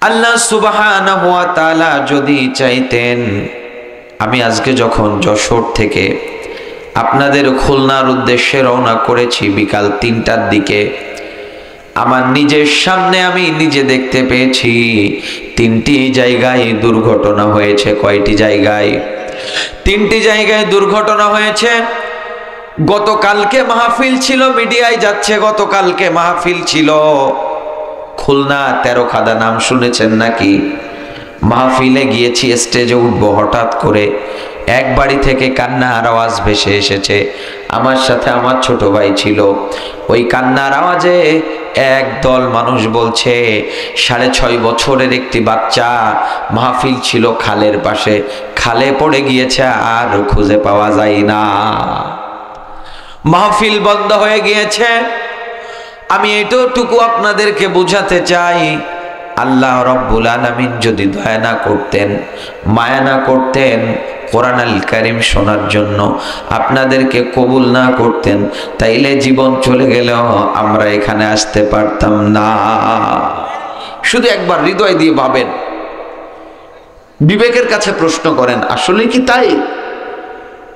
আল্লাহ সুবহানাহু ওয়া তাআলা যদি চাইতেন, আমি আজকে যখন যশোর থেকে আপনাদের খুলনার উদ্দেশ্যে রওনা করেছি বিকাল ৩টার দিকে, আমার নিজের সামনে আমি নিজে দেখতে পেয়েছি ৩টি জায়গায় দুর্ঘটনা হয়েছে। কয়টি জায়গায়? ৩টি জায়গায় দুর্ঘটনা হয়েছে। গতকালকে মাহফিল ছিল, মিডিয়ায় যাচ্ছে, গতকালকে মাহফিল ছিল খুলনা ১৩ খাদা, নাম শুনেছেন নাকি? মাহফিলে গিয়েছি, স্টেজে উঠবো, হঠাৎ করে এক বাড়ি থেকে কান্নার আওয়াজ ভেসে এসেছে। আমার সাথে আমার ছোট ভাই ছিল। ওই কান্নার আওয়াজে একদল মানুষ বলছে ৬.৫ বছরের একটি বাচ্চা, মাহফিল ছিল খালের পাশে, খালে পড়ে গিয়েছে, আর খুঁজে পাওয়া যায় না, মাহফিল বন্ধ হয়ে গিয়েছে। আমি এতটুকু আপনাদেরকে বোঝাতে চাই, আল্লাহ রব্বুল আলামিন যদি দয়া না করতেন, মায়া না করতেন, কোরআন আল কারীম শোনার জন্য আপনাদেরকে কবুল না করতেন, তাইলে জীবন চলে গেলেও আমরা এখানে আসতে পারতাম না। শুধু একবার হৃদয় দিয়ে ভাবেন, বিবেকের কাছে প্রশ্ন করেন, আসলে কি তাই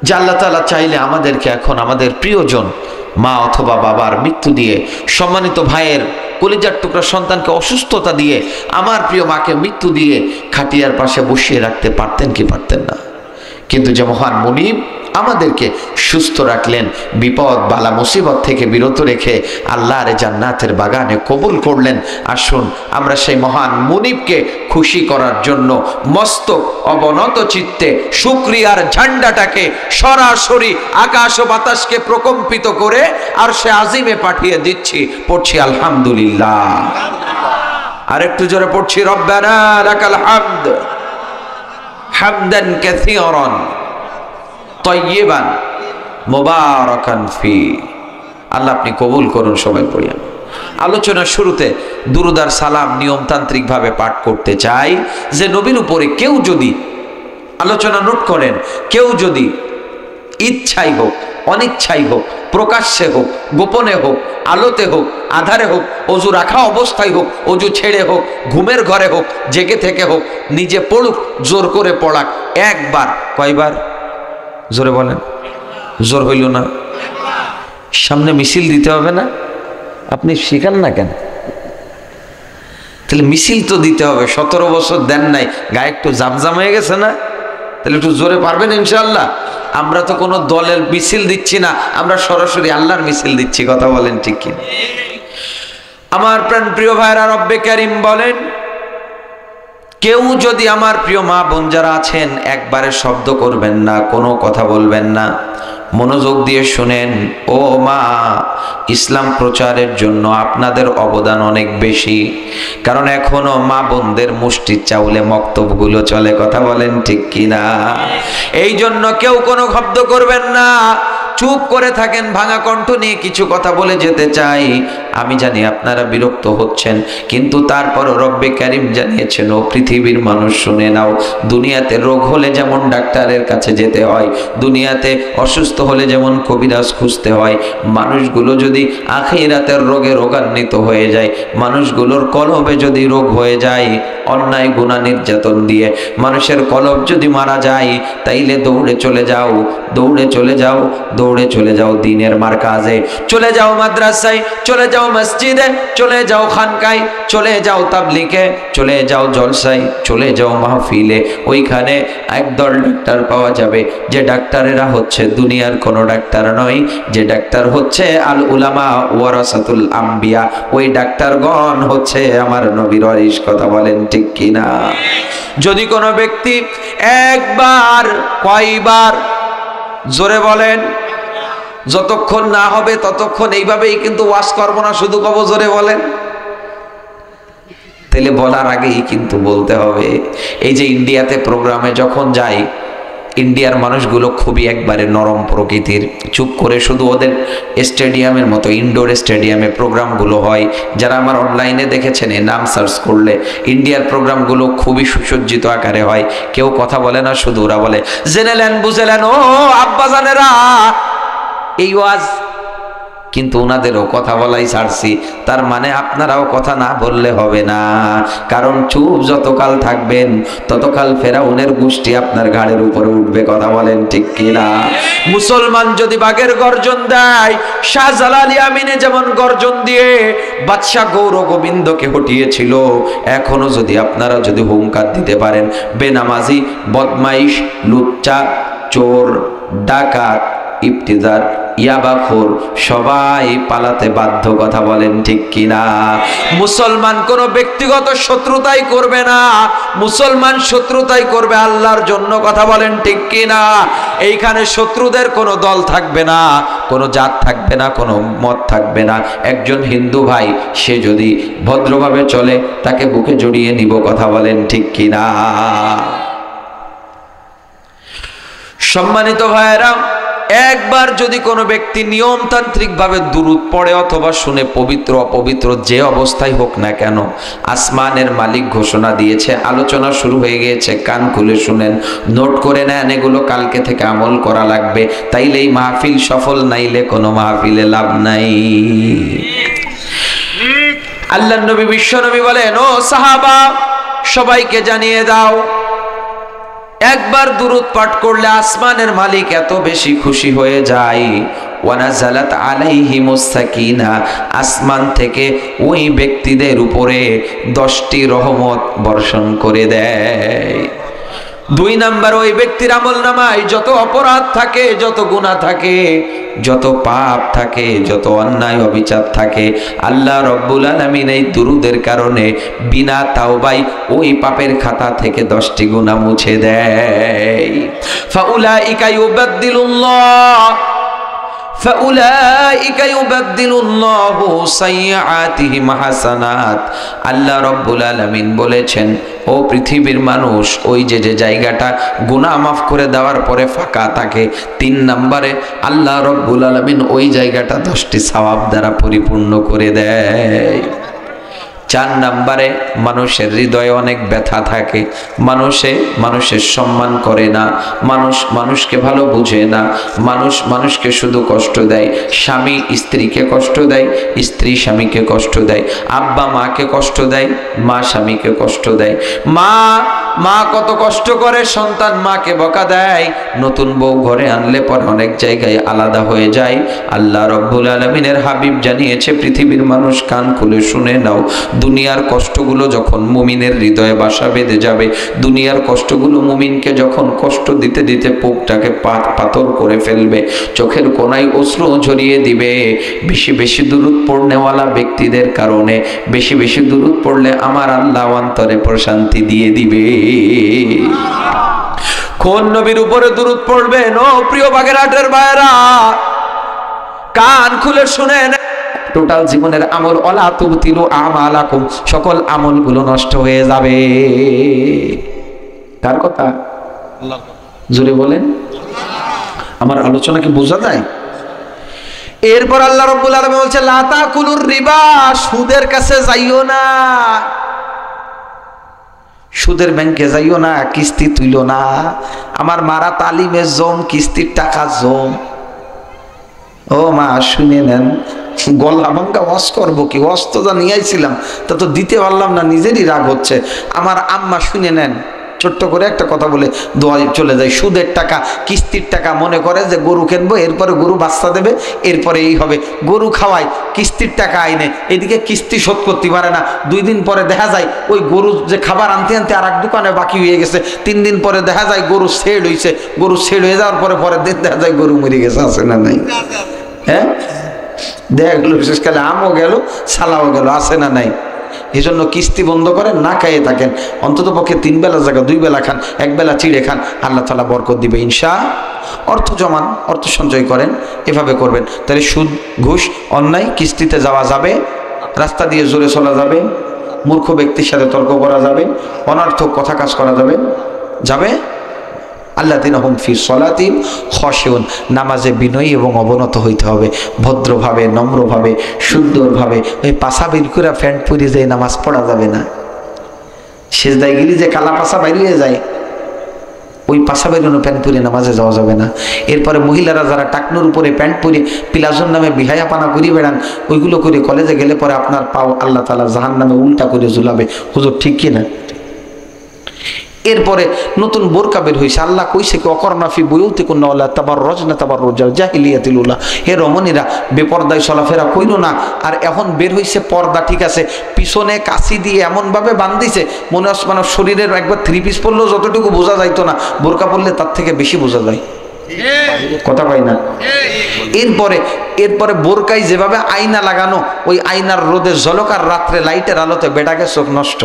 যে আল্লাহ তাআলা চাইলে আমাদেরকে এখন আমাদের প্রিয়জন মা অথবা বাবার মৃত্যু দিয়ে, সম্মানিত ভাইয়ের কলিজার টুকরা সন্তানকে অসুস্থতা দিয়ে, আমার প্রিয় মাকে মৃত্যু দিয়ে খাটিয়ার পাশে বসিয়ে রাখতে পারতেন কি পারতেন না? কিন্তু যে মহান মুনিব আমাদেরকে সুস্থ রাখলেন, বিপদ বালা মুসিবত থেকে বিরত রেখে আল্লাহর জান্নাতের বাগানে কবুল করলেন। আসুন আমরা সেই মহান মুনিবকে খুশি করার জন্য মস্তক অবনত চিত্তে শুকরিয়ার ঝান্ডাটাকে সরাসরি আকাশ ও বাতাসকে প্রকম্পিত করে আর সে আজিমে পাঠিয়ে দিচ্ছি। পড়ছি আলহামদুলিল্লাহ, আর একটু জোরে পড়ছি রব্বানা লাকাল হামদ হামদান কাসীরান তাইয়িবান মুবারাকান ফি। আল্লাহ আপনি কবুল করুন। সবাই পড়িয়া আলোচনার শুরুতে দুরূদ আর সালাম নিয়মতান্ত্রিক ভাবে পাঠ করতে চাই, যে নবীর উপরে কেউ যদি, আলোচনা নোট করেন, কেউ যদি ইচ্ছাই হোক অনিচ্ছাই হোক, প্রকাশ্যে হোক গোপনে হোক, আলোতে হোক আধারে হোক, অজু রাখা অবস্থায় হোক, অজু ছেড়ে হোক, ঘুমের ঘরে হোক, জেগে থেকে হোক, নিজে পড়ুক, জোর করে পড়াক, একবার, কয়বার? জোরে বলেন, জোর হইল না? সামনে মিছিল দিতে হবে না? আপনি শিখান না কেন? তাহলে মিছিল তো দিতে হবে। 17 বছর দেন নাই, গায়ে একটু জামজাম হয়ে গেছে না? তাহলে একটু জোরে পারবেন ইনশাআল্লাহ? আমরা তো কোনো দলের মিছিল দিচ্ছি না, আমরা সরাসরি আল্লাহর মিছিল দিচ্ছি। কথা বলেন ঠিক কি? আমার প্রাণ প্রিয় ভাইরা, রব্বে কারীম বলেন, কেউ যদি, আমার প্রিয় মা বোন যারা আছেন, একবারে শব্দ করবেন না, কোনো কথা বলবেন না, মনোযোগ দিয়ে শুনেন। ও মা, ইসলাম প্রচারের জন্য আপনাদের অবদান অনেক বেশি, কারণ এখনো মা বোনদের মুষ্টির চাউলে মক্তবগুলো চলে। কথা বলেন ঠিক কিনা? এই জন্য কেউ কোনো শব্দ করবেন না, চুপ করে থাকেন। ভাঙা কণ্ঠ নিয়ে কিছু কথা বলে যেতে চাই। আমি জানি আপনারা বিরক্ত হচ্ছেন, কিন্তু তারপরও রব্বে কারীম জানিয়েছেন, ও পৃথিবীর মানুষ শুনে নাও, দুনিয়াতে রোগ হলে যেমন ডাক্তারের কাছে যেতে হয়, দুনিয়াতে অসুস্থ হলে যেমন কবিরাজ খুঁজতে হয়, মানুষগুলো যদি আখিরাতের রোগে রোগান্বিত হয়ে যায়, মানুষগুলোর কলবে যদি রোগ হয়ে যায়, অন্যায় গুনাহ নির্যাতন দিয়ে মানুষের কলব যদি মারা যায়, তাইলে দৌড়ে চলে যাও, দৌড়ে চলে যাও, দৌড়ে চলে যাও দিনের মারকাজে, চলে যাও মাদ্রাসায়, চলে যাও মসজিদে, চলে যাও খানকায়, চলে যাও তাবলিগে, চলে যাও জলসায়, চলে যাও মাহফিলে। ওইখানে একদল ডাক্তার পাওয়া যাবে, যে ডাক্তারেরা হচ্ছে দুনিয়ার কোনো ডাক্তার নয়, যে ডাক্তার হচ্ছে আল উলামা ওয়ারাসাতুল আম্বিয়া। ওই ডাক্তারগণ হচ্ছে আমার নবীর ওয়ারিস। কথা বলেন ঠিক কিনা? যদি কোনো ব্যক্তি একবার, কয়বার? জোরে বলেন। যতক্ষণ না হবে ততক্ষণ এইভাবেই কিন্তু ওয়াজ করবো না, শুধু কব জোরে বলেন। তাহলে বলার আগেই কিন্তু বলতে হবে। এই যে ইন্ডিয়াতে প্রোগ্রামে যখন যাই, ইন্ডিয়ার মানুষগুলো খুবই একবারে নরম প্রকৃতির, চুপ করে শুধু ওদের স্টেডিয়ামের মতো ইনডোর স্টেডিয়ামে প্রোগ্রামগুলো হয়। যারা আমার অনলাইনে দেখেছেন, এ নাম সার্চ করলে ইন্ডিয়ার প্রোগ্রামগুলো খুবই সুসজ্জিত আকারে হয়। কেউ কথা বলে না, শুধু ওরা বলে জেনেলেন বুঝেলেন, ও আব্বাজানেরা, এই ওয়াজ কিন্তু ওনাদেরও কথা বলাই ছাড়ছি, তার মানে আপনারাও কথা না বললে হবে না। কারণ চুপ যতকাল থাকবেন ততকাল ফেরাউনের গোষ্ঠী আপনার ঘাড়ের উপরে উঠবে। কথা বলেন ঠিক কিনা? মুসলমান যদি বাঘের গর্জন দেয়, শাহজালাল ইয়ামিনে যেমন গর্জন দিয়ে বাদশা গৌর গোবিন্দকে হটিয়েছিল, এখনো যদি আপনারা যদি হুঙ্কার দিতে পারেন, বেনামাজি, বদমাইশ, লুচ্চা, চোর, ডাকাত, ইফতিজার, ইয়াবাখোর সবাই পালাতে বাধ্য। কথা বলেন ঠিক কিনা? মুসলমান কোনো ব্যক্তিগত শত্রুতাই করবে না, মুসলমান শত্রুতাই করবে আল্লাহর জন্য। কথা বলেন ঠিক কিনা? এইখানে শত্রুদের কোনো দল থাকবে না, কোনো জাত থাকবে না, কোনো মত থাকবে না। একজন হিন্দু ভাই সে যদি ভদ্রভাবে চলে তাকে বুকে জড়িয়ে নিব। কথা বলেন ঠিক কিনা? সম্মানিত ভাইয়েরা, একবার যদি কোনো ব্যক্তি নিয়মতান্ত্রিক ভাবে দুরূদ পড়ে অথবা শুনে, পবিত্র অপবিত্র যে অবস্থায় হোক না কেন, আসমানের মালিক ঘোষণা দিয়েছে, আলোচনা শুরু হয়ে গিয়েছে, কান খুলে শুনেন, নোট করে নেন, এগুলো কালকে থেকে আমল করা লাগবে। তাইলে এই মাহফিল সফল, নাইলে কোনো মাহফিলে লাভ নাই। আল্লাহর নবী বিশ্ব নবী বলেন, ও সাহাবা সবাইকে জানিয়ে দাও, একবার দুরূদ পাঠ করলে আসমানের মালিক এত বেশি খুশি হয়ে যায়, ওয়ানাজালাত আলাইহিমুস সাকিনা, আসমান থেকে ওই ব্যক্তিদের উপরে 10টি রহমত বর্ষণ করে দেয়। 2 নাম্বার, ওই ব্যক্তির আমলনামায় যত অপরাধ থাকে, যত গুনাহ থাকে, যত পাপ থাকে, যত অন্যায় অবিচার থাকে, আল্লাহ রব্বুল আলামিন এই দুরূদের কারণে বিনা তাওবাই ওই পাপের খাতা থেকে 10টি গুনাহ মুছে দেয়। ফাউলাইকা ইউবাদদিলুল্লাহ সাইয়্যাতিহিম হাসানাত। আল্লাহ রব্বুল আলামিন বলেছেন, ও পৃথিবীর মানুষ, ওই যে জায়গাটা গুনাহ মাফ করে দেওয়ার পরে ফাঁকা থাকে, 3 নম্বরে আল্লাহ রব্বুল আলামিন ওই জায়গাটা 10টি সওয়াব দ্বারা পরিপূর্ণ করে দেয়। 4 নম্বরে, মানুষের হৃদয়ে অনেক ব্যথা থাকে, মানুষের সম্মান করে না, মানুষকে ভালো বুঝে না, মানুষকে শুধু কষ্ট দেয়, স্বামী স্ত্রীকে কষ্ট দেয়, স্ত্রী স্বামীকে কষ্ট দেয়, আব্বা মাকে কষ্ট দেয়, মা স্বামীকে কষ্ট দেয়, মা কত কষ্ট করে সন্তান মাকে বকা দেয়, নতুন বউ ঘরে আনলে পর অনেক জায়গায় আলাদা হয়ে যায়। আল্লাহ রব্বুল আলামিনের হাবিব জানিয়েছে, পৃথিবীর মানুষ কান খুলে শুনে নাও, দুনিয়ার কষ্টগুলো যখন মুমিনের হৃদয়ে বাসা বেঁধে যাবে, দুনিয়ার কষ্টগুলো মুমিনকে যখন কষ্ট দিতে দিতে বুকটাকে পাথর করে ফেলবে, চোখের কোনায় অশ্রু ঝরিয়ে দিবে, বেশি বেশি দুরূদ পড়নেওয়ালা ব্যক্তিদের কারণে, বেশি বেশি দুরূদ পড়লে আমার আল্লাহ অন্তরে প্রশান্তি দিয়ে দিবে। কোন নবীর উপরে দুরূদ পড়বেন? ও প্রিয় বাগেরহাটের ভাইরা, কান খুলে শুনেন, টোটাল জীবনের আমল, ওয়ালা তুবতিলু আমালাকুম, সকল আমলগুলো নষ্ট হয়ে যাবে। কার কথা? আল্লাহর কথা। জোরে বলেন। আমার আলোচনা কি বোঝা যায়? এরপর আল্লাহ রাব্বুল আলামিন বলছে, লা তাকুলুর রিবা, সুদের কাছে যাইও না, সুদের ব্যাংকে যাইও না, কিস্তি তুইলো না। আমার মারা তালিমের জম, কিস্তির টাকা জম। ও মা শুনে নেন, গলা ভাঙ্গা ওয়াজ করবো কি? ওয়াজ তো যা নিয়ে আইছিলাম তা তো দিতে পারলাম না, নিজেরই রাগ হচ্ছে। আমার আম্মা শুনে নেন, ছোট্ট করে একটা কথা বলে দোয়া চলে যায়। সুদের টাকা, কিস্তির টাকা, মনে করে যে গরু কিনবো, এরপরে গরু বাচ্চা দেবে, এরপরে এই হবে, গরু খাওয়াই, কিস্তির টাকা আইনে, এদিকে কিস্তি শোধ করতে পারে না। 2 দিন পরে দেখা যায় ওই গরু যে খাবার আনতে আনতে আর এক দোকানে বাকি হয়ে গেছে। 3 দিন পরে দেখা যায় গরু সেড হয়েছে, গরু সেড হয়ে যাওয়ার পরে পরের দিন দেখা যায় গরু মরে গেছে। আছে না নাই? হ্যাঁ, দেখা গেল বিশেষকালে আমও গেল, সালাও গেল, আছে না নাই? এই জন্য কিস্তি বন্ধ করেন, না খাইয়ে থাকেন, অন্তত পক্ষে 3 বেলা জায়গা 2 বেলা খান, 1 বেলা চিড়ে খান, আল্লাহ তাআলা বরকত দিবে ইনশা। অর্থ জমান, অর্থ সঞ্চয় করেন, এভাবে করবেন, তাহলে সুদ ঘুষ অন্যায় কিস্তিতে যাওয়া যাবে, রাস্তা দিয়ে জোরে চলা যাবে, মূর্খ ব্যক্তির সাথে তর্ক করা যাবে, অনর্থক কথা কাজ করা যাবে। আল্লাযীনা হুম ফি সলাতিহিম খাশিউন, নামাজে বিনয়ী এবং অবনত হইতে হবে, ভদ্রভাবে, নম্রভাবে, সুন্দরভাবে। ওই পাছা বের করে প্যান্ট পরে যায় নামাজ পড়া যাবে না। সেজদায় গেলে যে কালা পাছা বাইরে যায়, ওই পাশা বেরোনো প্যান্ট পরে নামাজে যাওয়া যাবে না। এরপরে মহিলারা যারা টাকনুর উপরে প্যান্ট পরে পিলাজুন নামে বিহায়া পানা ঘুরিয়ে বেড়ান, ওইগুলো করে কলেজে গেলে পরে আপনার পাও আল্লাহ তাআলা জাহান্নামে উল্টা করে ঝুলাবে। হুজুর ঠিক কিনা? এরপরে নতুন বোরকা বের হয়েছে, আল্লাহ কইছে কি অকরনাফি বুয়ুতিকুন্না ওয়ালা তাবাররাজনা তাবাররুজাল জাহিলিয়াতিল উলা, হে রমণীরা বেপরদায় চলাফেরা কইরো না। আর এখন বের হইছে পর্দা, ঠিক আছে, পিছনে কাছি দিয়ে এমন ভাবে বান্ধিছে মনে হচ্ছে মানে শরীরের একবার থ্রি পিস পরলেও যতটুকু বোঝা যাইতো না, বোরকা পরলে তার থেকে বেশি বোঝা যায়। কথা কয় না? এরপরে বোরকায় যেভাবে আয়না লাগানো, ওই আয়নার রোদে ঝলকার রাত্রে লাইটের আলোতে বেটাকে চোখ নষ্ট।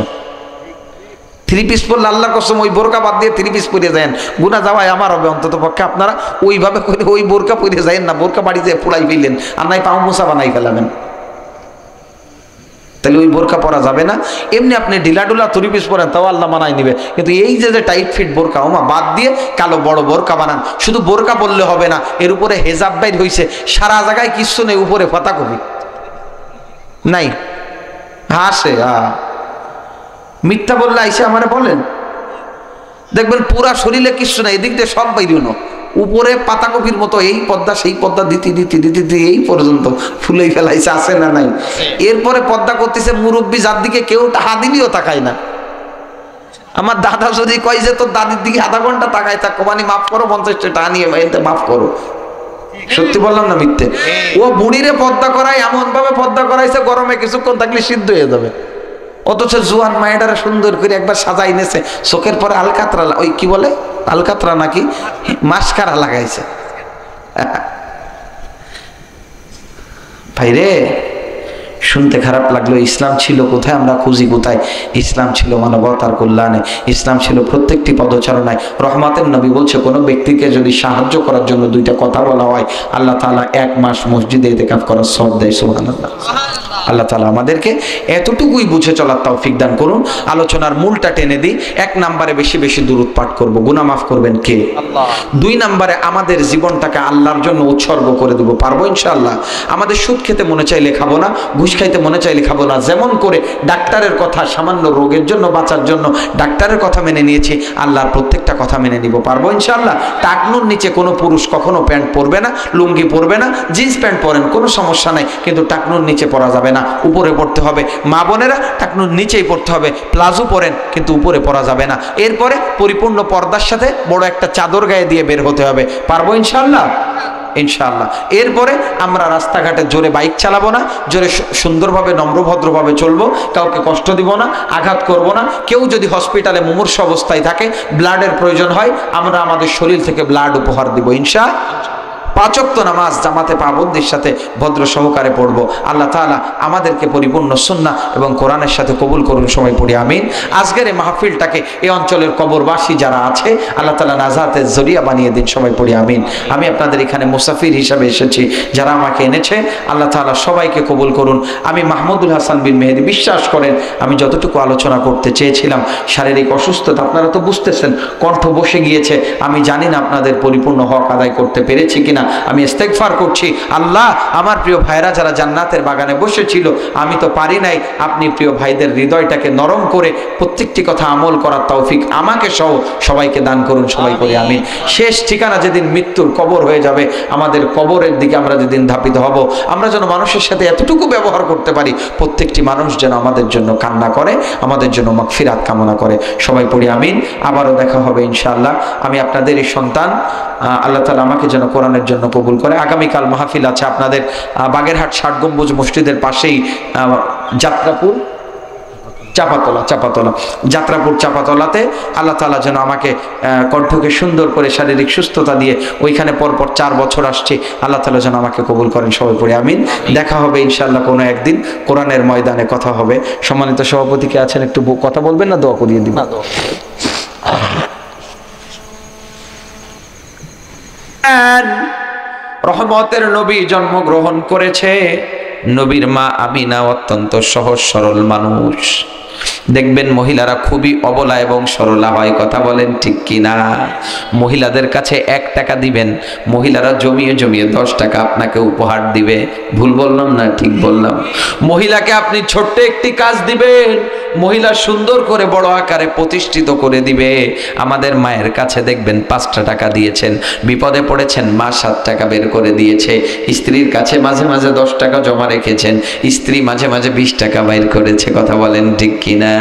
থ্রি পিস পরলে আল্লাহর কসম ওই বোরকা বাদ দিয়ে থ্রি পিস পরে যায়, গুনাহ যাওয়ায় আমার হবে। অন্তত পক্ষে আপনারা ওইভাবে করে ওই বোরকা পরে যায় না, বোরকা বাড়িতে পুড়াই ফেললেন আর নাই পাও মোছা বানাই ফেলাবেন, তাহলে ওই বোরকা পরা যাবে না। এমনি আপনি ঢিলাডুলা থ্রি পিস পরেন তাও আল্লাহ মানাই নিবে, কিন্তু এই যে টাইট ফিট বোরকা ওমা বাদ দিয়ে কালো বড় বোরকা বানান। শুধু বোরকা বললে হবে না, এর উপরে হেজাব বাইর হয়েছে, সারা জায়গায় কিচ্ছু নেই, উপরে পাতাকপি নাই, হাসে মিথ্যা বললে আইসে আমারে বলেন, দেখবেন পুরা শরীরে কিচ্ছু নাই, এদিক দিয়ে সব বাইরুনো, উপরে পাতাকপির মতো এই পদ্মা সেই পদ্মা দিতে দিতে দিতে দিতে এই পর্যন্ত ফুলেই ফেলাইছে, আছে না নাই? এরপরে পদ্মা করতেছে মুরব্বী, যার দিকে কেউ হাত দিলেও তাকায় না। আমার দাদা যদি কয় যে তোর দাদির দিকে আধা ঘন্টা তাকায় থাকো, মানে মাফ করো 50 টাকা নিয়ে মাফ করো। সত্যি বললাম না মিথ্যে? ও বুড়িরে পদ্মা করায় এমন ভাবে পদ্মা করাইছে, গরমে কিছুক্ষণ থাকলে সিদ্ধ হয়ে যাবে। অথচ জুয়ান মায়েরা সুন্দর করে একবার সাজাই নেছে, চোখের পরে আলকাতরা, ওই কি বলে আলকাতরা নাকি মাস্কারা লাগাইছে। ভাইরে শুনতে খারাপ লাগলো, ইসলাম ছিল কোথায়, আমরা খুঁজি কোথায়? ইসলাম ছিল মানবতার কল্যাণে, ইসলাম ছিল প্রত্যেকটি পদচারণায়। রহমতের নবী বলছে, কোনো ব্যক্তিকে যদি সাহায্য করার জন্য দুইটা কথা বলা হয়, আল্লাহ তাআলা 1 মাস মসজিদে ইতিকাফ করার সওয়াব দেয়। সুবহানাল্লাহ। আল্লাহ তাআলা আমাদেরকে এতটুকুই বুঝে চলার তৌফিক দান করুন। আলোচনার মূলটা টেনে দিই। 1 নম্বরে বেশি বেশি দুরূদ পাঠ করব, গুনাহ মাফ করবেন কে? আল্লাহ। 2 নম্বরে আমাদের জীবনটাকে আল্লাহর জন্য উৎসর্গ করে দেব, পারবো ইনশাআল্লাহ। আমাদের সুদ খেতে মনে চাইলে খাবো না, ঘুষ খাইতে মনে চাইলে খাবো না। যেমন করে ডাক্তারের কথা, সামান্য রোগের জন্য বাঁচার জন্য ডাক্তারের কথা মেনে নিয়েছি, আল্লাহর প্রত্যেকটা কথা মেনে নিব, পারবো ইনশাআল্লাহ। টাকনুর নিচে কোনো পুরুষ কখনো প্যান্ট পরবে না, লুঙ্গি পরবে না, জিন্স প্যান্ট পরেন কোনো সমস্যা নাই, কিন্তু টাকনুর নিচে পরা যাবে না, উপরে পড়তে হবে। মা বোনেরা টাকনুর নিচেই পড়তে হবে, প্লাজো পরেন কিন্তু উপরে পরা যাবে না। এরপরে পরিপূর্ণ পর্দার সাথে বড় একটা চাদর গায়ে দিয়ে বের হতে হবে, পারবো ইনশাআল্লাহ? ইনশাআল্লাহ। এরপরে আমরা রাস্তাঘাটে জোরে বাইক চালাবো না, জোরে সুন্দরভাবে নম্রভদ্রভাবে চলবো, কাউকে কষ্ট দিব না, আঘাত করব না। কেউ যদি হসপিটালে মুমূর্ষ অবস্থায় থাকে, ব্লাডের প্রয়োজন হয়, আমরা আমাদের শরীর থেকে ব্লাড উপহার দিব ইনশাআল্লাহ। 5 ওয়াক্ত নামাজ জামাতে পাবন্দির সাথে ভদ্র সহকারে পড়বো। আল্লাহ তাআলা আমাদেরকে পরিপূর্ণ সুন্নাহ এবং কোরআনের সাথে কবুল করুন, সবাই পড়ি আমিন। আজকের এই মাহফিলটাকে এই অঞ্চলের কবরবাসী যারা আছে, আল্লাহ তাআলা নাজাতের জরিয়া বানিয়ে দিন, সবাই পড়ি আমিন। আমি আপনাদের এখানে মুসাফির হিসাবে এসেছি, যারা আমাকে এনেছে আল্লাহ তাআলা সবাইকে কবুল করুন। আমি মাহমুদুল হাসান বিন মেহেদী, বিশ্বাস করেন আমি যতটুকু আলোচনা করতে চেয়েছিলাম, শারীরিক অসুস্থতা আপনারা তো বুঝতেছেন, কণ্ঠ বসে গিয়েছে, আমি জানি না আপনাদের পরিপূর্ণ হক আদায় করতে পেরেছি কিনা। আমি ইস্তেগফার করছি, আল্লাহ আমার প্রিয় ভাইরা যারা জান্নাতের বাগানে বসেছিল, আমি তো পারি নাই, আপনি প্রিয় ভাইদের হৃদয়টাকে নরম করে প্রত্যেকটি কথা আমল করার তৌফিক আমাকে সহ সবাইকে দান করুন, সবাই করি আমিন। শেষ ঠিকানা যেদিন মৃত্যুর কবর হয়ে যাবে, আমাদের কবরের দিকে আমরা যেদিন ধাপিত হব, আমরা যেন মানুষের সাথে এতটুকু ব্যবহার করতে পারি, প্রত্যেকটি মানুষ যেন আমাদের জন্য কান্না করে, আমাদের জন্য মাগফিরাত কামনা করে, সবাই পড়ি আমিন। আবারও দেখা হবে ইনশাআল্লাহ। আমি আপনাদেরই সন্তান, আল্লাহ তাআলা আমাকে যেন কোরআনের জন্য কবুল করে। আগামীকাল মাহফিল আছে আপনাদের বাগেরহাট 60 গম্বুজ মসজিদের পাশেই, যাত্রাপুর যাত্রাপুর চাপাতলাতে। আল্লাহ তাআলা যেন আমাকে কণ্ঠকে সুন্দর করে শারীরিক সুস্থতা দিয়ে, ওইখানে পরপর 4 বছর আসছে, আল্লাহ তাআলা যেন আমাকে কবুল করেন, সবাই পড়ে আমিন। দেখা হবে ইনশাআল্লাহ কোনো একদিন, কোরআনের ময়দানে কথা হবে। সম্মানিত সভাপতি কে আছেন, একটু কথা বলবেন না, দোয়া করিয়ে দিবেন। রহমতের নবী জন্মগ্রহণ করেছে, নবীর মা আমিনা অত্যন্ত সহজ সরল মানুষ, দেখবেন মহিলারা খুবই অবলা এবং সরলা হয়, কথা বলেন ঠিক কিনা? মহিলাদের কাছে 1 টাকা দিবেন, মহিলারা জমিয়ে জমিয়ে 10 টাকা আপনাকে উপহার দিবে। ভুল বললাম না ঠিক বললাম? মহিলাকে আপনি ছোট্ট একটি কাজ দিবেন, মহিলা সুন্দর করে বড় আকারে প্রতিষ্ঠিত করে দিবে। আমাদের মায়ের কাছে দেখবেন 5টা টাকা দিয়েছেন, বিপদে পড়েছেন মা 7 টাকা বের করে দিয়েছে। স্ত্রীর কাছে মাঝে মাঝে 10 টাকা জমা রেখেছেন, স্ত্রী মাঝে মাঝে 20 টাকা বাইর করেছে, কথা বলেন ঠিক কিনা?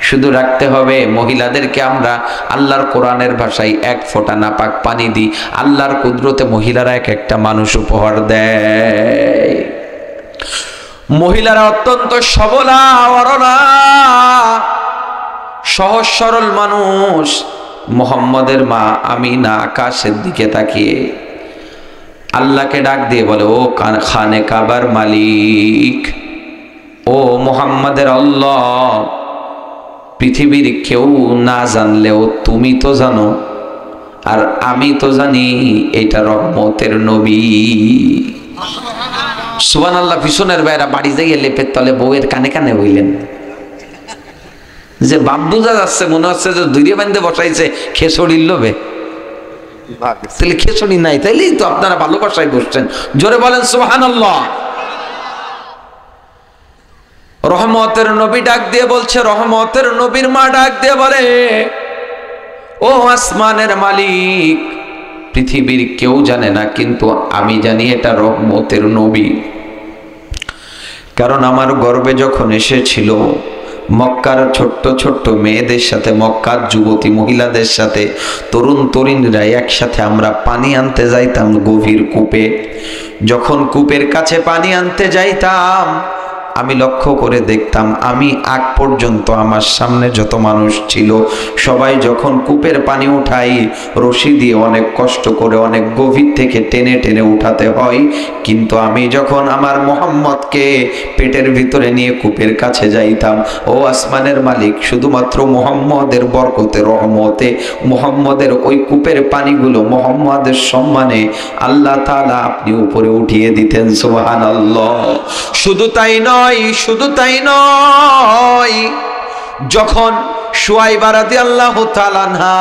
শুধু রাখতে হবে মহিলাদেরকে আমরা আল্লাহর কোরআনের ভাষায় 1 ফোঁটা নাপাক পানি দিই, আল্লাহর কুদরতে মহিলারা এক একটা মানুষ উপহার দেয়। মহিলারা অত্যন্ত সবলা অরলা সহজ সরল মানুষ। মুহাম্মদের মা আমিনা আকাশের দিকে তাকিয়ে আল্লাহকে ডাক দিয়ে বলে, ও খানে কাবার মালিক, ও মুহাম্মাদের আল্লাহ, পৃথিবীর কেউ না জানলেও তুমি তো জানো, আর আমি তো জানি এটা রহমতের নবী। সুবহানাল্লাহ। পিছনের ভাইরা বাড়ি যাইয়ে লেপের তলে বউয়ের কানে কানে বললেন যে বাপ বুঝা যাচ্ছে, মনে হচ্ছে যে দূরে বান্ধে বসাইছে খেসড়ির লোভে। তাহলে খেসড়ি নাই, তাইলেই তো আপনারা ভালোবাসায় বসছেন। জোরে বলেন সুবহানাল্লাহ। রহমতের নবী ডাক দিয়ে বলছে, রহমতের নবীর মা ডাক দিয়ে বলে, ও আসমানের মালিক, পৃথিবীর কেউ জানে না কিন্তু আমি জানি এটা রহমতের নবী। কারণ আমার গর্ভে যখন এসেছিল মক্কার ছোট্ট ছোট্ট মেয়েদের সাথে, মক্কার যুবতী মহিলাদের সাথে, তরুণ তরুণীরা একসাথে আমরা পানি আনতে যাইতাম গভীর কূপে। যখন কূপের কাছে পানি আনতে যাইতাম আমি লক্ষ্য করে দেখতাম, আমি আগ পর্যন্ত আমার সামনে যত মানুষ ছিল সবাই যখন কূপের পানি উঠাই রশি দিয়ে অনেক কষ্ট করে অনেক গভীর থেকে টেনে টেনে উঠাতে হয়, কিন্তু আমি যখন আমার মুহাম্মদকে পেটের ভিতরে নিয়ে কূপের কাছে যাইতাম, ও আসমানের মালিক, শুধুমাত্র মুহাম্মদের বরকতে রহমতে মুহাম্মদের ওই কূপের পানিগুলো মুহাম্মদের সম্মানে আল্লাহ তাআলা আপনি উপরে উঠিয়ে দিতেন। সুবহানাল্লাহ। শুধু তাই নয়, শুধু তাই নয়, যখন সুয়াইবা রাদিয়াল্লাহু তাআলা আনহা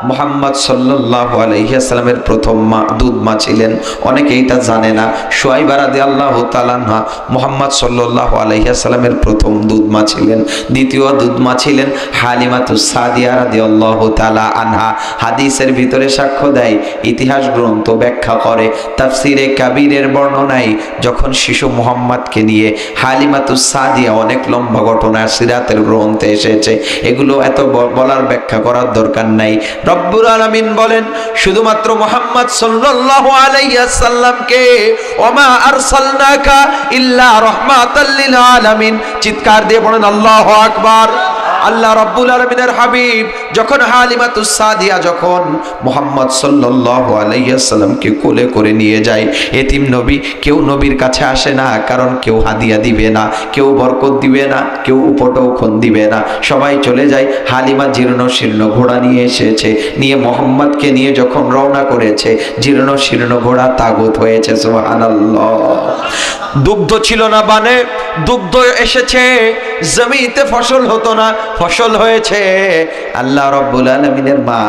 মুহাম্মদ সাল্লাল্লাহু আলাইহি ওয়াসাল্লামের প্রথম মা, দুধ মা ছিলেন, অনেকে এটা জানে না। সুয়াইবা রাদিয়াল্লাহু তাআলা আনহা মুহাম্মদ সাল্লাল্লাহু আলাইহি ওয়াসাল্লামের প্রথম দুধ মা ছিলেন। দ্বিতীয় দুধ মা ছিলেন হালিমাতুস সাদিয়া রাদিয়াল্লাহু তাআলা আনহা। হাদিসের ভিতরে সাক্ষ্য দেয়, ইতিহাস গ্রন্থ ব্যাখ্যা করে, তাফসিরে কাবীরের বর্ণনায় যখন শিশু মুহাম্মদকে নিয়ে হালিমাতুস সাদিয়া, অনেক লম্বা ঘটনা সিরাতের গ্রন্থে এসেছে, এগুলো এত বলার ব্যাখ্যা করার দরকার নাই। রব্বুল আলামিন বলেন, শুধুমাত্র মুহাম্মদ সাল্লাল্লাহু আলাইহি ওয়াসাল্লামকে ওমা আরসালনাকা ইল্লা রাহমাতাল লিল আলামিন। চিৎকার দিয়ে বলেন আল্লাহু আকবার। আল্লাহ রাব্বুল আলামিনের হাবিব যখন হালিমাতুস সাদিয়া যখন মুহাম্মদ সাল্লাল্লাহু আলাইহি ওয়াসাল্লামকে কোলে করে নিয়ে যায়, এতিম নবী, কেউ নবীর কাছে আসে না, কারণ কেউ হাদিয়া দিবে না, কেউ বরকত দিবে না, কেউ উপটৌখন দিবে না, সবাই চলে যায়। হালিমা জীর্ণ শীর্ণ ঘোড়া নিয়ে এসেছে, নিয়ে মুহাম্মদকে নিয়ে যখন রওনা করেছে, জীর্ণ শীর্ণ ঘোড়া তাগুত হয়েছে। সুবহানাল্লাহ। দুগ্ধ ছিল না বানে, দুগ্ধ এসেছে, জমিতে ফসল হতো না, ফসল হয়েছে। আল্লাহ রাব্বুল আলামিনের মা,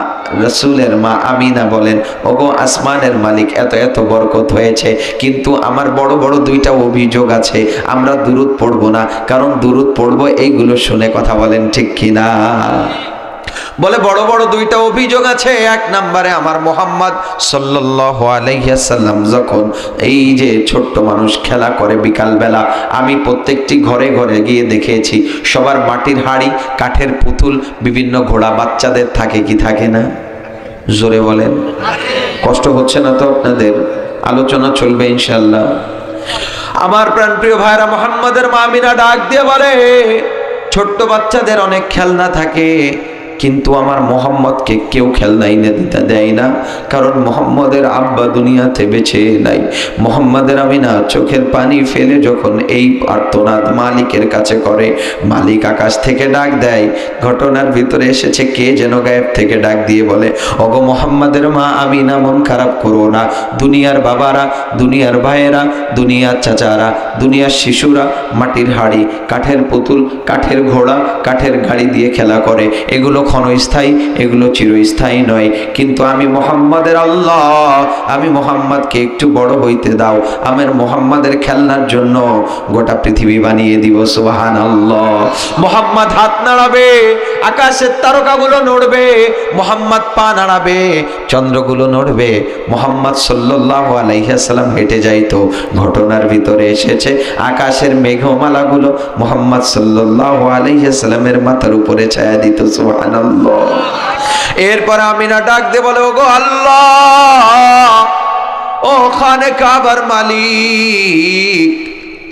রাসূলের মা আমিনা বলেন, ওগো আসমানের মালিক, এত এত বরকত হয়েছে, কিন্তু আমার বড় বড় 2টা অভিযোগ আছে, আমরা দুরূদ পড়ব না, কারণ দুরূদ পড়ব এইগুলো শুনে, কথা বলেন ঠিক কিনা? বলে বড় বড় 2টা অভিযোগ আছে। 1 নম্বরে আমার মুহাম্মদ সাল্লাল্লাহু আলাইহি ওয়াসাল্লাম যখন এই যে ছোট্ট মানুষ খেলা করে বিকাল বেলা, আমি প্রত্যেকটি ঘরে ঘরে গিয়ে দেখেছি সবার মাটির হাড়ি, কাঠের পুতুল, বিভিন্ন ঘোড়া বাচ্চাদের থাকে কি থাকে না? জোরে বলেন। কষ্ট হচ্ছে না তো আপনাদের? আলোচনা চলবে ইনশাআল্লাহ। আমার প্রাণপ্রিয় ভাইরা, মুহাম্মদের মা আমিনা ডাক দিয়ে বলে, ছোট্ট বাচ্চাদের অনেক খেলনা থাকে, কিন্তু আমার মোহাম্মদকে কেউ খেলনা এনে দিতে দেয় না, কারণ মোহাম্মদের আব্বা দুনিয়াতে বেঁচে নাই। মোহাম্মদের আমিনা চোখের পানি ফেলে যখন এই আর্তনাদ মালিকের কাছে করে, মালিক আকাশ থেকে ডাক দেয়। ঘটনার ভিতরে এসেছে কে যেন গায়েব থেকে ডাক দিয়ে বলে, ওগো মোহাম্মদের মা আমিনা, মন খারাপ করো না। দুনিয়ার বাবারা, দুনিয়ার ভাইয়েরা, দুনিয়ার চাচারা, দুনিয়ার শিশুরা মাটির হাড়ি, কাঠের পুতুল, কাঠের ঘোড়া, কাঠের গাড়ি দিয়ে খেলা করে, এগুলো ক্ষণস্থায়ী, এগুলো চিরস্থায়ী নয়। কিন্তু আমি মোহাম্মদের আল্লাহ, আমি মোহাম্মদকে একটু বড় হইতে দাও, আমার মোহাম্মদের খেলনার জন্য গোটা পৃথিবী বানিয়ে দিব। সুবহানাল্লাহ। মোহাম্মদ হাত নাড়াবে, আকাশের তারকাগুলো নড়বে, মোহাম্মদ পা নাড়াবে, চন্দ্রগুলো নড়বে। মোহাম্মদ সাল্লাল্লাহু আলাইহি ওয়াসাল্লাম হেঁটে যাইতো, ঘটনার ভিতরে এসেছে আকাশের মেঘমালাগুলো মোহাম্মদ সাল্লাল্লাহু আলাইহি ওয়াসাল্লামের মাথার উপরে ছায়া দিত। সুবহানাল্লাহ। এরপর আমিনা ডাক দিয়ে বলে, ওগো আল্লাহ, ও খানে কাবার মালিক,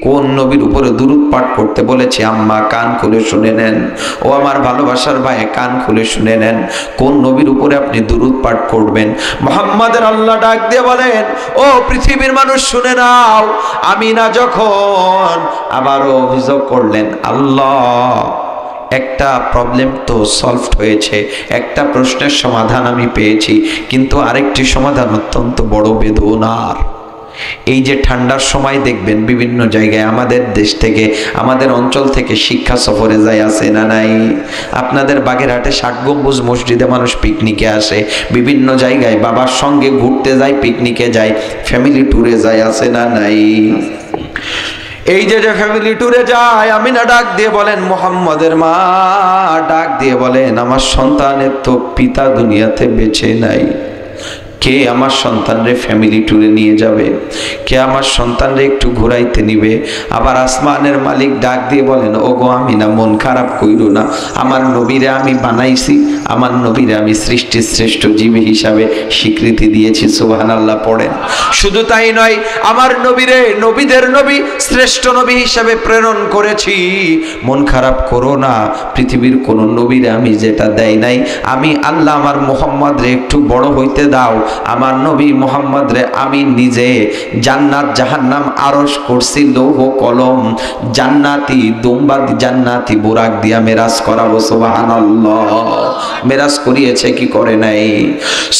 কোন নবীর উপরে দুরূদ পাঠ করতে বলেছে? আম্মা কান খুলে শুনে নেন, ও আমার ভালোবাসার ভাই কান খুলে শুনে নেন, কোন নবীর উপরে আপনি দুরূদ পাঠ করবেন? মুহাম্মাদের আল্লাহ ডাক দিয়ে বলেন, ও পৃথিবীর মানুষ শুনে নাও। আমিনা যখন আবারও অভিযোগ করলেন, আল্লাহ একটা প্রবলেম তো সলভ হয়েছে, একটা প্রশ্নের সমাধান আমি পেয়েছি, কিন্তু আরেকটি সমাধান অত্যন্ত বড় বেদনার। এই যে ঠান্ডার সময় দেখবেন বিভিন্ন জায়গায় আমাদের দেশ থেকে, আমাদের অঞ্চল থেকে শিক্ষা সফরে যায়, আছে না নাই? আপনাদের বাগেরহাটে ৬০ গম্বুজ মসজিদে মানুষ পিকনিকে আসে, বিভিন্ন জায়গায় বাবার সঙ্গে ঘুরতে যায়, পিকনিকে যায়, ফ্যামিলি ট্যুরে যায়, আছে না নাই? এই যে ফ্যামিলি ট্যুরে যায়, আমিনা ডাক দিয়ে বলেন, মুহাম্মদের মা ডাক দিয়ে বলেন, আমার সন্তানের তো পিতা দুনিয়াতে বেঁচে নাই, কে আমার সন্তানরে ফ্যামিলি ট্যুরে নিয়ে যাবে? কে আমার সন্তানরে একটু ঘুরাইতে নিবে? আবার আসমানের মালিক ডাক দিয়ে বলেন, ওগো আমিনা, মন খারাপ কইরো না, আমার নবীরে আমি বানাইছি, আমার নবীরে আমি সৃষ্টির শ্রেষ্ঠ জীবী হিসাবে স্বীকৃতি দিয়েছি। সুবহানাল্লাহ পড়েন। শুধু তাই নয়, আমার নবীরে নবীদের নবী, শ্রেষ্ঠ নবী হিসাবে প্রেরণ করেছি। মন খারাপ করো না, পৃথিবীর কোন নবীরে আমি যেটা দেই নাই, আমি আল্লাহ আমার মুহাম্মদরে একটু বড় হইতে দাও। আমার নবী মুহাম্মদ রে আমি নিজে জান্নাত জাহান্নাম আরশ কুরসি লৌহ কলম জান্নাতি দুম্বা জান্নাতি বুরাক দিয়া মেরাজ করাবো। সুবহানাল্লাহ। মেরাজ করিয়েছে কি করে নাই?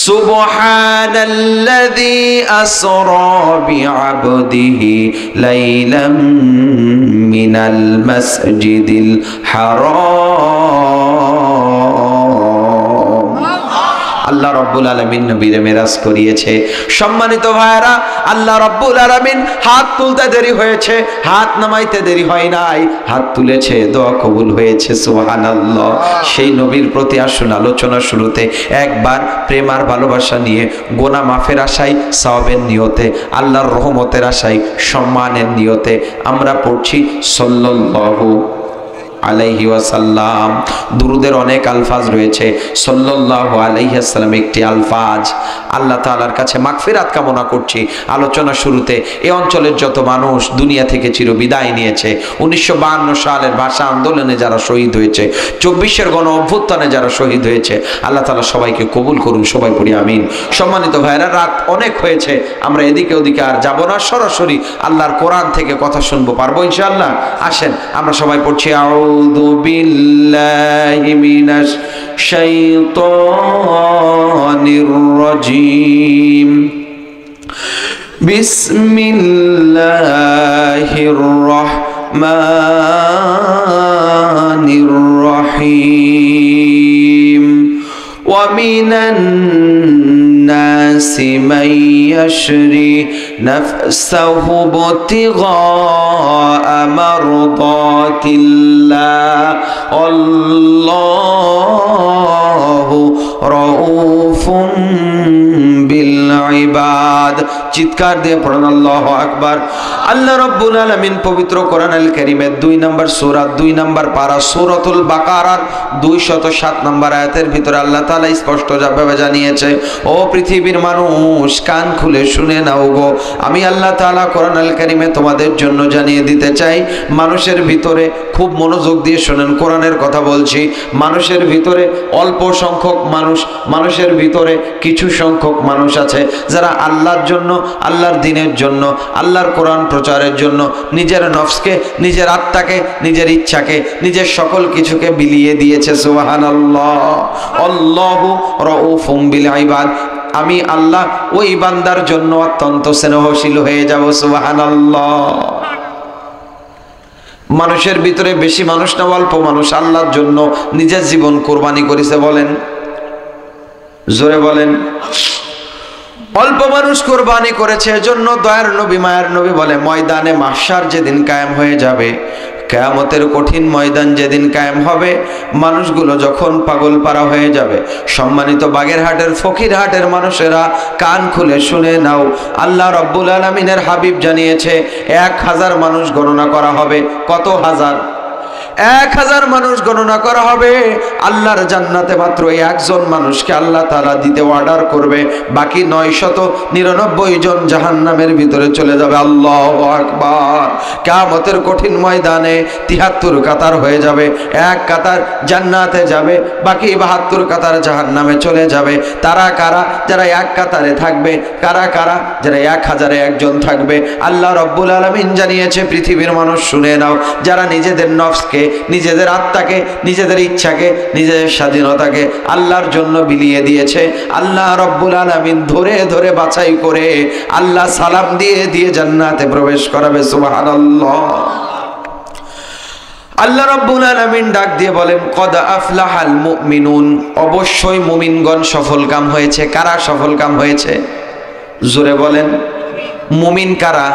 সুবহানাল্লাযী আসরা বিআবদিহি লাইলাম মিনাল মাসজিদিল হারাম। আল্লাহ রব্বুল আলামিন নবীরে মেরাজ করিয়েছে। সম্মানিত ভাইরা, আল্লাহ রব্বুল আলামিন হাত তুলতে দেরি হয়েছে, হাত নামাইতে দেরি হয় নাই, হাত তুলেছে, দোয়া কবুল হয়েছে। সুবহানাল্লাহ। সেই নবীর প্রতি আসুন আলোচনা শুরুতে একবার প্রেম আর ভালোবাসা নিয়ে, গোনা মাফের আশায়, সওয়াবের নিয়তে, আল্লাহর রহমতের আশায়, সম্মানের নিয়তে আমরা পড়ছি সাল্লাল্লাহু আলাইহি ওয়াসাল্লাম। দুরুদের অনেক আলফাজ রয়েছে, সাল্লাল্লাহু আলাইহি ওয়াসাল্লাম একটি আলফাজ। আল্লাহ তাআলার কাছে মাগফিরাত কামনা করছি। আলোচনা শুরুতে এই অঞ্চলের যত মানুষ দুনিয়া থেকে চির বিদায় নিয়েছে, 1952 সালের ভাষা আন্দোলনে যারা শহীদ হয়েছে, 24-এর গণ অভ্যুত্থানে যারা শহীদ হয়েছে, আল্লাহ তাআলা সবাইকে কবুল করুন, সবাই পড়ি আমিন। সম্মানিত ভাইরা, রাত অনেক হয়েছে, আমরা এদিকে ওদিকে আর যাব না, সরাসরি আল্লাহর কোরআন থেকে কথা শুনবো, পারবো ইনশাআল্লাহ? আসেন আমরা সবাই পড়ছি, আউযু বিল্লাহি মিনাশ শাইতানির রাজিম, বিসমিল্লাহির রাহমানির রহিম। ওয়া মিনান নাসি মান ইয়াশরি নাফসাহু ইবতিগা মারদাতিল্লাহ, আল্লাহু রাউফুন বিল ইবাদ। চিৎকার দিয়ে পড়েন আল্লাহু আকবার। আল্লাহ রাব্বুল আলামিন পবিত্র কোরআনুল কারীমের 2 নম্বর সূরা 2 নম্বর পারা সূরাতুল বাকারার 207 নম্বর আয়াতের ভিতরে আল্লাহ তাআলা স্পষ্টভাবে জানিয়েছে, ও পৃথিবীর মানুষ কান খুলে শুনে নাও গো, আমি আল্লাহ তাআলা কোরআনুল কারীমে তোমাদের জন্য জানিয়ে দিতে চাই, মানুষের ভিতরে খুব মনোযোগ দিয়ে শুনেন, কোরআনের কথা বলছি, মানুষের ভিতরে অল্প সংখ্যক মানুষের ভিতরে কিছু সংখ্যক মানুষ আছে যারা আল্লাহর জন্য, আল্লাহর দ্বীনের জন্য, আল্লাহর কোরআন প্রচারের জন্য নিজের নফসকে, নিজের আত্মাকে, নিজের ইচ্ছাকে, নিজের সকল কিছুকে বিলিয়ে দিয়েছে। সুবহানাল্লাহ। আল্লাহু রাউফুম বিল ইবাদ, আমি আল্লাহ ওই বান্দার জন্য অত্যন্ত স্নেহশীল হয়ে যাব। সুবহানাল্লাহ। মানুষের ভিতরে বেশি মানুষ না অল্প মানুষ আল্লাহর জন্য নিজের জীবন কোরবানি করেছে? বলেন, জোরে বলেন। অল্প মানুষ কোরবানি করেছে, এজন্য দয়ার নবী মায়ের নবী বলে, ময়দানে মাহশার যেদিন কায়েম হয়ে যাবে, কিয়ামতের কঠিন ময়দান যেদিন কায়েম হবে, মানুষগুলো যখন পাগল পারা হয়ে যাবে, সম্মানিত বাগেরহাটের ফকিরহাটের মানুষেরা কান খুলে শুনে নাও, আল্লাহ রাব্বুল আলামিনের হাবিব জানিয়েছে 1000 মানুষ গণনা করা হবে। কত হাজার? 1000 মানুষ গণনা করা হবে। আল্লাহর জান্নাতে মাত্র একজন মানুষকে আল্লাহ তাআলা দিতে অর্ডার করবে, বাকি 999 জন জাহান্নামের ভিতরে চলে যাবে। আল্লাহু আকবার। কিয়ামতের কঠিন ময়দানে 73 কাতার হয়ে যাবে, এক কাতার জান্নাতে যাবে, বাকি 72 কাতার জাহান্নামে চলে যাবে। তারা কারা? যারা এক কাতারে থাকবে। কারা কারা? যারা 1000-এ একজন থাকবে। আল্লাহ রাব্বুল আলামিন জানিয়েছে, পৃথিবীর মানুষ শুনে নাও, যারা নিজেদের নফসকে, নিজেদের আত্মাকে, নিজেদের ইচ্ছাকে, নিজেদের স্বাধীনতাকে আল্লাহর জন্য বিলিয়ে দিয়েছে, আল্লাহ রাব্বুল আলামিন ধরে ধরে বাছাই করে আল্লাহ সালাম দিয়ে দিয়ে জান্নাতে প্রবেশ করাবে। সুবহানাল্লাহ। আল্লাহ রাব্বুল আলামিন ডাক দিয়ে বলেন, কদ আফলাহাল মুমিনুন, অবশ্যই মুমিনগণ সফলকাম হয়েছে। কারা সফলকাম হয়েছে? জোরে বলেন। মুমিন কারা?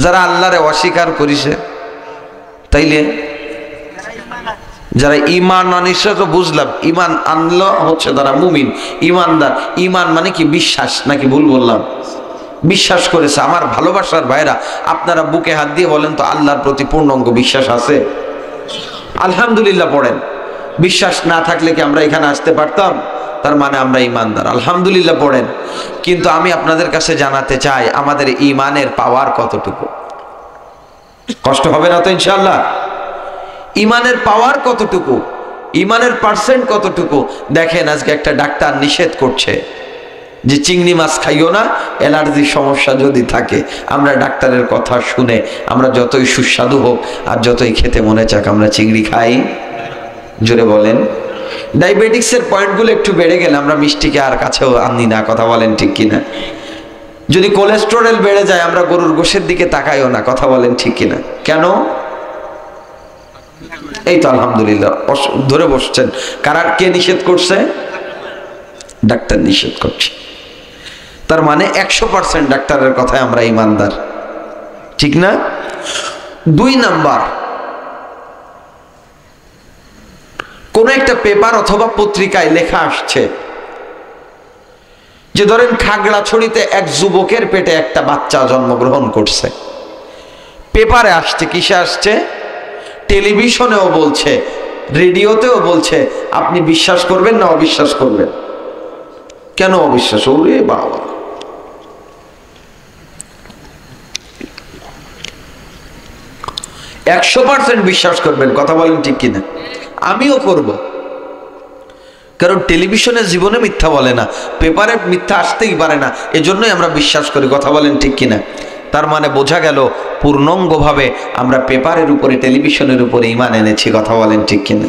যারা আল্লাহরে অস্বীকার করেছে। তাইলে যারা ঈমান আনিছে তো বুঝলাম, ঈমান আনলো হচ্ছে তারা মুমিন, ঈমানদার। ঈমান মানে কি? বিশ্বাস, নাকি ভুল বললাম? বিশ্বাস করেছে। আমার ভালোবাসার ভাইরা, আপনারা বুকে হাত দিয়ে বলেন তো, আল্লাহর প্রতি পূর্ণাঙ্গ বিশ্বাস আছে? আলহামদুলিল্লাহ পড়েন। বিশ্বাস না থাকলে কি আমরা এখানে আসতে পারতাম? তার মানে আমরা ঈমানদার। আলহামদুলিল্লাহ পড়েন। কিন্তু আমি আপনাদের কাছে জানাতে চাই, আমাদের ঈমানের পাওয়ার কতটুকু? কষ্ট হবে না তো ইনশাআল্লাহ? ঈমানের পাওয়ার কতটুকু, ঈমানের পার্সেন্ট কতটুকু? দেখেন, আজকে একটা ডাক্তার নিষেধ করছে যে চিংড়ি মাছ খাইও না, অ্যালার্জির সমস্যা যদি থাকে। আমরা ডাক্তারের কথা শুনে আমরা যতই সুস্বাদু হোক আর যতই খেতে মনে চাক, আমরা চিংড়ি খাই? জোরে বলেন। ডায়াবেটিক্সের পয়েন্টগুলো একটু বেড়ে গেলে আমরা মিষ্টিকে আর কাছেও আনি না। কথা বলেন ঠিক কিনা? যদি কোলেস্টেরল বেড়ে যায়, আমরা গরুর গোশের দিকে তাকাইও না। কথা বলেন ঠিক কিনা? কেন? এই তো আলহামদুলিল্লাহ ধরে বসছেন। কারা, কে নিষেধ করছে? ডাক্তার নিষেধ করছে। তার মানে 100% ডাক্তারের কথায় আমরা ঈমানদার, ঠিক না? 2 নাম্বার, কোন একটা পেপার অথবা পত্রিকায় লেখা আসছে যে ধরেন খাগড়াছড়িতে এক যুবকের পেটে একটা বাচ্চা জন্মগ্রহণ করছে। পেপারে আসছে, কিসে আসছে? টেলিভিশনেও বলছে, রেডিওতেও বলছে। আপনি বিশ্বাস করবেন না অবিশ্বাস করবেন? কেন অবিশ্বাস? ওরে বাবা, একশো 100% বিশ্বাস করবেন। কথা বলেন ঠিক কিনা? আমিও করব, কারণ টেলিভিশনে জীবনে মিথ্যা বলে না, পেপারে মিথ্যা আসতেই পারে না, এজন্যই আমরা বিশ্বাস করি। কথা বলেন ঠিক কিনা? তার মানে বোঝা গেল পূর্ণাঙ্গভাবে আমরা পেপারের উপরে, টেলিভিশনের উপরে ঈমান এনেছি। কথা বলেন ঠিক কিনা?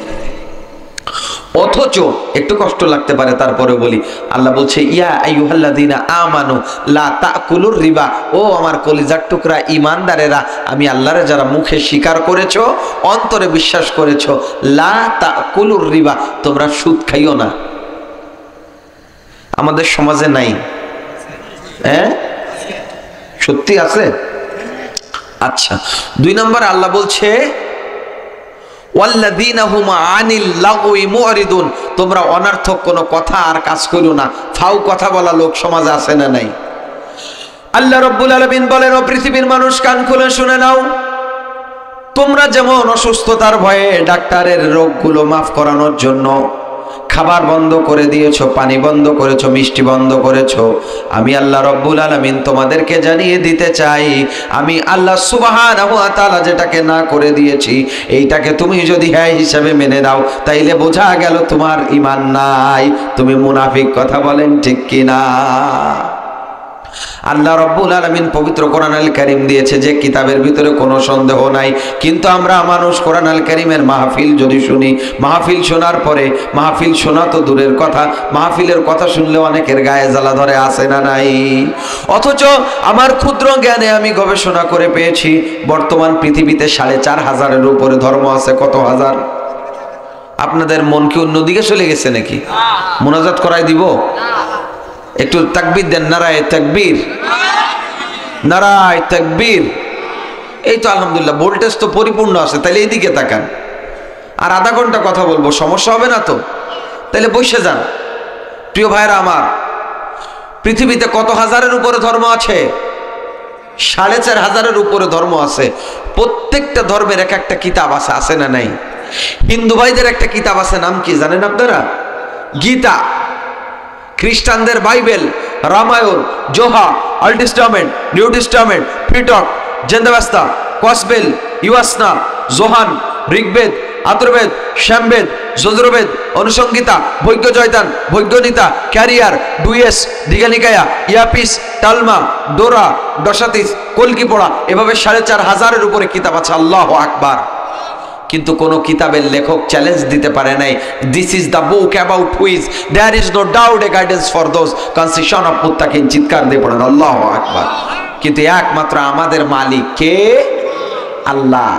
অথচ একটু কষ্ট লাগতে পারে, তারপরে বলি, আল্লাহ বলছে, ইয়া আইয়ুহাল্লাযীনা আমানু লা তাকুলুর রিবা, ও আমার কলিজার টুকরা ঈমানদারেরা, আমি আল্লাহরে যারা মুখে স্বীকার করেছো, অন্তরে বিশ্বাস করেছো, লা তাকুলুর রিবা, তোমরা সুদ খাইও না। আমাদের সমাজে নাই? হ্যাঁ, সত্যি আছে? আচ্ছা, 2 নম্বর আল্লাহ বলছে, ওয়াল্লাযীনা হুম আনিল লাগওয়ি মুরিদুন, তোমরা অনর্থক কোনো কথা আর কাজ করো না। ফাউ কথা বলা লোক সমাজে আছে না নাই? আল্লাহ রাব্বুল আলামিন বলেন, ও পৃথিবীর মানুষ কান খুলে শুনে নাও, তোমরা যেমন অসুস্থতার ভয়ে ডাক্তারের রোগগুলো মাফ করানোর জন্য খাবার বন্ধ করে দিয়েছো, পানি বন্ধ করেছো, মিষ্টি বন্ধ করেছো, আমি আল্লাহ রাব্বুল আলামিন তোমাদেরকে জানিয়ে দিতে চাই, আমি আল্লাহ সুবহানাহু ওয়া তাআলা যেটাকে না করে দিয়েছি এইটাকে তুমি যদি হ্যাঁ হিসাবে মেনে নাও তাইলে বোঝা গেল তোমার ঈমান নাই, তুমি মুনাফিক। কথা বলেন ঠিক কিনা? আল্লাহ রাব্বুল আলামিন পবিত্র কোরআনুল কারীম দিয়েছে যে কিতাবের ভিতরে কোনো সন্দেহ নাই, কিন্তু আমরা মানুষ কোরআনুল কারীমের মাহফিল যদি শুনি, মাহফিল শোনার পরে, মাহফিল শোনা তো দূরের কথা, মাহফিলের কথা শুনলে অনেকের গায়ে জ্বালা ধরে, আসে না নাই? অথচ আমার ক্ষুদ্র জ্ঞানে আমি গবেষণা করে পেয়েছি বর্তমান পৃথিবীতে ৪৫০০-এর উপরে ধর্ম আছে। কত হাজার? আপনাদের মন কি অন্যদিকে চলে গেছে নাকি? মুনাজাত করাই দিব? একটু তাকবীর দেন, নারায়ে তাকবীর, নারায়ে তাকবীর। এই তো আলহামদুলিল্লাহ, ভোল্টেজ তো পরিপূর্ণ আছে। তাহলে এইদিকে তাকান, আর আধা ঘন্টা কথা বলবো, সমস্যা হবে না তো? তাহলে বসে যান। প্রিয় ভাইরা আমার, পৃথিবীতে কত হাজারের উপরে ধর্ম আছে? ৪৫০০-এর উপরে ধর্ম আছে। প্রত্যেকটা ধর্মের এক একটা কিতাব আছে, আছে না নাই? হিন্দু ভাইদের একটা কিতাব আছে, নাম কি জানেন আপনারা? গীতা। খ্রিস্টানদের বাইবেল, রামায়ণ, জোহা, Old Testament, New Testament, Pitaka, Zend Avesta, gospel, ইউয়াসনা, জোহান, ঋগ্বেদ, আথর্ববেদ, শ্যামবেদ, যজুর্বেদ, অনুসংগীতা, বৈজ্ঞ জয়তান, বৈজ্ঞনিতা, ক্যারিয়ার, ডুয়েস, দীঘানিকায়া, ইয়াপিস, টালমা, ডোরা, ডসাতিস, কলকি পড়া, এভাবে ৪৫০০-এর উপরে কিতাব আছে। আল্লাহু আকবার। কিন্তু কোন কিতাবের লেখক চ্যালেঞ্জ দিতে পারে নাই, this is the book about which there is no doubt a guidance for those conscious of মুত্তাকিন। চিৎকার দিয়ে পড়েন আল্লাহু আকবার। কিন্তু একমাত্র আমাদের মালিক কে? আল্লাহ।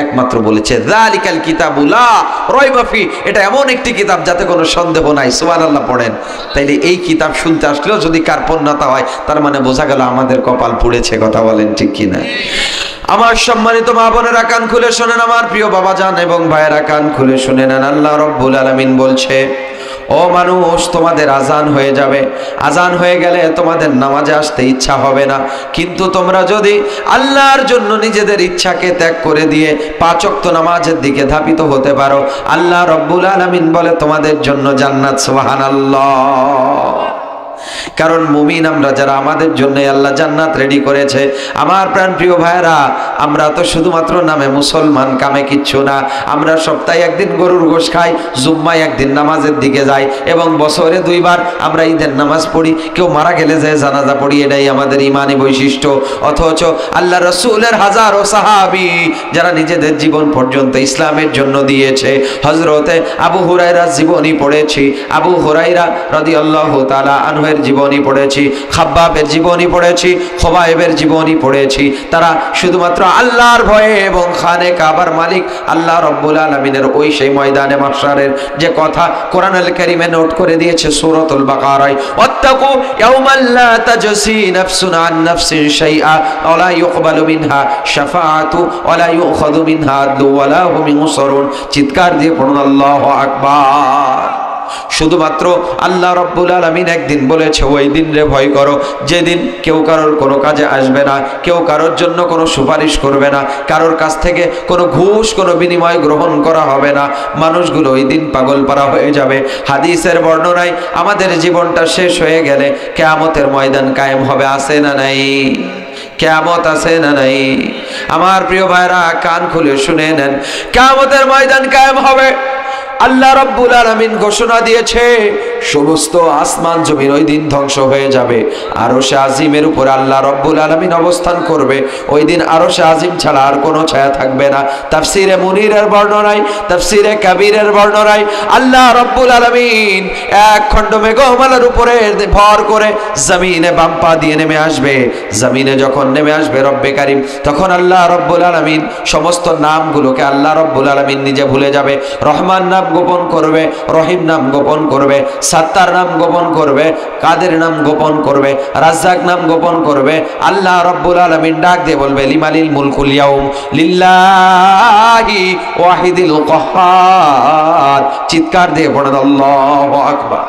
একমাত্র বলেছে যালিকাল কিতাবু লা রাইবা ফি, এটা এমন একটি কিতাব যাতে কোনো সন্দেহ নাই। সুবহানাল্লাহ পড়েন। তাইলে এই কিতাব শুনতে আসলেও যদি কার্পণ্যতা হয়, তার মানে বোঝা গেল আমাদের কপাল পুড়েছে। কথা বলেন ঠিক কিনা? আমার সম্মানিত মা বোনেরা কান খুলে শোনেন, আমার প্রিয় বাবাজান এবং ভাইয়েরা কান খুলে শুনে নেন। আল্লাহ রাব্বুল আলামিন বলছে, ও মানুষ, তোমাদের আজান হয়ে যাবে, আজান হয়ে গেলে তোমাদের নামাজে আসতে ইচ্ছা হবে না, কিন্তু তোমরা যদি আল্লাহর জন্য নিজেদের ইচ্ছাকে ত্যাগ করে দিয়ে ৫ ওয়াক্ত নামাজের দিকে ধাবিত হতে পারো, আল্লাহ রাব্বুল আলামিন বলে তোমাদের জন্য জান্নাত। সুবহানাল্লাহ। কারণ মুমিন আমরা যারা, আমাদের জন্য আল্লাহ জান্নাত রেডি করেছে। আমার প্রাণ প্রিয় ভাইরা, আমরা তো শুধুমাত্র নামে মুসলমান, কামে কিচ্ছু না। আমরা সপ্তাহে একদিন গরুর গোশ খাই, জুম্মায় একদিন নামাজের দিকে যাই, এবং বছরে 2 বার আমরা ঈদের নামাজ পড়ি। কেউ মারা গেলে যে জানাজা পড়ি, এটাই আমাদের ইমানি বৈশিষ্ট্য। অথচ আল্লাহ রাসূলের হাজারো সাহাবী যারা নিজেদের জীবন পর্যন্ত ইসলামের জন্য দিয়েছে, হযরতে আবু হুরায়রার জীবনী পড়েছি, আবু হুরায়রা রাদিয়াল্লাহু তাআলা আনহুর জীবনী পড়েছি, খাব্বাবের জীবনী পড়েছি, খোবায়েবের জীবনী পড়েছি। তারা শুধুমাত্র আল্লাহর ভয়ে এবং খানে কাবার মালিক আল্লাহ রাব্বুল আলামিনের ওই সেই ময়দানে মাহশারের যে কথা কোরআনুল কারীমে নোট করে দিয়েছে সূরাতুল বাকারায়, ওয়াত্তাকু ইয়াওমান লা তাজসি নাফসুন আন নাফসিন শাইআ ওয়া লা ইউকবালু মিনহা শাফাআতু ওয়া লা ইউখাযু মিনহা আদলু ওয়া লা হুম ইউনসারুন। চিৎকার দিয়ে পড়ুন আল্লাহু আকবার। শুধুমাত্র আল্লাহ রাব্বুল আলামিন একদিন বলেছে, ওই দিন রে ভয় করো যেদিন কেউ কারোর কোনো কাজে আসবে না, কেউ কারোর জন্য কোনো সুপারিশ করবে না, কারোর কাছ থেকে কোনো ঘুষ, কোনো বিনিময় গ্রহণ করা হবে না। মানুষগুলো ওই দিন পাগলপারা হয়ে যাবে। হাদিসের বর্ণনায় আমাদের জীবনটা শেষ হয়ে গেলে কিয়ামতের ময়দান কায়েম হবে। আছে না নাই? কিয়ামত আছে না নাই? আমার প্রিয় ভাইরা কান খুলে শুনে নেন, কিয়ামতের ময়দান কায়েম হবে। আল্লাহ রাব্বুল আলামিন ঘোষণা দিয়েছে, সমস্ত আসমান জমিন ওই দিন ধ্বংস হয়ে যাবে। আরশে আজিমের উপর আল্লাহ রাব্বুল আলামিন অবস্থান করবে। ওই দিন আরশে আজিম ছাড়া আর কোনো ছায়া থাকবে না। তাফসিরে মুনিরের বর্ণনায়, তাফসিরে কাবীরের বর্ণনায় আল্লাহ রাব্বুল আলামিন এক খণ্ড মেঘমালার উপরে ভর করে জমিনে বাম পা দিয়ে নেমে আসবে। জমিনে যখন নেমে আসবে রব্বে কারীম, তখন আল্লাহ রাব্বুল আলামিন সমস্ত নামগুলোকে আল্লাহ রাব্বুল আলামিন নিজে ভুলে যাবে। রহমান নাম গোপন করবে, রহিম নাম গোপন করবে, সাত্তার নাম গোপন করবে, কাদের নাম গোপন করবে, রাজ্জাক নাম গোপন করবে। আল্লাহ রাব্বুল আলামিন ডাক দিয়ে বলবে, লিমালিল মুলকুল ইয়াউম লিল্লাহি ওয়াহিদিল কাহ্হার। চিৎকার দিয়ে পড়েন আল্লাহু আকবার।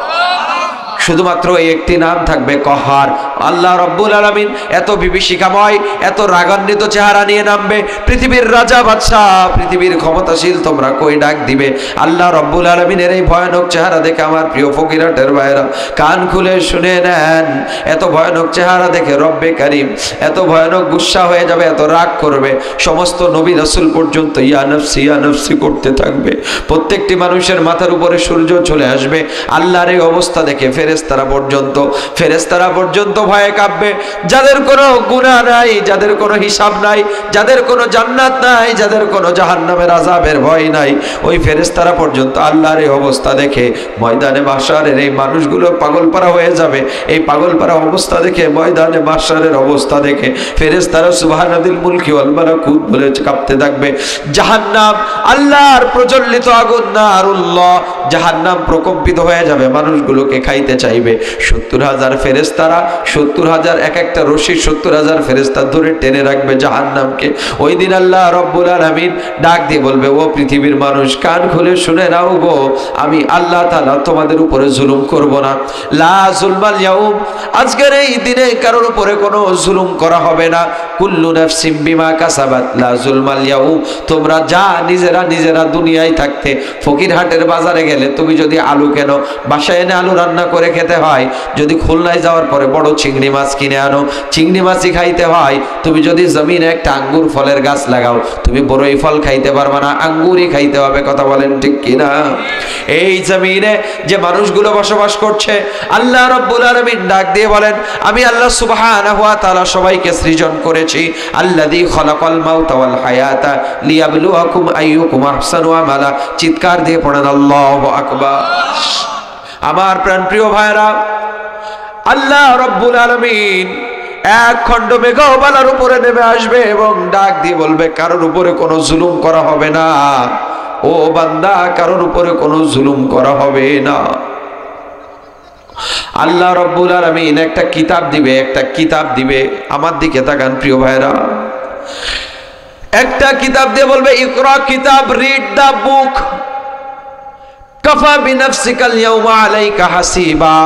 শুধুমাত্র এই একটি নাম থাকবে কহার। আল্লাহ রব্বুল আলামিন এত বিভীষিকাময়, এত রাগান্বিত চেহারা নিয়ে নামবে। পৃথিবীর রাজা বাদশাহ, পৃথিবীর ক্ষমতাশীল, তোমরা কই ডাক দিবে? আল্লাহ রব্বুল আলামিনের এই ভয়ানক চেহারা দেখে আমার প্রিয় ফকিরাটের ভাইরা কান খুলে শুনে নেন। এত ভয়ানক চেহারা দেখে রব্বে কারীম এত ভয়ানক গুসা হয়ে যাবে, এত রাগ করবে, সমস্ত নবী রাসূল পর্যন্ত ইয়া নফসি করতে থাকবে। প্রত্যেকটি মানুষের মাথার উপরে সূর্য চলে আসবে। আল্লাহর এই অবস্থা দেখে ফেরেশতারা পর্যন্ত ভয়ে কাঁপবে। যাদের কোনো গুনাহ নাই, যাদের কোনো হিসাব নাই, যাদের কোনো জান্নাত নাই, যাদের কোনো জাহান্নামের আযাবের ভয় নাই, ওই ফেরেশতারা পর্যন্ত আল্লাহর এই অবস্থা দেখে ময়দানে মাহশারের এই মানুষগুলো পাগলপাড়া হয়ে যাবে। এই পাগলপাড়া অবস্থা দেখে, ময়দানে মাহশারের অবস্থা দেখে ফেরেশতারা সুবহানাল মুলকি ওয়াল মালাকুত বলে কাঁপতে থাকবে। জাহান্নাম, আল্লাহর প্রজ্বলিত আগুন, নারুল্লাহ, জাহান্নাম প্রকম্পিত হয়ে যাবে, মানুষগুলোকে খাইতে চাইবে। 70,000 ফেরেশতারা, 70,000 এক একটা রশি 70,000 ফেরেশতা ধরে টেনে রাখবে জাহান্নামকে। ওই দিন আল্লাহ রব্বুল আলামিন ডাক দিয়ে বলবে, ও পৃথিবীর মানুষ কান খুলে শুনে নাও গো, আমি আল্লাহ তাআলা তোমাদের উপরে জুলুম করব না। লা যুলমাল ইয়াউম, আজকের এই দিনে কারোর উপরে কোনো জুলুম করা হবে না। কুল্লু নাফসিম বিমা কাসাবাত লা যুলমাল ইয়াউম। তোমরা যা নিজেরা দুনিয়ায় থাকতে ফকিরহাটের বাজারে গেলে তুমি যদি আলু কেনো, বাসায় এনে আলু রান্না করে খেতে হয়। যদি খুলনায় যাওয়ার পরে বড় চিংড়ি মাছ কিনে আনো, চিংড়ি মাছই খাইতে হয়। তুমি যদি জমিনে একটা আঙ্গুর ফলের গাছ লাগাও, তুমি বড়ই ফল খাইতে পারবে না, আঙ্গুরই খাইতে হবে। কথা বলেন ঠিক কিনা? এই জমিনে যে মানুষগুলো বসবাস করছে, আল্লাহ রাব্বুল আলামিন ডাক দিয়ে বলেন, আমি আল্লাহ সুবহানাহু ওয়া তাআলা সবাইকে সৃজন করেছি। আল্লাযী খালাকাল মাউতা ওয়াল হায়াতা লিয়াবলুয়াকুম আইয়ুকুম আহসানু আমালা। চিৎকার দিয়ে পড়েন আল্লাহু আকবার। আমার প্রাণপ্রিয় ভাইরা, আল্লাহ রাব্বুল আলামিন এক খণ্ড মেঘবালার উপরে নেমে আসবে এবং ডাক দিয়ে বলবে, কারোর উপরে কোনো জুলুম করা হবে না। ও বান্দা, কারোর উপরে কোনো জুলুম করা হবে না। আল্লাহ রাব্বুল আলামিন একটা কিতাব দিবে। আমার দিকে তাকান প্রিয় ভাইরা, একটা কিতাব দিয়ে বলবে, ইকরা কিতাব, রিড দা বুক, কাফা বিনাফসিকাল ইয়াউমা আলাইকা হাসিবা।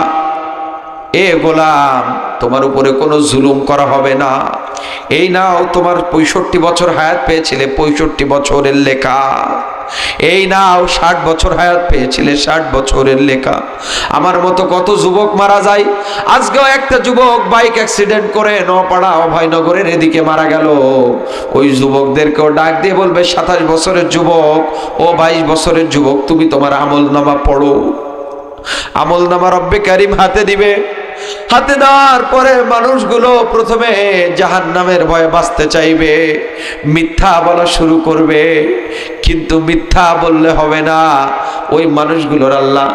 এ গোলাম, তোমার উপরে কোনো জুলুম করা হবে না। এই নাও, তোমার 65 বছর হায়াত পেয়েছিলে, 65 বছরের লেখা। এই নাও, 60 বছর হায়াত পেয়েছিলে, 60 বছরের লেখা। আমার মতো কত যুবক মারা যায়। আজকেও একটা যুবক বাইক অ্যাক্সিডেন্ট করে নপাড়া অভয়নগরের এদিকে মারা গেল। ওই যুবকদেরকেও ডাক দিয়ে বলবে, 27 বছরের যুবক, ও 22 বছরের যুবক, তুমি তোমার আমলনামা পড়ো। আমলনামা রব্বে কারীম হাতে দিবে। হাতে দেওয়ার পরে মানুষগুলো প্রথমে জাহান্নামের ভয়ে বাঁচতে চাইবে, মিথ্যা বলা শুরু করবে। কিন্তু মিথ্যা বললে হবে না। ওই মানুষগুলোর আল্লাহ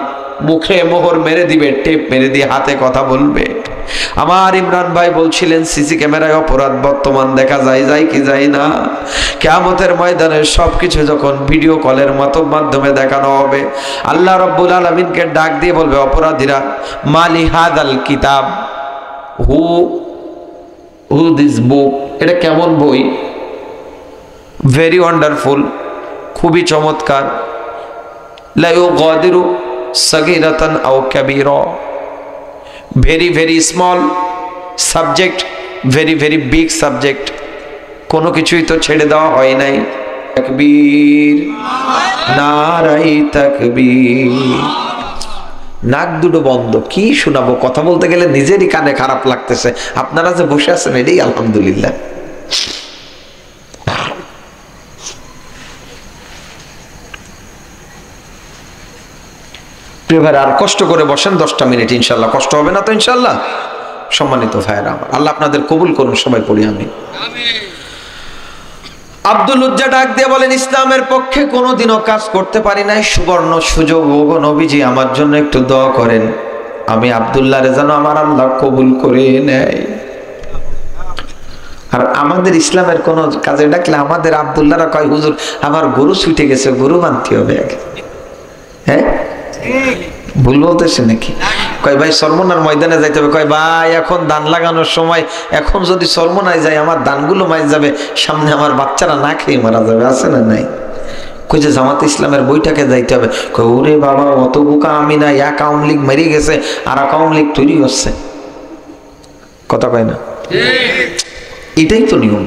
মুখে মোহর মেরে দিবে, টেপ মেরে দিয়ে হাতে কথা বলবে। আমার ইমরান ভাই বলছিলেন, সিসি ক্যামেরায় অপরাধ বর্তমান দেখা যায় কি যায় না? কিয়ামতের ময়দানে সবকিছু যখন ভিডিও কলের মাধ্যমে দেখানো হবে, আল্লাহ রাব্বুল আলামিনকে ডাক দিয়ে বলবে, অপরাধীরা, মালি হাদাল কিতাব, হু দিস বুক, এটা কেমন বই? ভেরি ওয়ান্ডারফুল, খুবই চমৎকার। লা ইউগাদিরু সাগীরাতান আও কাবীরা, very very small subject, very very big subject, কোনো কিছুই তো ছেড়ে দেওয়া হয় নাই। তাকবীর, নারায়ে তাকবীর। নাক দুটো বন্ধ, কি শোনাবো? কথা বলতে গেলে নিজেরই কানে খারাপ লাগতেছে। আপনারা যে বসে আছেন, এটাই আলহামদুলিল্লাহ। প্রিয় ভাইরা, আর কষ্ট করে বসেন 10টা মিনিট, ইনশাল্লাহ কষ্ট হবে না তো ইনশাল্লাহ। সম্মানিত ভাইরা, আল্লাহ আপনাদের কবুল করুন, সবাই পড়ি আমিন। আব্দুল উজ্জা ডাক দিয়ে বলেন, ইসলামের পক্ষে কোনোদিনও কাজ করতে পারি নাই, সুবর্ণ সুযোগ, ওগো নবীজি আমার জন্য একটু দোয়া করেন, আমি আব্দুল্লাহরে যেন আমার আল্লাহ কবুল করে নেয়। আর আমাদের ইসলামের কোন কাজে ডাকলে আমাদের আব্দুল্লাহরা কয়, হুজুর আমার গরু ছুটে গেছে, গরু মানতে হবে আগে। হ্যাঁ, ভুল বলতেছে নাকি? কয় ভাই সরমনার ময়দানে যাইতে হবে। কয় ভাই এখন ধান লাগানোর সময়, এখন যদি সরমনায় যাই আমার ধানগুলো মাইজ যাবে, সামনে আমার বাচ্চারা না খেয়ে মারা যাবে, আছে না নাই? কই যে জামাত ইসলামের বইটাকে যাইতে হবে। কই ওরে বাবা, অত বোকা আমি না, এক আওয়ামী লীগ মেরে গেছে আর এক আওয়ামী লীগ তৈরি হচ্ছে, কথা কয় না? এটাই তো নিয়ম।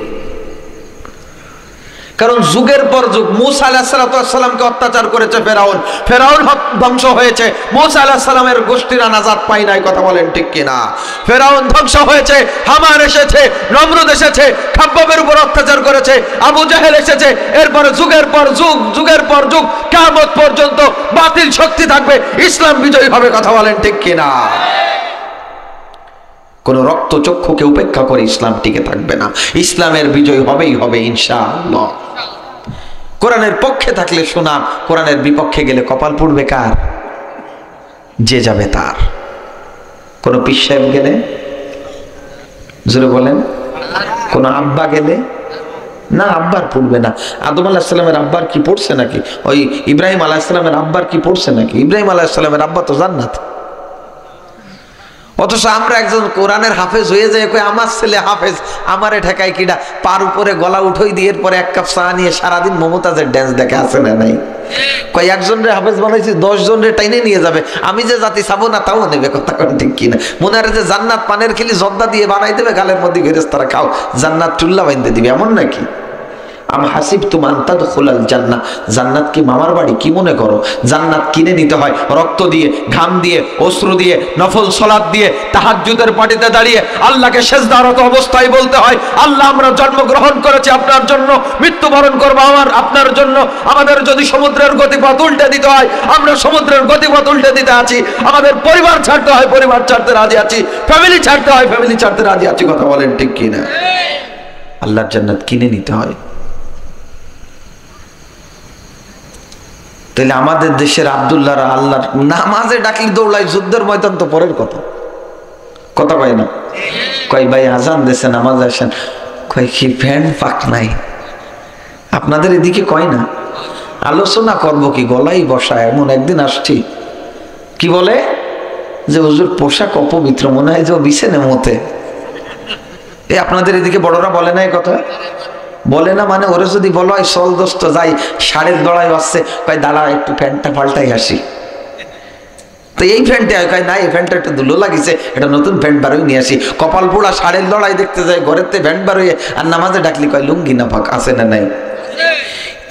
কারণ যুগের পর যুগ মূসা আলাইহিস সালামকে অত্যাচার করেছে ফেরাউন, ফেরাউন ধ্বংস হয়েছে, মূসা আলাইহিস সালামের গোষ্ঠীরা নাজাত পায় নাই, কথা বলেন ঠিক কিনা? ফেরাউন ধ্বংস হয়েছে, হামান এসেছে, নমরুদ এসেছে, খাব্বাবের উপর অত্যাচার করেছে, আবু জাহেল এসেছে। এরপরে যুগের পর যুগ, যুগের পর যুগ, কিয়ামত পর্যন্ত বাতিল শক্তি থাকবে, ইসলাম বিজয়ী হবে, কথা বলেন ঠিক কিনা? কোন রক্তচক্ষুকে উপেক্ষা করে ইসলাম টিকে থাকবে না, ইসলামের বিজয় হবেই হবে ইনশাআল্লাহ। কোরআনের পক্ষে থাকলে সুনাম, কোরআনের বিপক্ষে গেলে কপাল পুড়বে কার? যে যাবে তার। কোন পীর সাহেব গেলে, জোরে বলেন, কোন আব্বা গেলে না, আব্বার পড়বে না। আদম আলাইহিস সালামের আব্বার কি পড়ছে নাকি? ওই ইব্রাহিম আলাইহিস সালামের আব্বার কি পড়ছে নাকি? ইব্রাহিম আলাইহিস সালামের আব্বা তো জান্নাত। অথচ আমরা একজন কোরআনের হাফেজ হয়ে যায়, কই আমার ছেলে হাফেজ, আমারে ঠেকায় কিডা? পার উপরে গলা উঠোই দিয়ে এরপরে এক কাপ চা নিয়ে সারাদিন মমতাজের ড্যান্স দেখে, আছে না নাই? কই একজন রে হাফেজ বানাইছি, 10 জন রে টাইনে নিয়ে যাবে, আমি যে জাতি চাবো না তাও নেবে, কথা কোন ঠিক কিনা? মনে হয় যে জান্নাত পানের খিলি জর্দা দিয়ে বানাই দেবে, গালের মধ্যে ফেরেশতারা খাও, জান্নাত চুল্লা বাইন্ধে দিবে, এমন নাকি? আম হাসিবতুম আন তাদখুলাল জান্নাহ, জান্নাত কি মামার বাড়ি? কি মনে করো জান্নাত কিনে নিতে হয় রক্ত দিয়ে, ঘাম দিয়ে, অশ্রু দিয়ে, নফল সালাত দিয়ে, তাহাজ্জুদের পাটিতে দাঁড়িয়ে আল্লাহকে সিজদারত অবস্থায় বলতে হয়, আল্লাহ আমরা জন্মগ্রহণ করেছি আপনার জন্য, মৃত্যুবরণ করব আপনার জন্য। আমাদের যদি সমুদ্রের গতিপথ উল্টে দিতে হয়, আমরা সমুদ্রের গতিপথ উল্টে দিতে আছি। আমাদের পরিবার ছাড়তে হয়, পরিবার ছাড়তে রাজি আছি। ফ্যামিলি ছাড়তে হয়, ফ্যামিলি ছাড়তে রাজি আছি, কথা বলেন ঠিক কিনা? আল্লাহর জান্নাত কিনে নিতে হয়। তাহলে আমাদের দেশের আব্দুল্লাহরা আল্লাহর নামাজে ডাকলে দৌড়ায়, যুদ্ধের ময়দান তো পরের কথা, কথা কয় না? কয় ভাই আজান দেশে নামাজ আসেন, কয় কি ফ্যান পাক নাই আপনাদের এদিকে? কয় না আলোচনা করবো কি, গলাই বসায়। এমন একদিন আসছি, কি বলে যে হুজুর পোশাক অপবিত্র, মনে হয় যে ও বিছেনে মতে। এ আপনাদের এদিকে বড়রা বলে না এই কথা? বলে না মানে, ওরে যদি বলো হয় চল দোস্ত যাই, সাড়ের দড়াই আসছে, কয় দাঁড়া একটু প্যান্টটা পাল্টাই আসি। তো এই প্যান্টে কয় না, এই প্যান্টটা একটু ধুলো লাগিছে, এটা নতুন প্যান্ট বারোই নিয়ে আসি। কপাল পোড়া সাড়ের লড়াই দেখতে যায়, ঘরের তে প্যান্ট বারোয়, আর নামাজে ডাকলি কয় লুঙ্গি না ফাঁক, আছে না নাই?